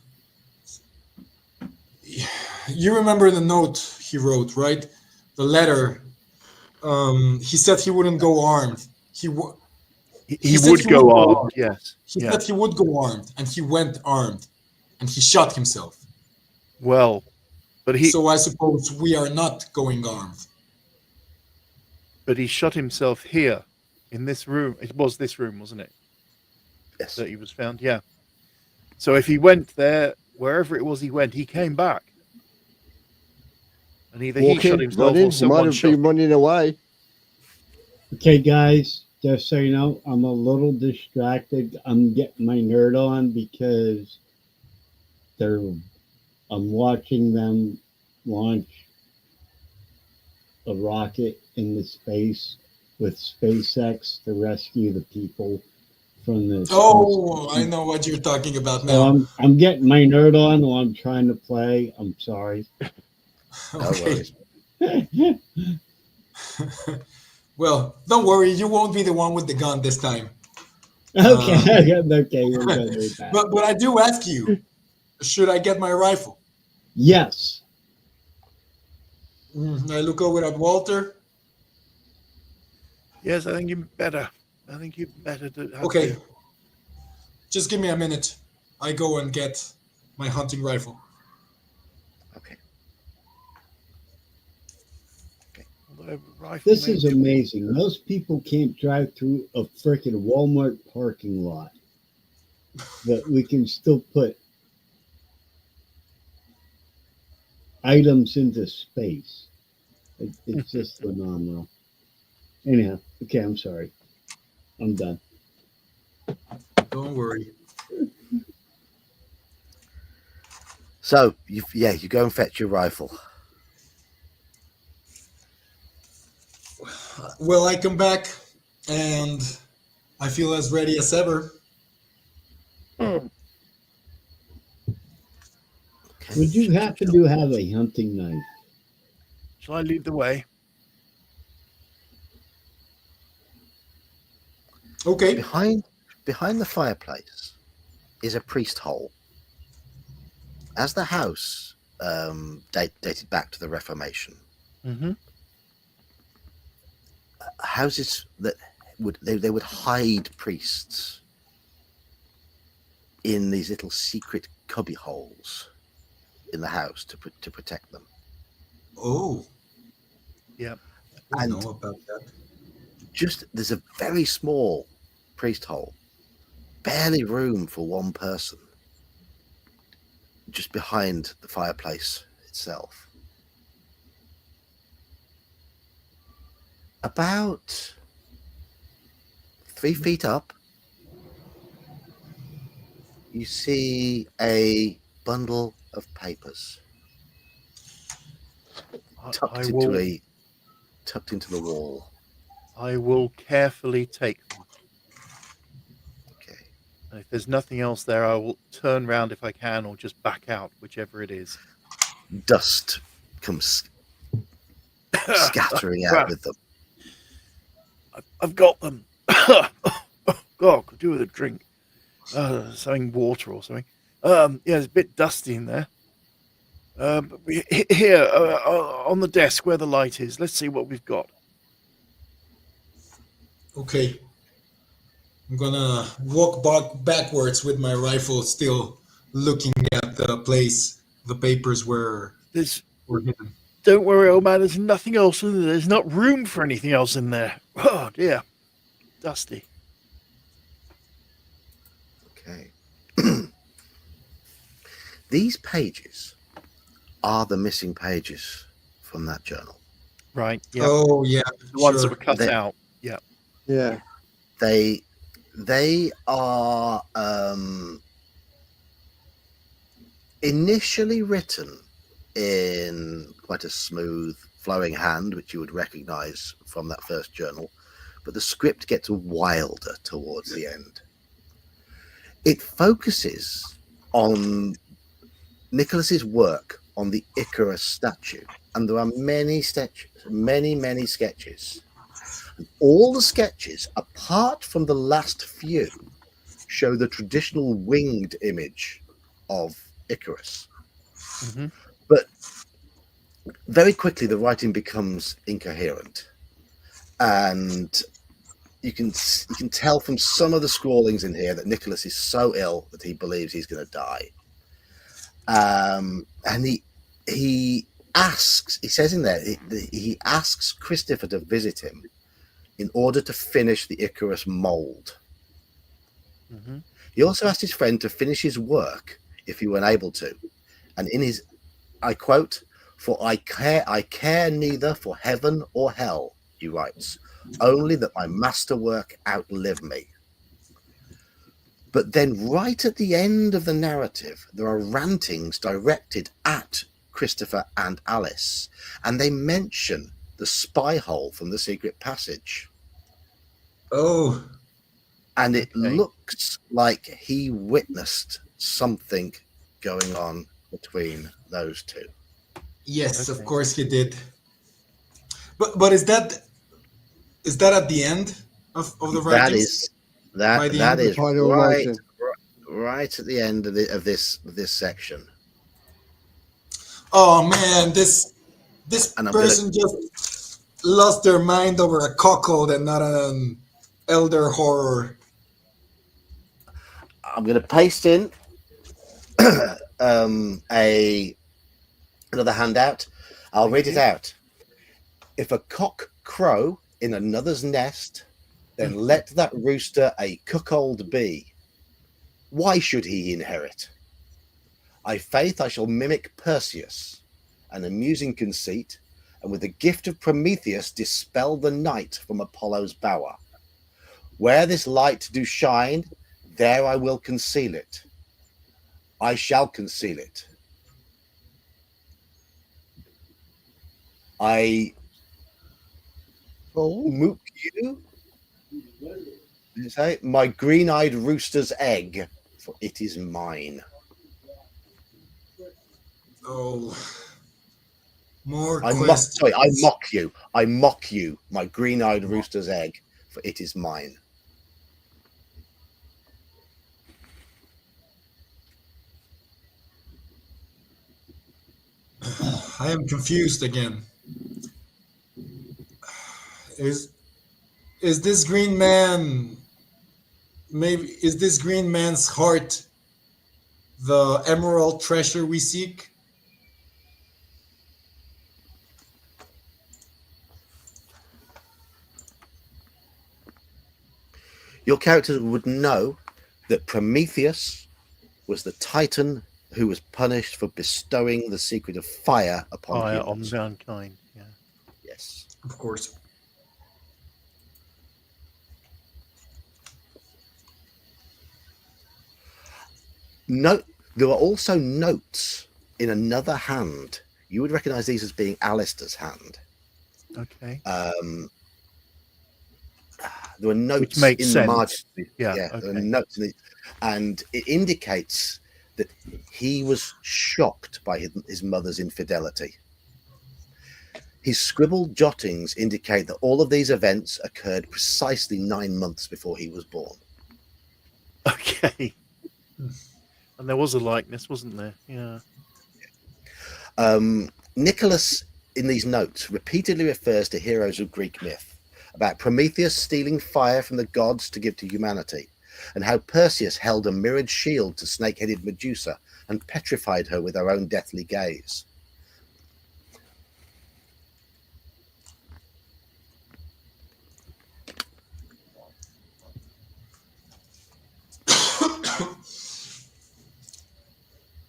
You remember the note he wrote, right? The letter. He said he wouldn't go armed. He would go armed. Yes. He said he would go armed, and he went armed, and he shot himself. Well, but So I suppose we are not going armed. But he shot himself here, in this room. It was this room, wasn't it? Yes. That he was found. Yeah. So if he went there, wherever it was he went, he came back. And either he shot himself or someone shot him. Running away. Okay, guys, just so you know, I'm a little distracted. I'm getting my nerd on because I'm watching them launch a rocket into space with SpaceX to rescue the people from the. Oh, I know what you're talking about now. So I'm getting my nerd on while I'm trying to play. I'm sorry. Okay. Well, don't worry. You won't be the one with the gun this time. Okay, okay, we're good with that. But I do ask you, should I get my rifle? Yes. I look over at Walter. Yes, I think you better. Okay. Just give me a minute. I go and get my hunting rifle. Okay. This is amazing. Most people can't drive through a freaking Walmart parking lot, but we can still put items into space. It's just phenomenal. Anyhow, okay, I'm sorry. I'm done. Don't worry. So you go and fetch your rifle. Well, I come back and I feel as ready as ever. Okay. Would you happen to have a hunting knife? Shall I lead the way? Okay. Behind the fireplace is a priest hole. As the house dated back to the Reformation, Mm-hmm. houses that would hide priests in these little secret cubby holes in the house to protect them. Oh. Yeah. I know about that. There's a very small priest hole, barely room for one person, just behind the fireplace itself. About 3 feet up, you see a bundle of papers tucked into the wall. I will carefully take them. Okay. And if there's nothing else there, I will turn round if I can, or just back out, whichever it is. Dust comes scattering out with them. I've got them. Oh, God, could do with a drink. Something water or something. Yeah, it's a bit dusty in there. But here, on the desk where the light is, let's see what we've got. Okay. I'm gonna walk backwards with my rifle, still looking at the place the papers were hidden. Don't worry, old man. There's nothing else in there. There's not room for anything else in there. Oh dear, dusty. Okay. These pages are the missing pages from that journal. Right. Yeah. Oh yeah, The ones that sure. were cut They- out. Yeah. Yeah. They are initially written in quite a smooth, flowing hand, which you would recognize from that first journal, but the script gets wilder towards the end. It focuses on Nicholas's work on the Icarus statue, and there are many sketches. And all the sketches, apart from the last few, show the traditional winged image of Icarus. Mm-hmm. But very quickly, the writing becomes incoherent, and you can tell from some of the scrawlings in here that Nicholas is so ill that he believes he's going to die. And he asks, he says in there, he asks Christopher to visit him in order to finish the Icarus mold. Mm-hmm. He also asked his friend to finish his work if he were unable to. And in his, I quote, "For I care neither for heaven or hell," he writes, "only that my masterwork outlive me." But then right at the end of the narrative, there are rantings directed at Christopher and Alice, and they mention the spy hole from the secret passage. Oh, And it Okay. looks like he witnessed something going on between those two. yes, of Okay. course he did. But is that at the end of the That writings? is By the that end? The is final right writing. right at the end of this section. Oh man, this And I'm person just lost their mind over a cuckold and not an elder horror. gonna paste in another handout. I'll read it out. If a cock crow in another's nest, then let that rooster a cuckold be. Why should he inherit? I faith I shall mimic Perseus, an amusing conceit, and with the gift of Prometheus dispel the night from Apollo's bower. Where this light do shine, there I will conceal it. I shall conceal it. I Oh, mook you, did you say? My green-eyed rooster's egg, for it is mine. Oh, more I questions. mock you, my green-eyed rooster's egg, for it is mine. I am confused again. Is this green man? Maybe is this green man's heart the emerald treasure we seek? Your characters would know that Prometheus was the Titan who was punished for bestowing the secret of fire upon Fire on humans. mankind. Yeah. Yes. Of course. Note, there are also notes in another hand. You would recognize these as being Alistair's hand. Okay. There were notes makes in sense. the margin. Yeah, There were okay. notes in and it indicates that he was shocked by his mother's infidelity. His scribbled jottings indicate that all of these events occurred precisely 9 months before he was born. Okay. And there was a likeness, wasn't there? Yeah. Nicholas, in these notes, repeatedly refers to heroes of Greek myth about Prometheus stealing fire from the gods to give to humanity, and how Perseus held a mirrored shield to snake-headed Medusa and petrified her with her own deathly gaze.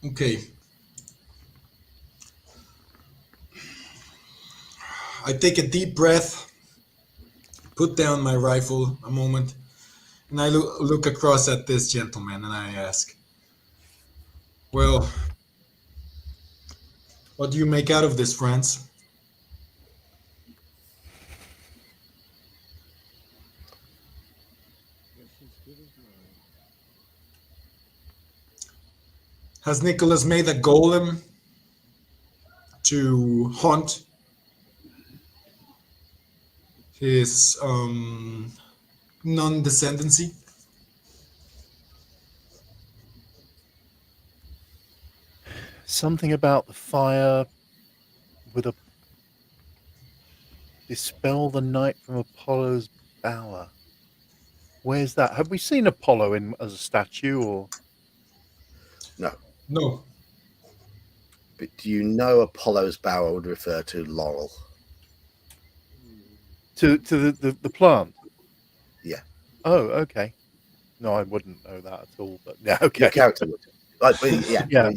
Okay. I take a deep breath, put down my rifle a moment, and I look across at this gentleman and I ask, well, what do you make out of this, friends? Has Nicholas made a golem to haunt his non-descendancy? Something about the fire with a dispel the night from Apollo's bower. Where's that? Have we seen Apollo in as a statue or? No. No. But do you know Apollo's bower would refer to laurel? To the plant? Yeah. Oh, okay. No, I wouldn't know that at all. But yeah, Your okay. character would. Yeah. Yeah.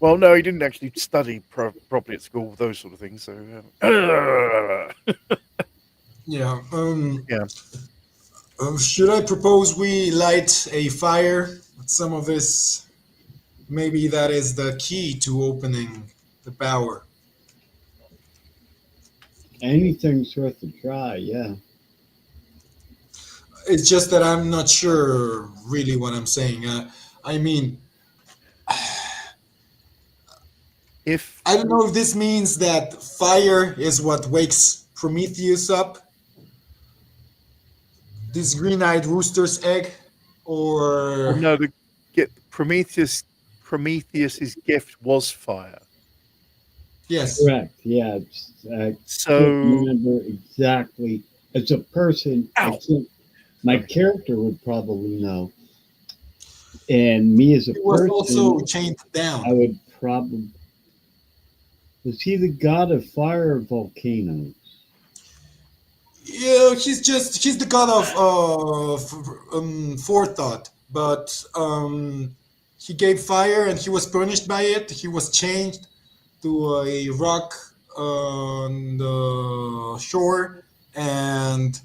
Well, no, he didn't actually study properly at school, those sort of things. So, Yeah. Yeah. Should I propose we light a fire? Some of this, maybe that is the key to opening the bower. Anything's worth a try, yeah. It's just that I'm not sure really what I'm saying. I mean, if I don't know if this means that fire is what wakes Prometheus up, this green-eyed rooster's egg, or no, Prometheus's gift was fire. yes, Correct, yeah. I So can't remember exactly. As a person, I Ow. can't, my Sorry. character would probably know. And me as a it was person, also chained I down. would probably. Was he the god of fire or volcanoes? Yeah, he's the god of forethought, but he gave fire and he was punished by it. He was chained to a rock on the shore, and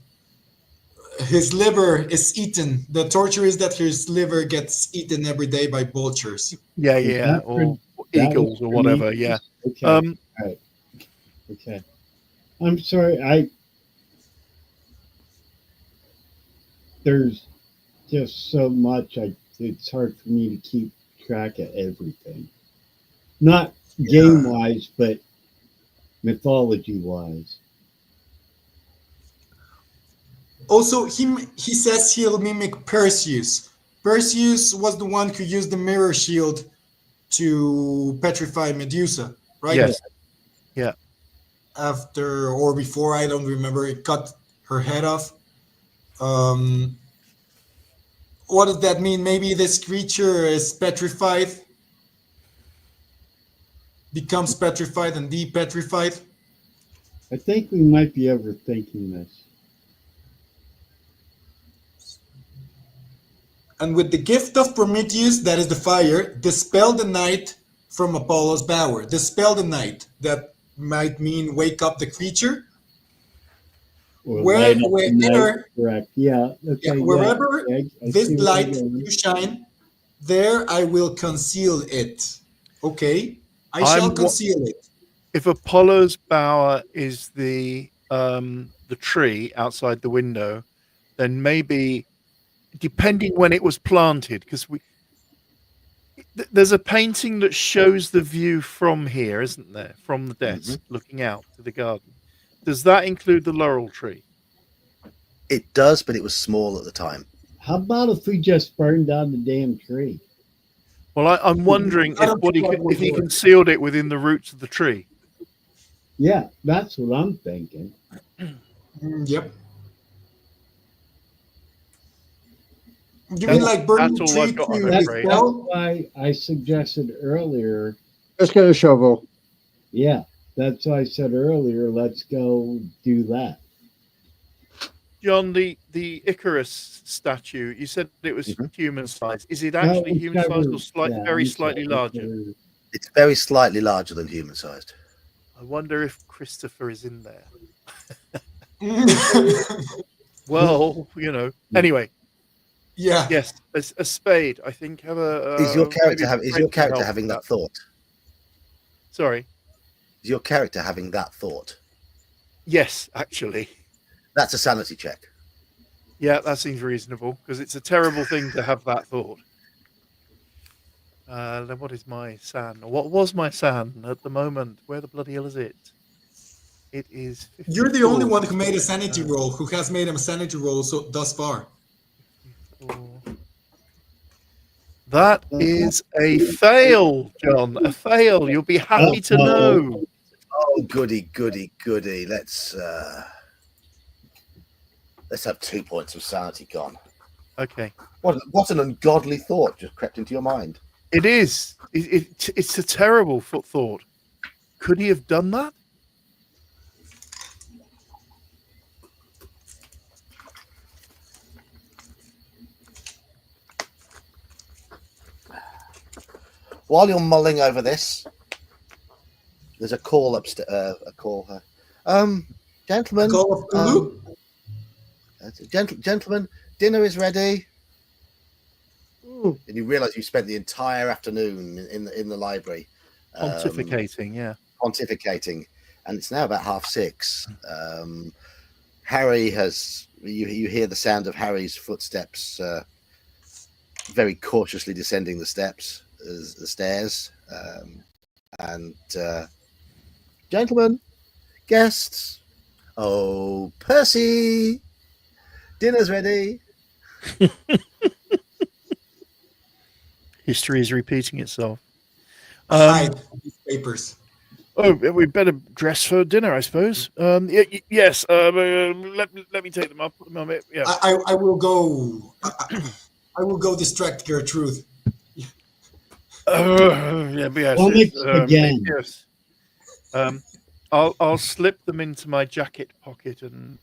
his liver is eaten. The torture is that his liver gets eaten every day by vultures. Yeah, Was yeah, that or that eagles was or whatever. Yeah. Prometheus? Okay, Um, right. Okay. I'm sorry, there's just so much. It's hard for me to keep track of everything. Not game wise, but mythology wise. Also, he says he'll mimic Perseus. Perseus was the one who used the mirror shield to petrify Medusa, right? yes. Yeah. After or before, I don't remember. It cut her head off. Um, what does that mean? Maybe this creature is petrified, becomes petrified and de-petrified. I think we might be overthinking this. And with the gift of Prometheus, that is the fire, dispel the night from Apollo's bower. Dispel the night. That might mean wake up the creature. Or light up the night. Wherever, Correct. Yeah. Okay. wherever I this see where light you're going. you shine, there I will conceal it. Okay? I shall I'm wa- conceal it. If Apollo's bower is the tree outside the window, then maybe depending when it was planted, because there's a painting that shows the view from here, isn't there? From the desk, looking out to the garden. Does that include the laurel tree? It does, but it was small at the time. How about if we just burned down the damn tree? Well, I'm wondering I don't think that would if he work. concealed it within the roots of the tree. Yeah, that's what I'm thinking. Yep. You mean like burn the That's all tree I've got on to that, That's, right? that's dispel? why I suggested earlier. Let's get a shovel. Yeah, that's why I said earlier. Let's go do that. John, the Icarus statue, you said it was Mhm. human sized. Is it actually human sized or very slightly larger? It's very slightly larger than human sized. I wonder if Christopher is in there. Well, Anyway, Yeah. yes, a spade. I think have Is your character maybe is your Fred can character help having with that thought? Sorry. Is your character having that thought? Yes, actually. That's a sanity check. Yeah, that seems reasonable because it's a terrible thing to have that thought. Then what is my san? Or what was my san at the moment? Where the bloody hell is it? It is 54. You're the only one who made a sanity roll, who has made a sanity roll thus far. 54. That is a fail, John. A fail. You'll be happy to know. Oh, goody. Let's have 2 points of sanity gone. Okay. What an ungodly thought just crept into your mind. It is. It's a terrible thought. Could he have done that? While you're mulling over this, there's a call upstairs. A call. Gentlemen. Call of Cthulhu? Gentlemen, dinner is ready. And you realise you spent the entire afternoon in the library Pontificating, pontificating, and it's now about 6:30. Harry has. You hear the sound of Harry's footsteps, very cautiously descending the stairs. And gentlemen, guests. Oh, Percy, dinner's ready. History is repeating itself. Hide these papers. Oh, we better dress for dinner, I suppose. Yes. Let me take them up. Put them on it. Yeah. I will go. I will go distract Gertrude. Again. Yes. I'll slip them into my jacket pocket and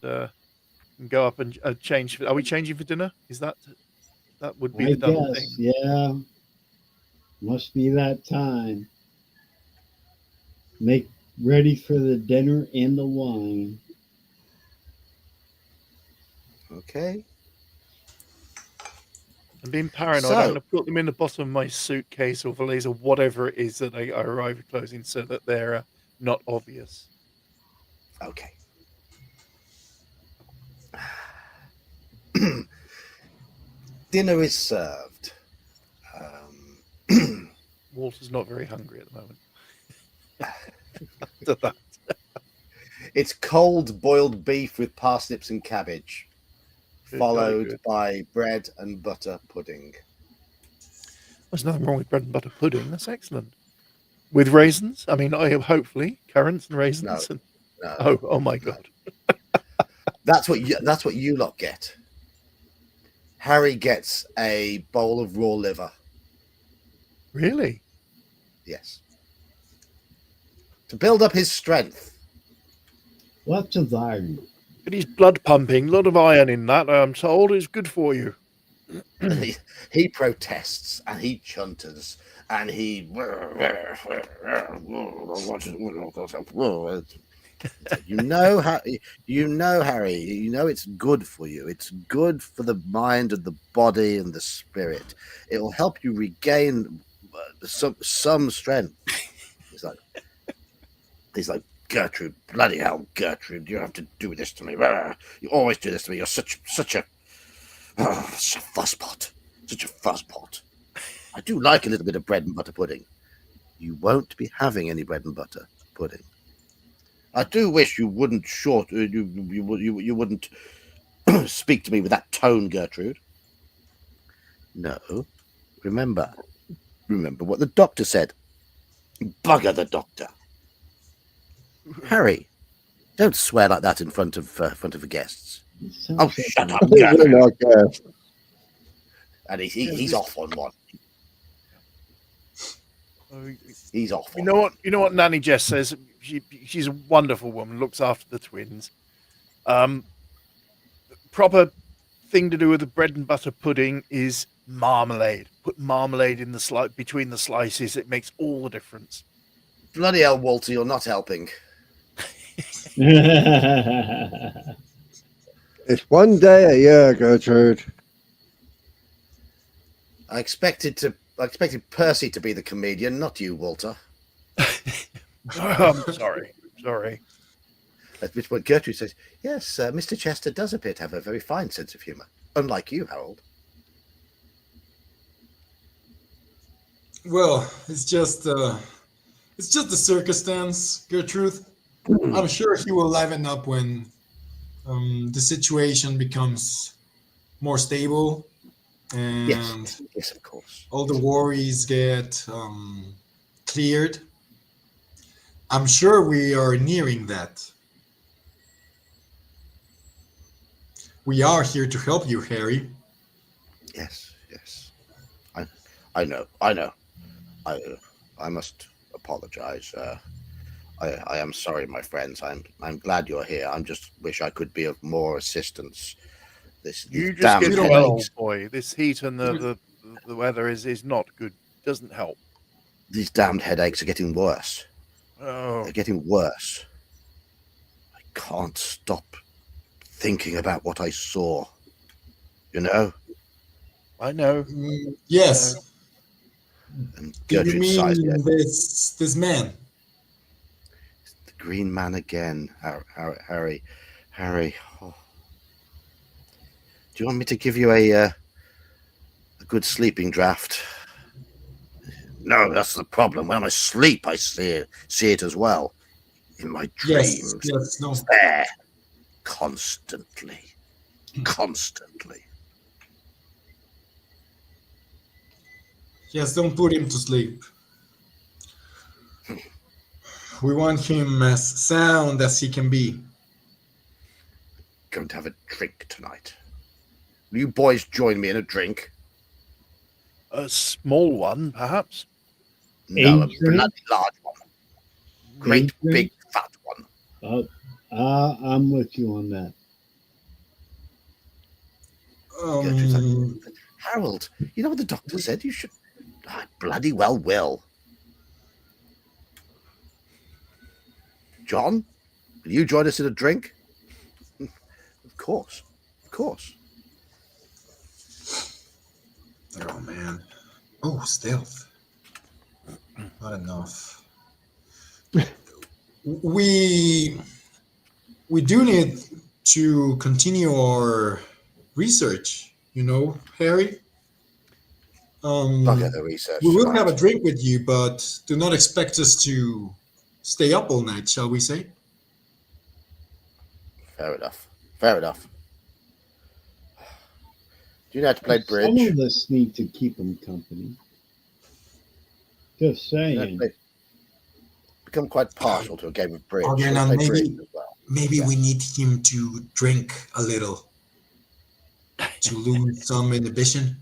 go up and change. Are we changing for dinner? Is that would be I the done guess, thing? yeah. Must be that time. Make ready for the dinner and the wine. Okay. I'm being paranoid. So- I'm going to put them in the bottom of my suitcase or valise or whatever it is that I arrive at closing, so that they're not obvious. Okay. Dinner is served. Walter's not very hungry at the moment. After that. It's cold boiled beef with parsnips and cabbage, Good, followed good. by bread and butter pudding. There's nothing wrong with bread and butter pudding. That's excellent. With raisins? I mean, hopefully currants and raisins. No. Oh my God. That's what you lot get. Harry gets a bowl of raw liver. Really? Yes. To build up his strength. Lots of iron. But he's blood pumping. A lot of iron in that, I'm told. It's good for you. He protests and he chunters and he Harry, it's good for you. It's good for the mind and the body and the spirit. It will help you regain some strength. He's like, Gertrude, bloody hell, Gertrude, you have to do this to me. You always do this to me. You're such a fusspot. Such a fusspot. I do like a little bit of bread and butter pudding. You won't be having any bread and butter pudding. I do wish you wouldn't you wouldn't speak to me with that tone, Gertrude. No. Remember what the doctor said. Bugger the doctor. Harry, don't swear like that in front of the guests. Oh, shut up, Gertrude. And he's off on one. He's off. You know what Nanny Jess says? She's a wonderful woman, looks after the twins. proper thing to do with the bread and butter pudding is marmalade. Put marmalade in the between the slices. It makes all the difference. Bloody hell, Walter, you're not helping. It's one day a year, Gertrude. I expected Percy to be the comedian, not you, Walter. I'm sorry. Sorry. At which point Gertrude says, "Yes, Mr. Chester does appear to have a very fine sense of humour, unlike you, Harold." Well, it's just the circumstance, Gertrude. I'm sure he will liven up when the situation becomes more stable and Yes, of course. all the worries get cleared. I'm sure we are nearing that. We are here to help you, Harry. Yes. I know. I must apologise. I am sorry, my friends. I'm glad you're here. I just wish I could be of more assistance. You These just damn get well, headaches. boy. This heat and the weather is not good. Doesn't help. These damned headaches are getting worse. Oh, They're getting worse. I can't stop thinking about what I saw. You know? I know. Yes. And Do you Gertrude sighs. mean this man? The green man again. Harry. Oh. Do you want me to give you a good sleeping draught? No, that's the problem. When I'm asleep, I see it as well. In my dreams. Yes, no. There. Constantly. Yes, don't put him to sleep. We want him as sound as he can be. Going to have a drink tonight. Will you boys join me in a drink? A small one, perhaps. No, a drink? bloody large one. Great drink? big fat one. I'm with you on that. Gertrude's like, Harold, you know what the doctor said? You should. I bloody well will. John, will you join us in a drink? Of course. Oh man. Oh, stealth. Not enough. We do need to continue our research, Harry. Bugger the research. We will tonight. have a drink with you, but do not expect us to stay up all night, shall we say? Fair enough. Do you know how to play Some bridge? of us need to keep them company. Just Do you know how to saying. play- Become quite partial to a game of bridge. Okay, So now play maybe- bridge as well. Maybe we need him to drink a little to lose some inhibition.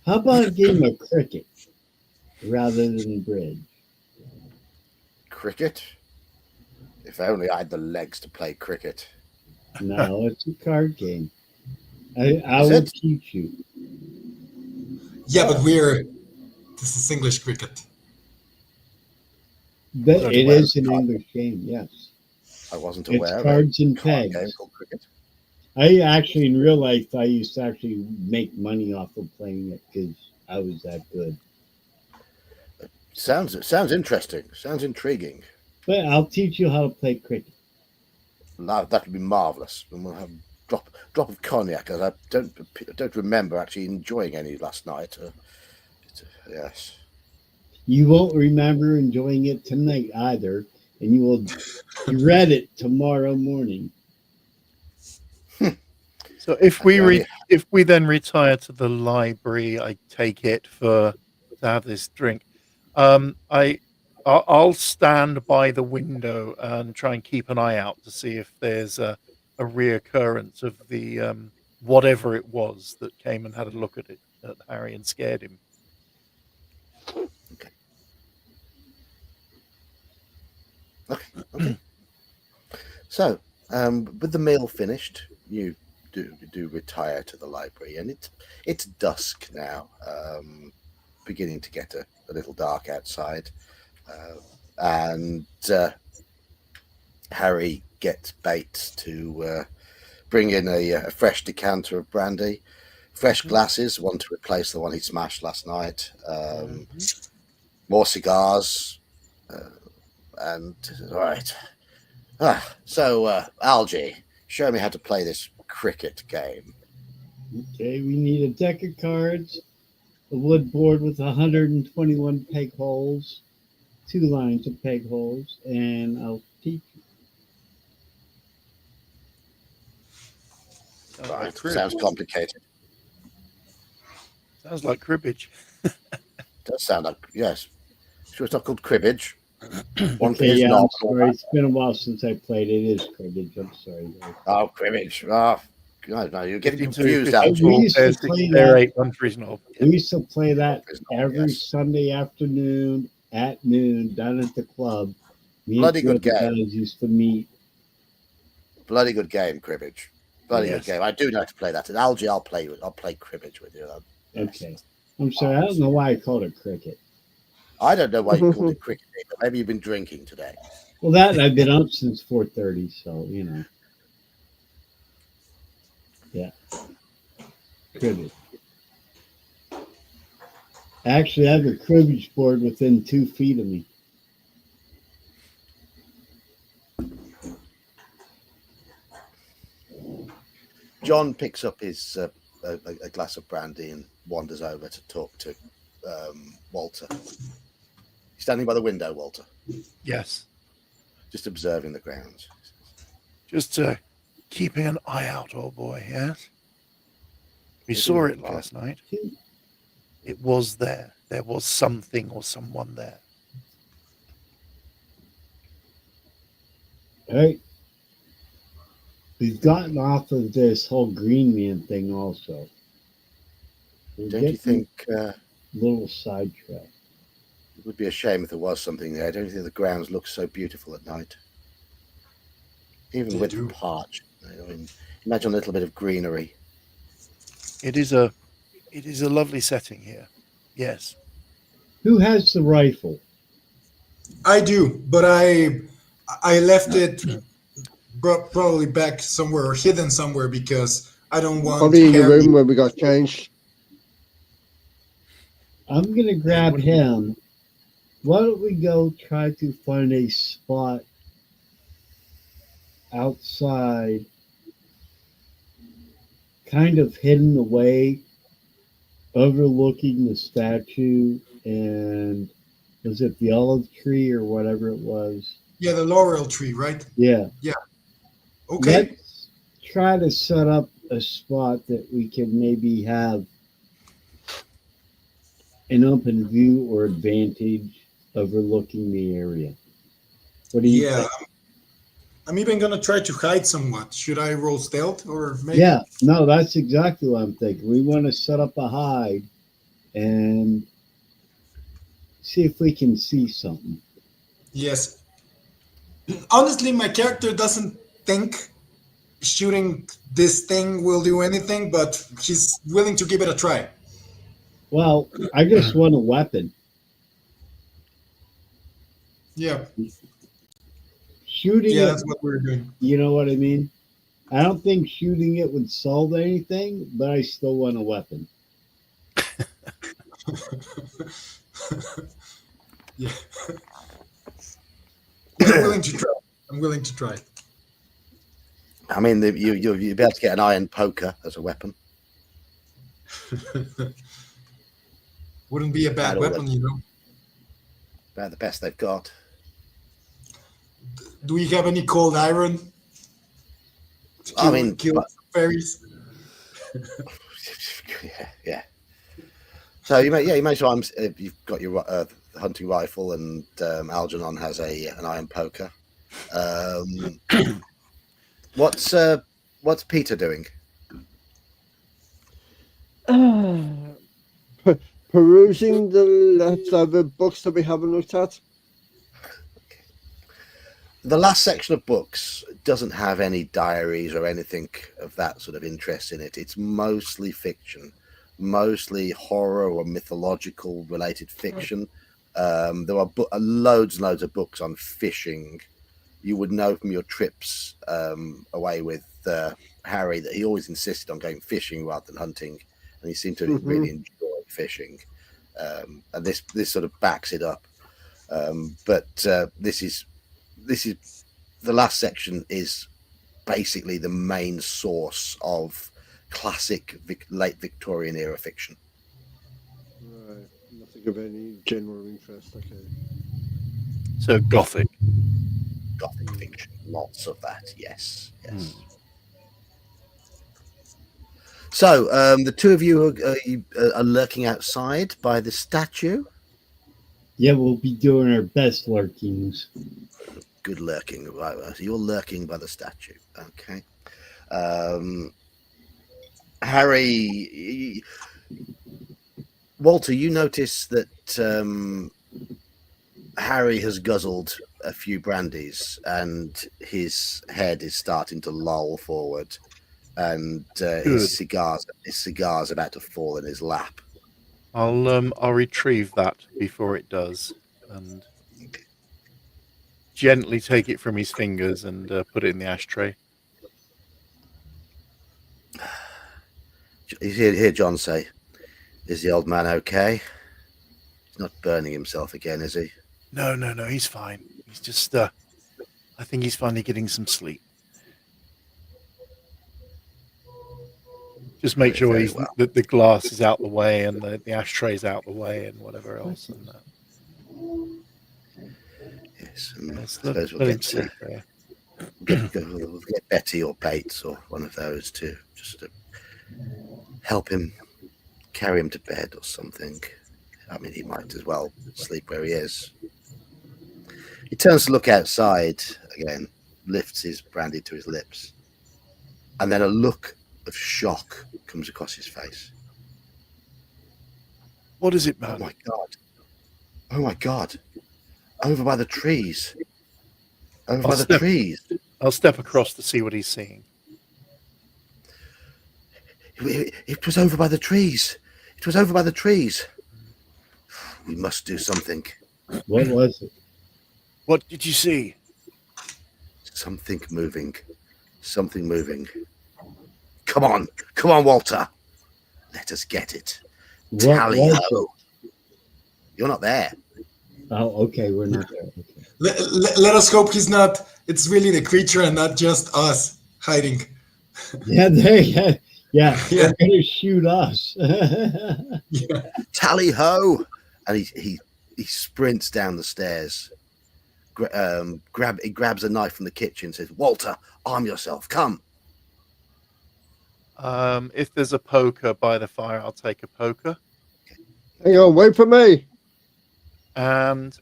How about a game of cricket rather than bridge? Cricket? If only I had the legs to play cricket. No, it's a card game. I Is will it? teach you. Yeah, but this is English cricket. But Not it aware is of an card. English game, yes. I wasn't It's aware of cards and a card pegs. game called cricket. I actually, in real life, I used to actually make money off of playing it because I was that good. Sounds interesting. Sounds intriguing. But I'll teach you how to play cricket. Now that would be marvelous. And we'll have a drop of cognac. As I don't remember actually enjoying any last night. Yes. You won't remember enjoying it tonight either, and you will dread it tomorrow morning. So if we Okay. if we then retire to the library, I take it to have this drink. I'll stand by the window and try and keep an eye out to see if there's a reoccurrence of the whatever it was that came and had a look at Harry and scared him. Okay. So, with the meal finished, you do retire to the library, and it's dusk now, beginning to get a little dark outside, and Harry gets Bates to bring in a fresh decanter of brandy, fresh glasses, one to replace the one he smashed last night, more cigars, and all right. So, Algie, show me how to play this cricket game. Okay, we need a deck of cards, a wood board with 121 peg holes, 2 lines of peg holes, and I'll teach you. Sounds Right, like crib. sounds complicated. Sounds like cribbage. Does sound like, yes. Sure, it's not called cribbage. One for Okay, his yeah, I'm knob. sorry. It's been a while since I played. It is cribbage. I'm sorry, guys. Oh, cribbage. Oh, God, no, you're getting 52, confused, 54, Algie. We used to pair, 6 play pair, that. 8, 1 for his knob. We used to play that His knob, every yes. Sunday afternoon at noon down at the club. Me and Bloody two good other game. guys used to meet. Bloody good game, cribbage. Bloody Yes. good game. I do know how to play that. And Algie, I'll play cribbage with you. Okay. I'm sorry. I don't know why I called it cricket. I don't know why you called it cricket, but maybe you've been drinking today. Well, that I've been up since 4:30, so you know. Yeah. Cribbage. Actually, I have a cribbage board within 2 feet of me. John picks up his a glass of brandy and wanders over to talk to Walter. He's standing by the window, Walter, Yes. just observing the grounds. Just keeping an eye out, old boy, yes? We Maybe saw we it are. last night. It was there. There was something or someone there. Right? We've gotten off of this whole Green Man thing also. We're Don't you getting think a little sidetracked. it would be a shame if there was something there? Don't you think the grounds look so beautiful at night? Even They with do. parch. I mean, imagine a little bit of greenery. It is a lovely setting here. Yes. Who has the rifle? I do, but I left it probably back somewhere or hidden somewhere because I don't want Probably in the Harry. room where we got changed. I'm gonna grab him. Why don't we go try to find a spot outside, kind of hidden away, overlooking the statue and was it the olive tree or whatever it was? Yeah, the laurel tree, right? Yeah. Okay. Let's try to set up a spot that we can maybe have an open view or advantage overlooking the area. What do you Yeah. think? I'm even gonna try to hide somewhat. Should I roll stealth or maybe? Yeah, no, that's exactly what I'm thinking. We want to set up a hide and see if we can see something. Yes. Honestly, my character doesn't think shooting this thing will do anything, but he's willing to give it a try. Well, I just want a weapon. Yeah. Shooting Yeah, it, that's what we're doing. you know what I mean? I don't think shooting it would solve anything, but I still want a weapon. Yeah. I'm willing to try. I'm willing to try. I mean, you'll be able to get an iron poker as a weapon. Wouldn't be a bad That'll weapon, you know. About the best they've got. Do we have any cold iron? To I mean, kill fairies. yeah. So you may as well. You've got your hunting rifle, and Algernon has an iron poker. What's Peter doing? Perusing the leftover books that we haven't looked at. The last section of books doesn't have any diaries or anything of that sort of interest in it. It's mostly fiction, mostly horror or mythological related fiction. There are loads and loads of books on fishing. You would know from your trips away with Harry that he always insisted on going fishing rather than hunting, and he seemed to really enjoy fishing. And this sort of backs it up. But this is the last section is basically the main source of classic late Victorian era fiction. Right. Nothing of any general interest. Okay. So Gothic. Gothic fiction, lots of that. Yes. So the two of you are lurking outside by the statue. Yeah, we'll be doing our best lurkings. Good lurking, right? So you're lurking by the statue. Okay. Harry, Walter, you notice that Harry has guzzled a few brandies and his head is starting to loll forward, and his cigar's about to fall in his lap. I'll retrieve that before it does, and gently take it from his fingers and put it in the ashtray. You hear John say, "Is the old man okay? He's not burning himself again, is he?" No, he's fine. He's just, I think he's finally getting some sleep. Just make sure that the glass is out the way and the ashtray's out the way and whatever else. And yes, I suppose let him sleep there. We'll get Betty or Bates or one of those to just to help him, carry him to bed or something. I mean, he might as well sleep where he is. He turns to look outside again, lifts his brandy to his lips, and then a look of shock comes across his face. What is it, man? Oh my God. Oh my God. Over by the trees. Over by the trees. I'll step across to see what he's seeing. It was over by the trees. It was over by the trees. We must do something. What was it? What did you see? Something moving. Something moving. Come on, Walter. Let us get it. Tally ho. You're not there. Oh, okay, we're not there. Okay. Let us hope he's not. It's really the creature and not just us hiding. Yeah, they're gonna shoot us. Yeah. Tally ho! And he sprints down the stairs. He grabs a knife from the kitchen. Says, "Walter, arm yourself. Come." If there's a poker by the fire, I'll take a poker. Hang on, wait for me. And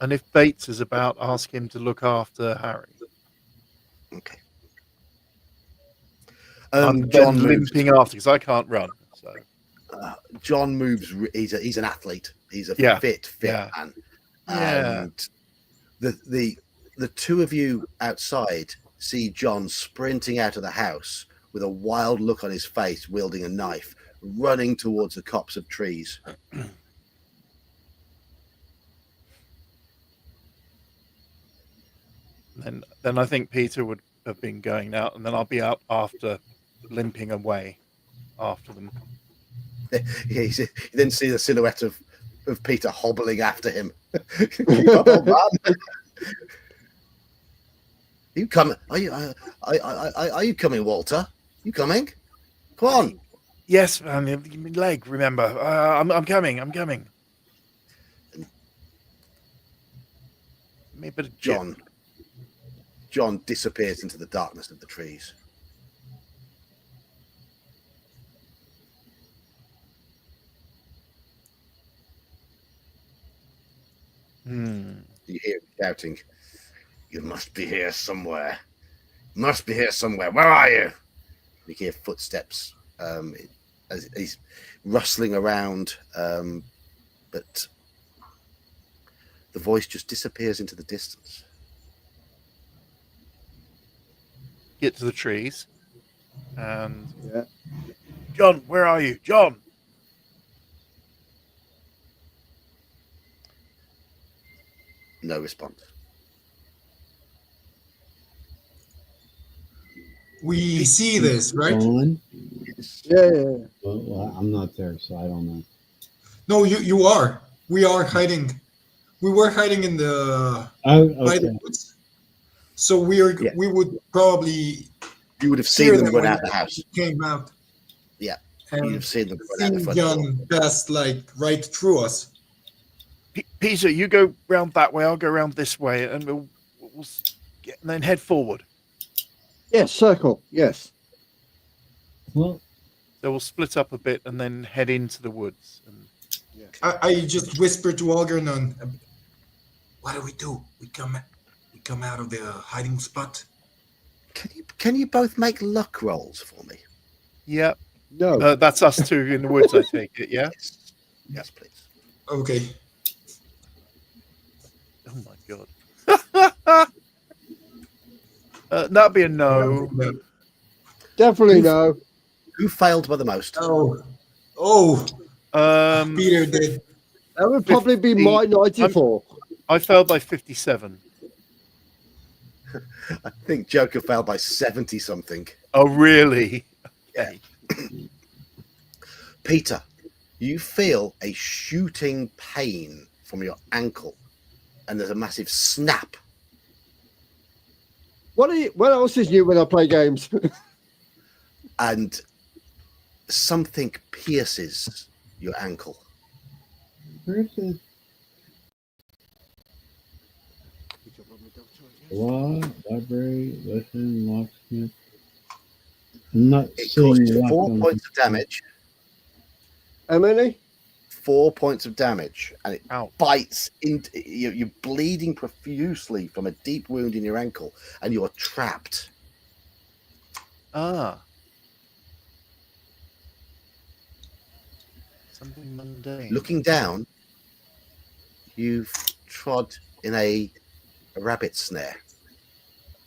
if Bates is about, ask him to look after Harry. Okay. I'm John limping after because I can't run. So John moves. He's an athlete. He's a fit man. Yeah. And the two of you outside see John sprinting out of the house with a wild look on his face, wielding a knife, running towards the copse of trees. Then I think Peter would have been going out, and then I'll be out after, limping away after them. You then see the silhouette of Peter hobbling after him. Keep up, old man. You coming? Are you coming, Walter? You coming? Come on. Yes, man. My leg. Remember, I'm coming. Maybe John disappears into the darkness of the trees. You hear him shouting, "You must be here somewhere. Must be here somewhere. Where are you?" You hear footsteps as he's rustling around, but the voice just disappears into the distance. Get to the trees, and Yeah. John, where are you, John? No response. We see this, right? Gone? Yeah. Well, I'm not there, so I don't know. No, you are. We are hiding. We were hiding in the Oh, by the okay. woods. So we would probably You would have hear seen them run when out the house. it came out. Yeah. And You'd have seen them run out the seen front door. John pass like right through us. Peter, you go round that way. I'll go round this way, and we'll get, and then head forward. Yes, circle. Yes. Well, So we'll split up a bit and then head into the woods. And I just whispered to Algernon, "What do? We come out of the hiding spot." Can you both make luck rolls for me? yeah, No. that's us two in the woods. I take it. Yeah. Yes, please. Okay. Oh my god. That'd be a no. Definitely no. Who failed by the most? Oh, Peter did. That would probably be my 94. I failed by 57. I think Joker failed by 70 something. Oh, really? Yeah. Peter, you feel a shooting pain from your ankle, and there's a massive snap. What else is new when I play games? And something pierces your ankle. where's the law, library, listen, locksmith? I'm not It seeing causes lock 4 on points the- of damage. How many? 4 points of damage, and it Ow. bites into you're bleeding profusely from a deep wound in your ankle, and you're trapped. Ah. Something mundane. Looking down, you've trod in a rabbit snare,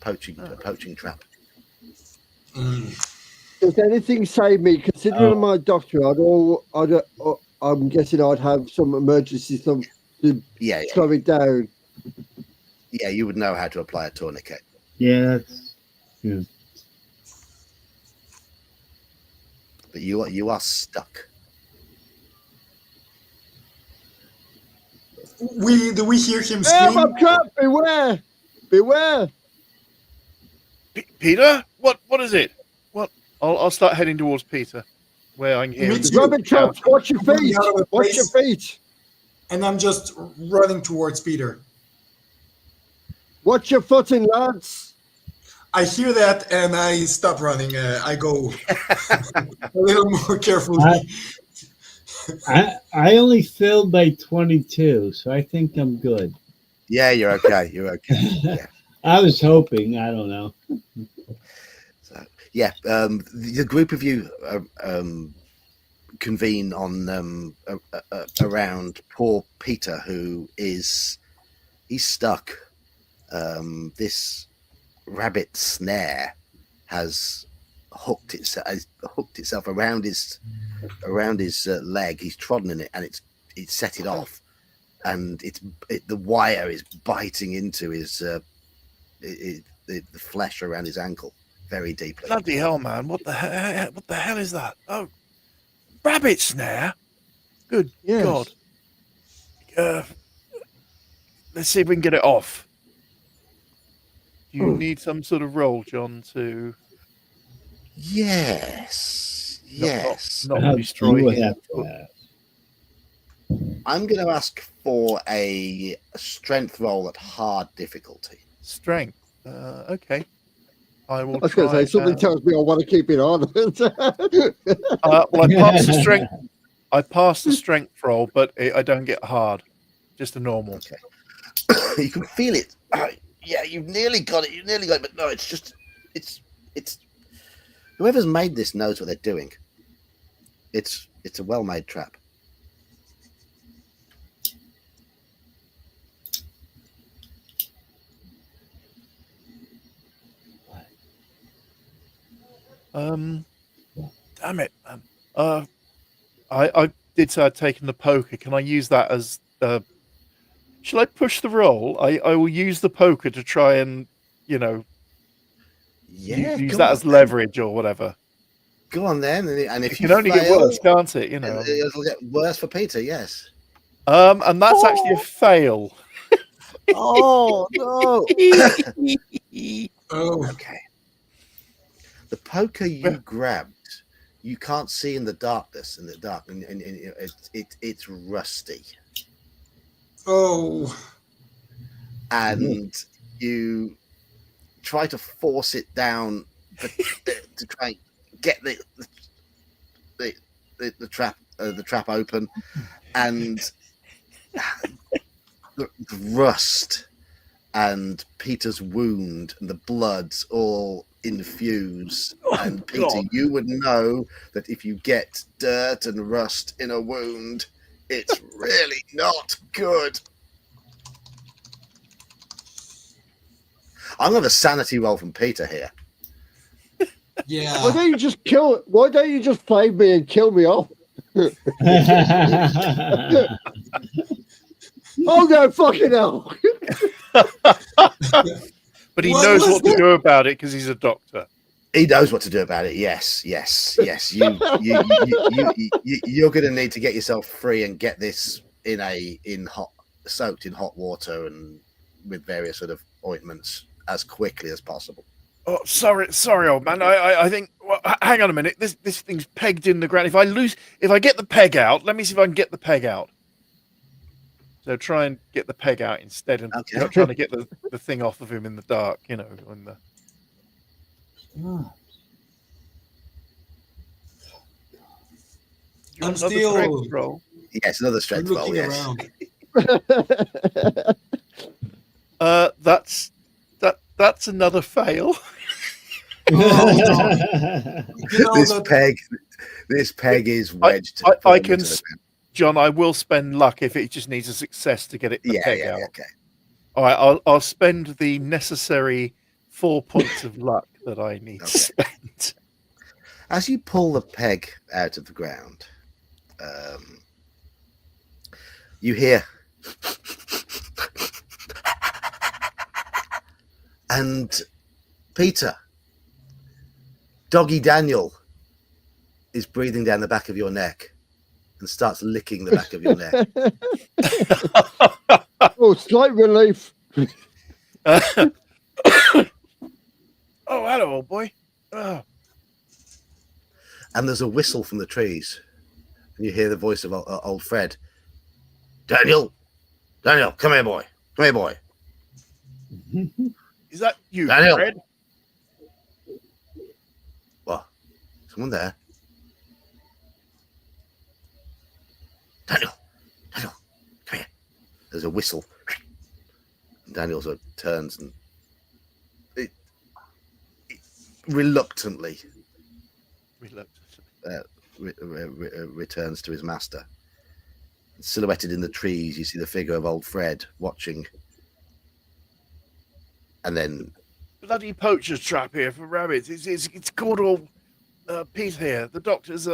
a poaching trap. Does anything save me? Considering I'm a doctor, I'm guessing I'd have some emergency stuff to Yeah, slow it down. yeah, you would know how to apply a tourniquet. Yeah, that's yeah. But you are stuck. Do we hear him Help, scream? I'm trapped! Beware! Beware! Peter, what is it? What? I'll start heading towards Peter, where I can hear Me him. too. Rabbit traps! Watch your Running feet! out of the Watch your place. feet! And I'm just running towards Peter. Watch your footing, lads! I hear that and I stop running. I go a little more carefully. I only failed by 22, so I think I'm good. Yeah, you're okay. You're okay. Yeah. I was hoping. I don't know. So, yeah, the group of you convene on around poor Peter, he's stuck. This rabbit snare has hooked itself around his leg. He's trodden in it, and it's set it off, and the wire is biting into the flesh around his ankle very deeply. Bloody hell, man! What the hell is that? Oh, rabbit snare! Good Yes. God! Let's see if we can get it off. Do you need some sort of roll, John, to Yes. not destroy You would his have foot? to ask. I'm going to ask for a strength roll at hard difficulty. Strength. Okay. I will I was going to try say, something that. tells me I want to keep it on. Well, I passed the strength. I passed the strength roll, but I don't get hard. Just a normal. Okay. You can feel it. Yeah, you've nearly got it. But no, it's whoever's made this knows what they're doing. It's a well-made trap. Damn it, man. I did say I'd taken the poker. Can I use that as shall I push the roll? I will use the poker to try and, Yeah, use go that on as leverage or whatever. Go on then, and if It you can only get fail, worse, can't it? it'll get worse for Peter. Yes. And that's actually a fail. Oh no. Oh, Okay. The poker you grabbed, you can't see in the darkness. In the dark, and it's rusty, oh, and you try to force it down to try and get the trap open, and the rust and Peter's wound and the blood's all infused. And Peter, God. you would know that if you get dirt and rust in a wound, it's really not good. I'm going to sanity roll from Peter here. Why yeah. don't you just kill it? Why don't you just play me and kill me off? Oh no, fucking hell! But he What knows was what to do about it because he's a doctor. He knows what to do about it. Yes. You're going to need to get yourself free and get this soaked in hot water and with various sort of ointments as quickly as possible. Oh, sorry, old man. I think. Well, hang on a minute. This thing's pegged in the ground. If I get the peg out, let me see if I can get the peg out. So try and get the peg out instead, and Okay. not trying to get the thing off of him in the dark. In the. I'm Another still strength roll. Yes, another strength roll. looking Yes. around. That's another fail. This peg is wedged. I can, John. I will spend luck if it just needs a success to get it the peg out. Okay. All right, I'll spend the necessary 4 points of luck that I need to spend. As you pull the peg out of the ground, you hear, and Peter, Doggy Daniel is breathing down the back of your neck and starts licking the back of your neck. Oh, slight relief. Oh, hello, old boy. Oh. And there's a whistle from the trees, and you hear the voice of old Fred. Daniel, come here, boy. Is that you, Daniel? Fred? What? Someone there? Daniel, come here. There's a whistle. And Daniel sort of turns and it reluctantly returns to his master. Silhouetted in the trees, you see the figure of old Fred watching. And then Bloody poacher's trap here for rabbits. It's called all Pete here. The doctor's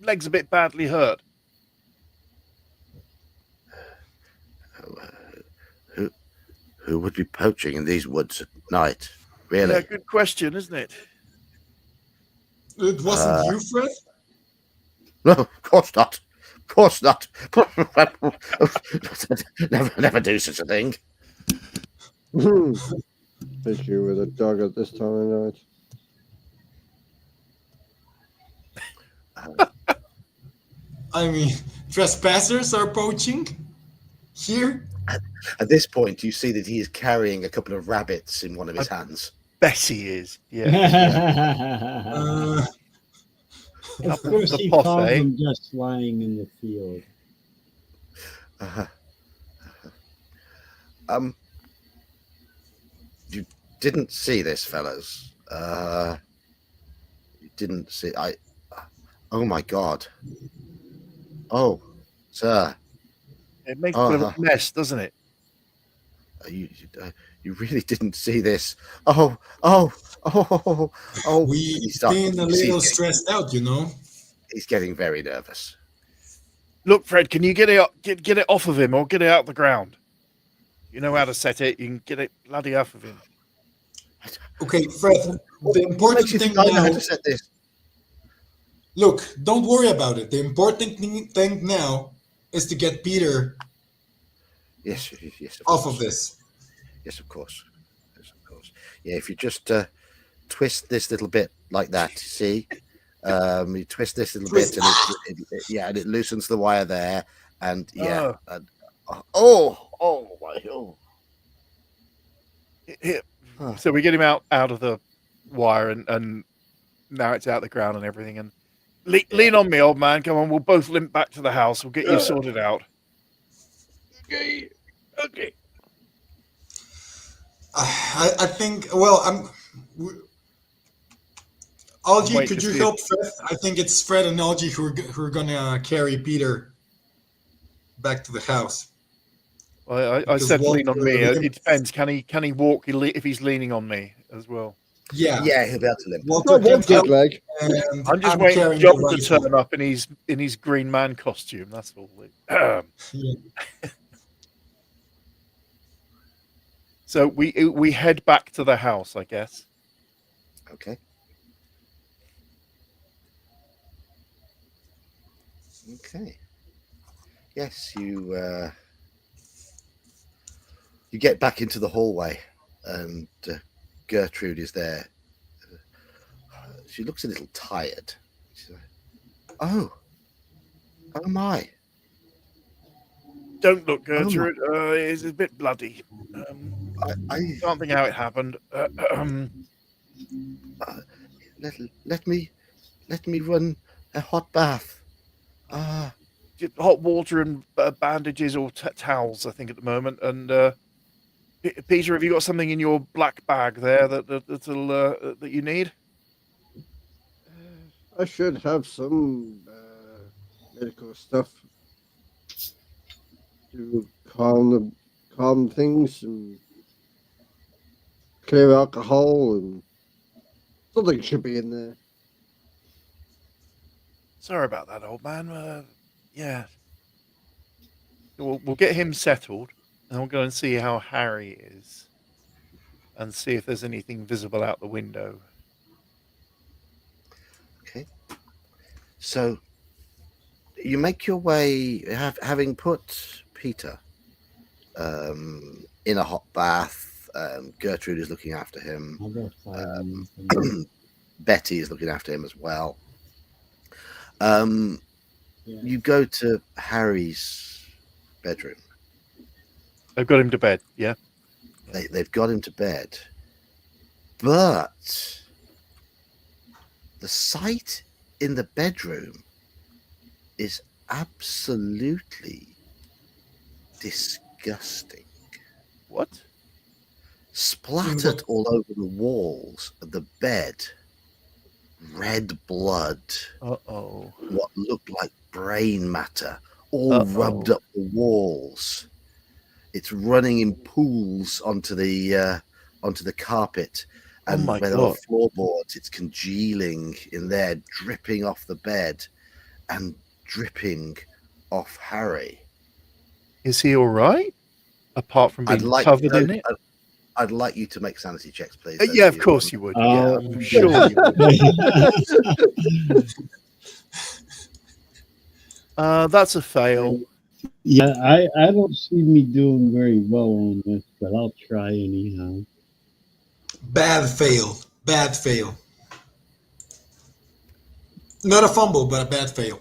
leg's a bit badly hurt. Who would be poaching in these woods at night? Really? Yeah, good question, isn't it? It wasn't you, Fred? No, of course not. Never do such a thing. Fish you with a dog at this time of night. I mean, trespassers are poaching here? At this point, you see that he is carrying a couple of rabbits in one of his hands. Bessie is. Yeah. Of course, he found them just lying in the field. You didn't see this, fellas. You didn't see. Oh my God. Oh, sir. It makes a bit of a mess, doesn't it? You really didn't see this. Oh! We He's starting. been a You see, little stressed out, you know. he's getting very nervous. Look, Fred, can you get it off of him or get it out of the ground? You know how to set it. You can get it bloody off of him. Okay, Fred. The What important makes you thing think I know how now. to set this? Look, don't worry about it. The important thing now is to get Peter Yes, of off course. of this. Yes, of course. Yes, of course. Yeah, if you just twist this little bit like that, see? You twist this little bit, and and it loosens the wire there, and yeah. Oh. Here. Huh. So we get him out of the wire, and now it's out of the ground and everything. And lean on me, old man. Come on, we'll both limp back to the house. We'll get you sorted out. Okay. I think. Well, Algie, waiting could to you see help Fred? I think it's Fred and Algie who are gonna carry Peter back to the house. I Because said lean on Walter me. limp- It depends. Can he walk if he's leaning on me as well? Yeah, Yeah, he'll be able to limp. Walter Not one can't help, good leg. and I'm just I'm waiting for carrying John the to rifle. turn up in his green man costume. That's all. Yeah. So we head back to the house, I guess. Okay. Okay. Yes, you get back into the hallway, and Gertrude is there. She looks a little tired. She's like, oh my! Don't look, Gertrude. It's a bit bloody. I Can't think how it happened. let me run a hot bath. Just hot water and bandages or towels, I think, at the moment. And Peter, have you got something in your black bag there that you need? I should have some medical stuff to calm things and clear alcohol, and something should be in there. Sorry about that, old man. Yeah. We'll get him settled, and we'll go and see how Harry is, and see if there's anything visible out the window. Okay. So you make your way, having put Peter in a hot bath. Gertrude is looking after him. I'll go 5 minutes. Betty is looking after him as well. Yeah. You go to Harry's bedroom. I've got him to bed. Yeah. They've got him to bed, but the sight in the bedroom is absolutely disgusting. What? Splattered all over the walls of the bed, red blood, Uh-oh. what looked like brain matter, all rubbed up the walls. It's running in pools onto the carpet, and my where there are God. floorboards, it's congealing in there, dripping off the bed and dripping off Harry. Is he all right? Apart from being covered in it? I'd like you to make sanity checks, please. Yeah, of course you would. Yeah, Oh, I'm sure you would. That's a fail. Yeah, I don't see me doing very well on this, but I'll try anyhow. Bad fail. Bad fail. Not a fumble, but a bad fail.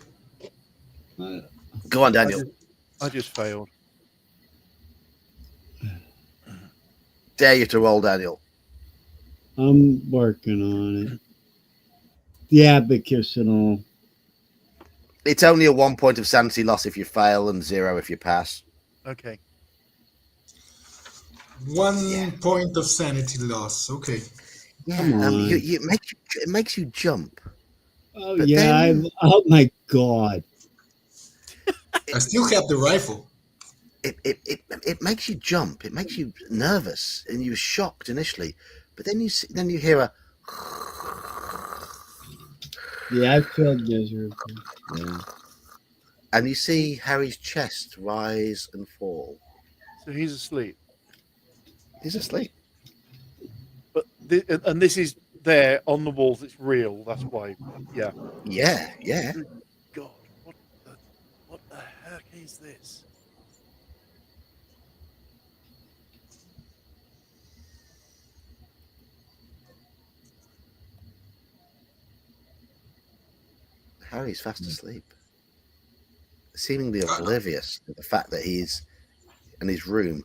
Go on, Daniel. I just failed. Dare you to roll, Daniel. I'm working on it. The abacus and all. It's only a 1 point of sanity loss if you fail and 0 if you pass. Okay. 1 point of sanity loss. Okay. Yeah, Come on. it makes you jump. Oh, But yeah. then- Oh, my God. I still have the rifle. it makes you jump. It makes you nervous, and you're shocked initially, but then you hear a. Yeah, I feel miserable. Yeah. And you see Harry's chest rise and fall. So he's asleep. He's asleep. But and this is there on the walls. It's real. That's why. Yeah. Yeah, yeah. Good God, what the heck is this? Harry's fast asleep, seemingly oblivious to the fact that he's in his room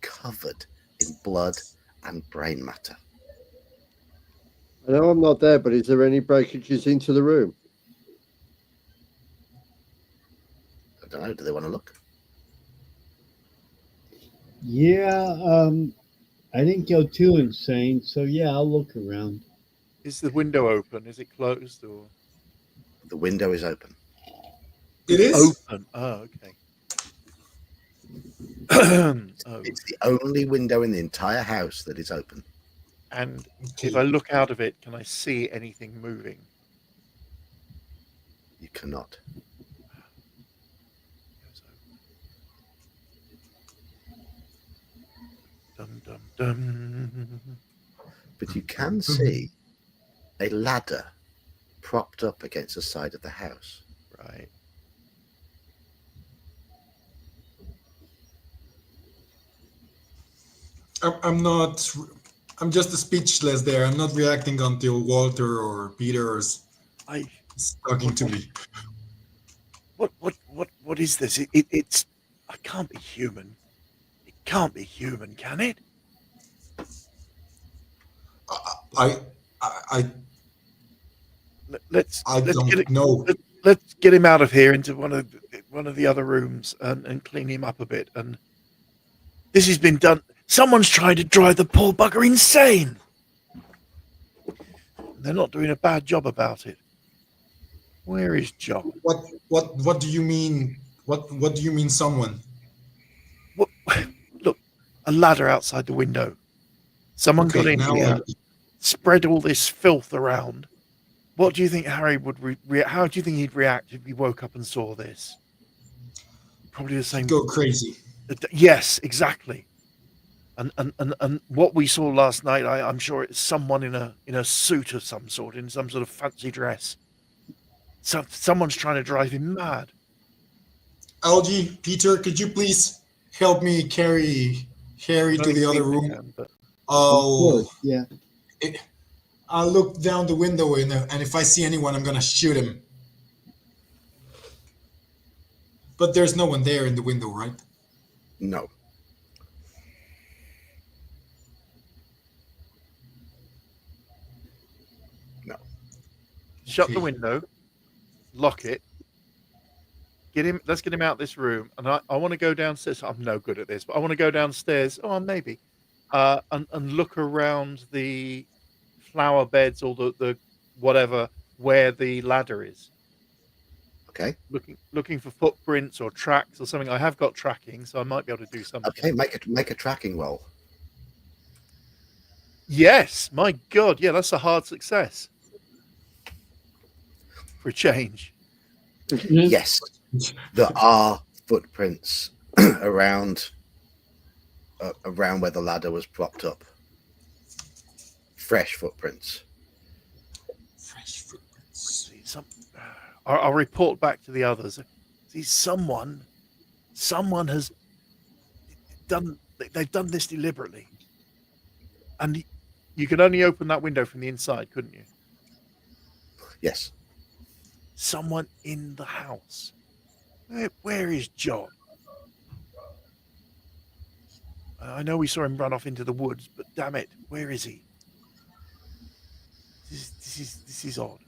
covered in blood and brain matter. I know I'm not there, but is there any breakages into the room? I don't know. Do they want to look? Yeah, I didn't go too insane, so yeah, I'll look around. Is the window open? Is it closed or? The window is open. It is? Open. Oh, okay. Oh. It's the only window in the entire house that is open. And Okay. if I look out of it, can I see anything moving? You cannot. Dum dum dum. But you can see a ladder propped up against the side of the house. Right. I'm just speechless there. I'm not reacting until Walter or Peter is I. talking to me. What is this? It's. I can't be human. It can't be human, can it? I Let's don't get it. know. Let's get him out of here into one of the other rooms and clean him up a bit. And this has been done. Someone's trying to drive the poor bugger insane. They're not doing a bad job about it. Where is John? What do you mean? What do you mean someone? What? Look, a ladder outside the window. Someone got in now here, spread all this filth around. What do you think Harry would react? How do you think he'd react if he woke up and saw this? Probably the same. Go crazy. Yes, exactly. And what we saw last night, I'm sure it's someone in a suit of some sort, in some sort of fancy dress. So someone's trying to drive him mad. Algie, Peter, could you please help me carry Harry to the other room? Oh, Yeah. I'll look down the window and if I see anyone, I'm gonna shoot him. But there's no one there in the window, right? No. No. Shut Okay. the window, lock it. Let's get him out of this room. And I want to go downstairs. I'm no good at this, but I want to go downstairs. Oh, maybe. And look around the flower beds or the whatever where the ladder is. Okay. Looking for footprints or tracks or something. I have got tracking, so I might be able to do something. Okay. Make a tracking roll. Yes, my God, yeah, that's a hard success. For a change. Yes. There are footprints around where the ladder was propped up. Fresh footprints. Fresh footprints. I'll report back to the others. See, someone has done. They've done this deliberately, and you could only open that window from the inside, couldn't you? Yes. Someone in the house. Where is John? I know we saw him run off into the woods, but damn it, where is he? This is odd.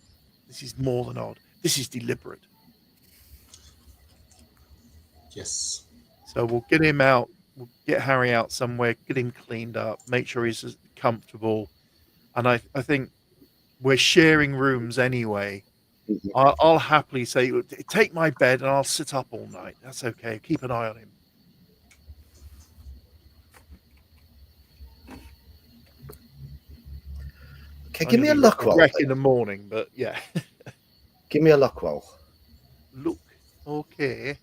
This is more than odd. This is deliberate. Yes. So we'll get him out. We'll get Harry out somewhere, get him cleaned up, make sure he's comfortable. And I think we're sharing rooms anyway. Mhm. I'll happily say, take my bed and I'll sit up all night. That's okay. Keep an eye on him. Okay, I'm give me a gonna be luck roll. wreck please. in the morning, but yeah. Give me a luck roll. Look, okay.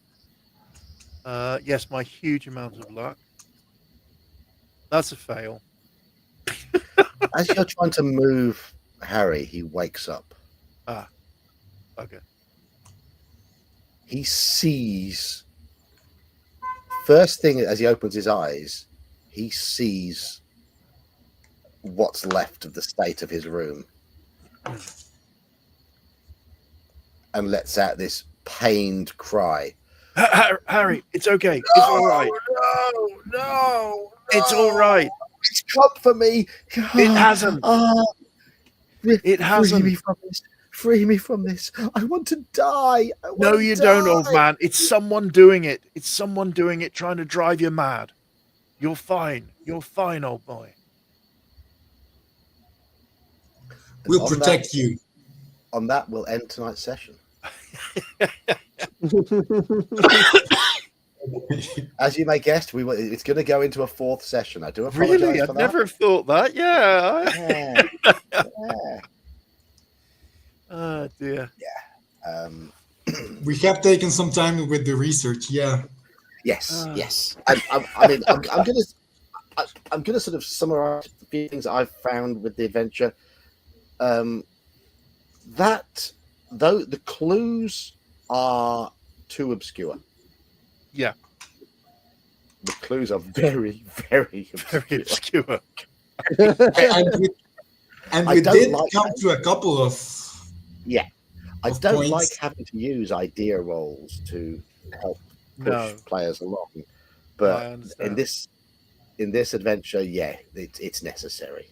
Yes, my huge amount of luck. That's a fail. As you're trying to move Harry, he wakes up. Ah, okay. He sees. First thing, as he opens his eyes, he sees what's left of the state of his room and lets out this pained cry. Harry, it's okay. It's all right. No, It's all right. It's come for me. It hasn't. It Free hasn't. me from this. Free me from this. I want to die. No, you don't, old man. It's someone doing it. It's someone doing it, trying to drive you mad. You're fine. You're fine, old boy. We'll protect you. On that, we'll end tonight's session. As you may guess, it's going to go into a fourth session. I do apologize Really? for I'd that. never have thought that. Yeah. Yeah. Oh, dear. We have taken some time with the research. Yeah. Yes. I mean, I'm gonna sort of summarize a few things that I've found with the adventure. That though the clues are too obscure. Yeah. The clues are very, very obscure. Very obscure. And I we don't did like come that. to a couple of I of don't points. like having to use idea rolls to help push No. players along, I but understand. in this adventure, yeah, it's necessary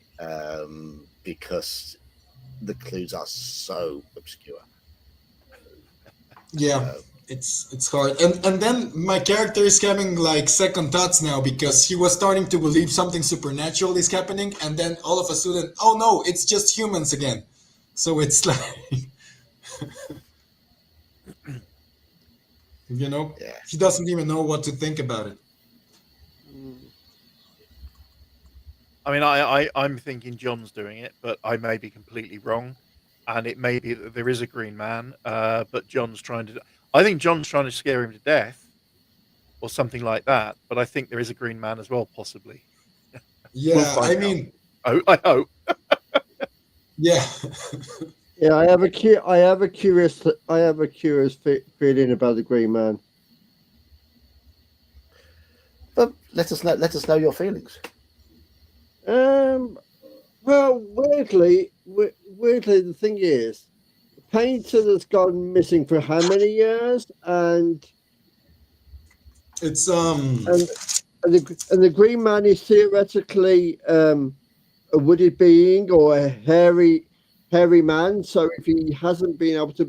because the clues are so obscure. Yeah, it's hard. And then my character is having like second thoughts now because he was starting to believe something supernatural is happening, and then all of a sudden, oh no, it's just humans again. So it's like Yeah. he doesn't even know what to think about it. I mean, I'm thinking John's doing it, but I may be completely wrong. And it may be that there is a green man, but John's trying to... I think John's trying to scare him to death or something like that. But I think there is a green man as well, possibly. Yeah, We'll find I out. mean, I hope. yeah. Yeah, I have a curious feeling about the Green Man. But let us know your feelings. Well, weirdly, the thing is, the painter that's gone missing for how many years, and It's the Green Man is theoretically a wooded being or a hairy man. So if he hasn't been able to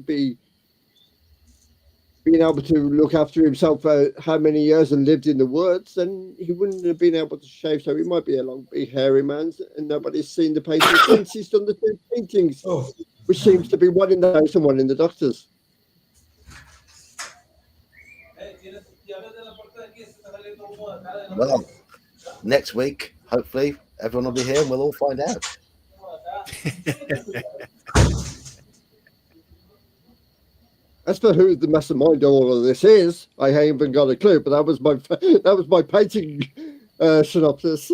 look after himself for how many years and lived in the woods, then he wouldn't have been able to shave. So he might be a long, big, hairy man, and nobody's seen the painting since he's done the two paintings, which seems to be one in the house and one in the doctor's. Well, next week, hopefully, everyone will be here and we'll all find out. As for who the mastermind of all of this is, I ain't even got a clue. But that was my painting synopsis.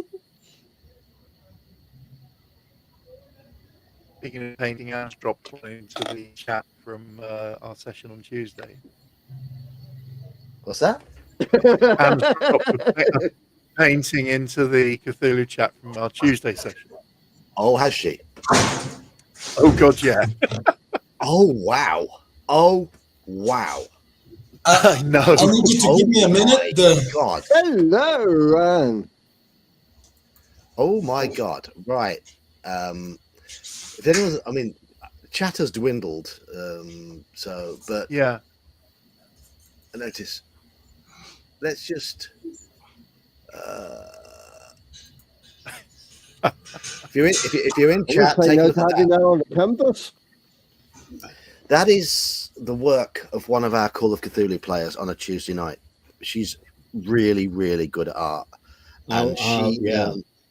Speaking of painting, Anne's dropped one into the chat from our session on Tuesday. What's that? Anne's dropped a painting into the Cthulhu chat from our Tuesday session. Oh, has she? Oh, God, yeah. Oh, wow. Oh, wow. I know. I need you to give me a minute. God. Hello, Ran. Oh, my God. Right. If anyone's, I mean, chat has dwindled. But Yeah. I notice. Let's just. If you're in chat, take a look at that. On the canvas. That is the work of one of our Call of Cthulhu players on a Tuesday night. She's really, really good at art, and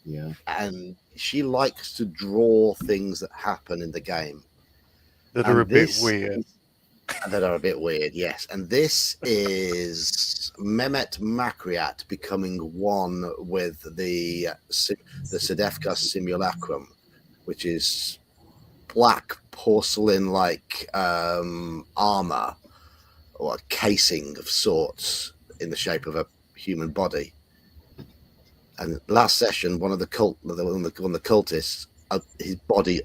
Yeah. and she likes to draw things that happen in the game That are a And bit this weird. that are a bit weird, yes. And this is Mehmet Makriat becoming one with the Sedefka simulacrum, which is black porcelain-like armor or a casing of sorts in the shape of a human body. And last session, one of the cultists, his body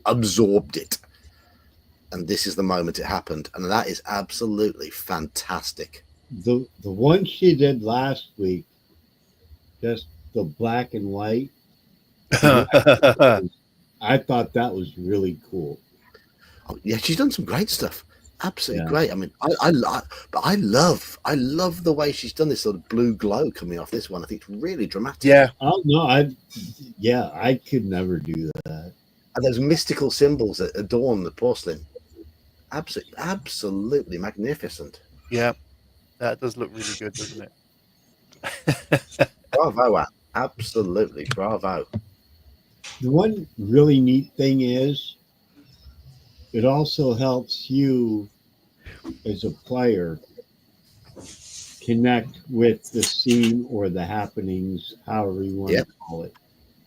absorbed it. And this is the moment it happened, and that is absolutely fantastic. The one she did last week, just the black and white, I thought that was really cool. Oh, yeah, she's done some great stuff. Absolutely Yeah. great. I mean, I love the way she's done this sort of blue glow coming off this one. I think it's really dramatic. Yeah. Oh no, I could never do that. And those mystical symbols that adorn the porcelain, absolutely magnificent. Yeah. That does look really good, doesn't it? Bravo, Anne. Absolutely, bravo. The one really neat thing is it also helps you as a player connect with the scene or the happenings, however you want to call it.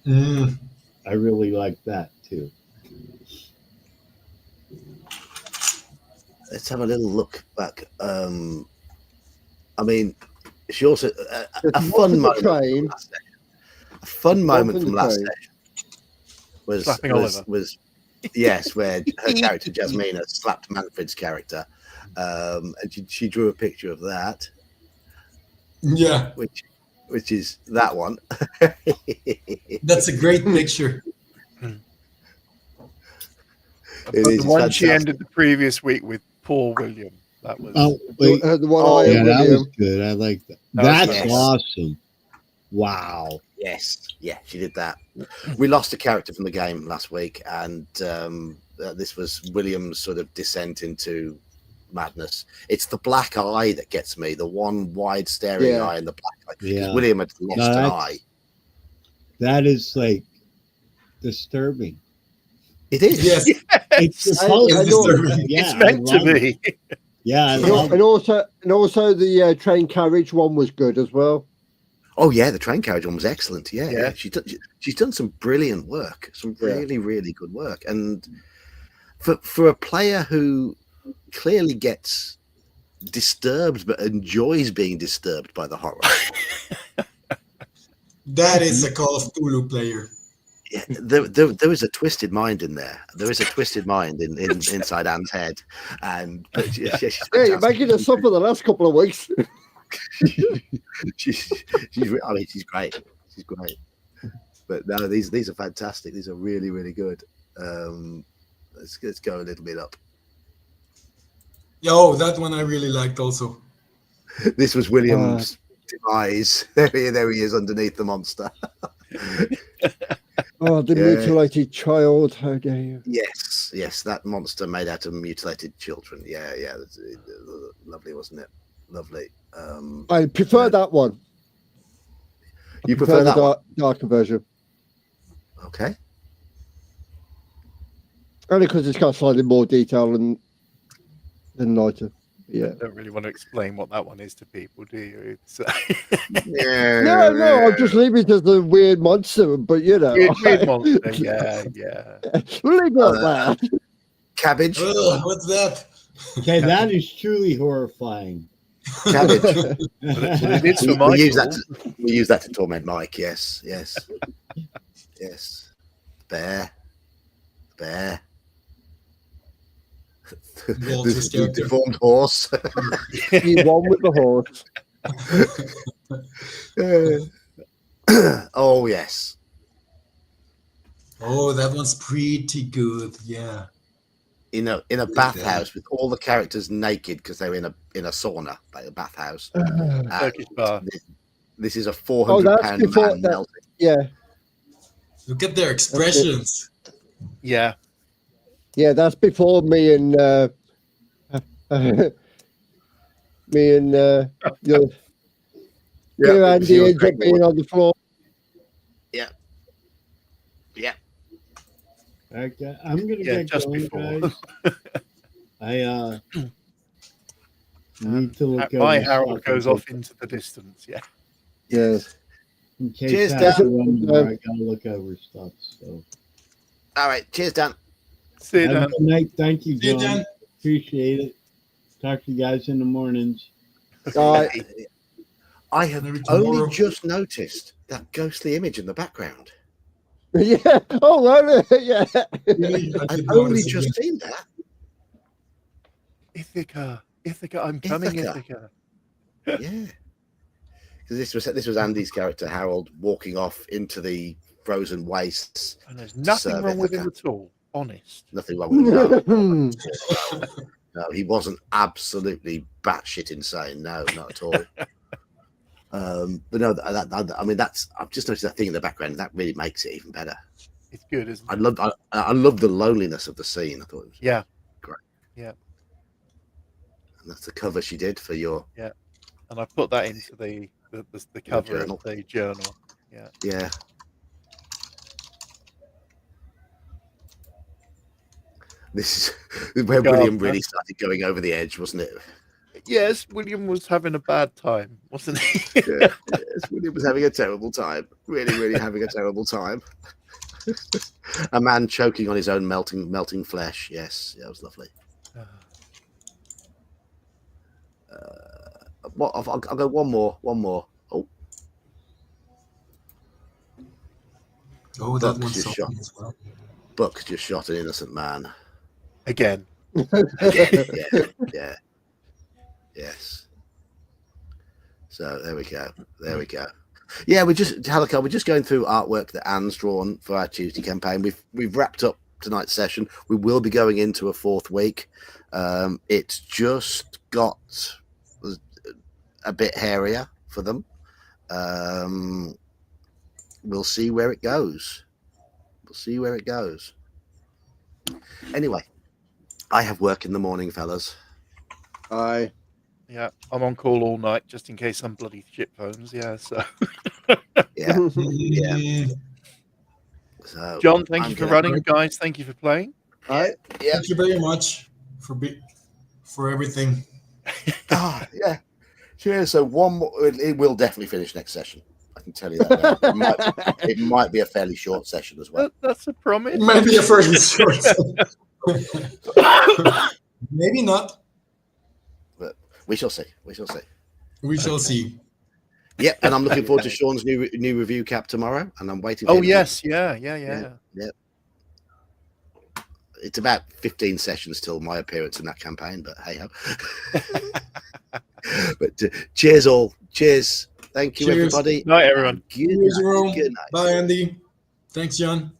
Mm. I really like that too. Let's have a little look back. I mean, she also a fun moment. Train. A fun moment from from the last train. session Slapping Oliver. was yes, where her character Jasmina slapped Manfred's character, and she drew a picture of that, Yeah, which is that one. that's a great picture. It is, The one it's she fantastic. ended the previous week with poor William. That was Oh, wait. The one Oh, I Yeah, am that was William. good. I like that. That was That's nice. awesome. Wow. Yes, yeah, she did that. We lost a character from the game last week, and this was William's sort of descent into madness. It's the black eye that gets me, the one wide staring Yeah. eye and the black eye. Because Yeah. William had lost No, an that's- eye. That is like disturbing. It is. Yes, It's supposed I to know. disturbing. Yeah, it's I meant to love it. be. Yeah, I And love and also the train carriage one was good as well. Oh yeah, the train carriage one was excellent. Yeah, Yeah. yeah. She's done some brilliant work, some Yeah. really, really good work. And for a player who clearly gets disturbed but enjoys being disturbed by the horror. That is a Call of Cthulhu player. Yeah, there is a twisted mind in there. There is a twisted mind in inside Anne's head, and but she's Yeah, you're fantastic. making us up for the last couple of weeks. she's I mean, she's great. She's great. But no, these are fantastic. These are really, really good. Let's go a little bit up. Oh, that one I really liked also. This was William's demise. There he is underneath the monster. Oh, the Yeah. mutilated child. How dare you? Yes, that monster made out of mutilated children. Yeah, that's lovely, wasn't it? Lovely. I prefer Yeah. that one. You prefer the that one? darker version. Okay. Only because it's got slightly more detail than lighter. Yeah. I don't really want to explain what that one is to people, do you? So, No, I'm just leaving it as the weird monster, but you know. weird monster. Yeah. We'll leave it at that. Cabbage. Ugh, what's that? Okay, that is truly horrifying. Cabbage. Well, it is for we Michael. use that to torment Mike. Yes. Bear. Walter's The character. deformed horse. You won with the horse. Oh yes. Oh, that one's pretty good. Yeah. In a bathhouse with all the characters naked because they're in a sauna, like a bathhouse. Turkish bath. This is a Oh, £400 that's before man that. melting. Yeah. Look at their expressions. Yeah. Yeah, that's before me and you Yeah, Andy she was ends up being on the floor. Okay, I'm gonna Yeah, get just going, before. guys. I need to look My over Harold stuff goes in off case, into the distance. Yeah. Yes. in case Cheers, after Dan. one more I gotta look over stuff. So All right. Cheers, Dan. See you have a then. good night. Thank you, See you, John. Dan. Appreciate it. Talk to you guys in the mornings. All right. I have Maybe only tomorrow. just noticed that ghostly image in the background. Yeah. Oh, well, yeah. Really, I I've did only notice just again. seen that. Ithaca, I'm coming, Ithaca. Ithaca. Yeah. Because this was Andy's character Harold walking off into the frozen wastes. And there's to nothing serve wrong with him Ithaca. at all. Honest. Nothing wrong with him. No. No, he wasn't absolutely batshit insane. No, not at all. But no, I mean, I've just noticed that thing in the background. And that really makes it even better. It's good, isn't I it? love the loneliness of the scene. I thought it was Yeah. great. Yeah. And that's the cover she did for your And I put that into the cover journal. of the journal. Yeah. Yeah. This is where God, William man. really started going over the edge, wasn't it? Yes, William was having a bad time, wasn't he? Yes, William was having a terrible time. Really, really having a terrible time. A man choking on his own melting flesh. Yes, yeah, it was lovely. I'll go one more. Oh, Oh, that Buck's one's just shot. something as well. Buck just shot an innocent man. Again. Yeah. Yes. So there we go. Yeah, we're just going through artwork that Anne's drawn for our Tuesday campaign. We've wrapped up tonight's session. We will be going into a fourth week. It's just got a bit hairier for them. We'll see where it goes. Anyway, I have work in the morning, fellas. Aye. Yeah, I'm on call all night just in case some bloody shit phones. Yeah, so. Yeah. Mm, So John, thank I'm you for gonna- running. Guys, thank you for playing. Aye. Yeah. Thank you very much for everything. Yeah. Cheers. So one more, it will definitely finish next session. I can tell you that now. It might be a fairly short session as well. That's a promise. It might be a first short. Maybe not. But we shall see. We shall see. Yep, and I'm looking forward to Sean's new review cap tomorrow, and I'm waiting. For Oh him to- yes, yeah. It's about 15 sessions till my appearance in that campaign, but hey ho. But cheers all. Cheers. Thank you, Cheers. everybody. Night, everyone. Good Cheers, night. Jerome. Good night. Bye, Andy. Thanks, John.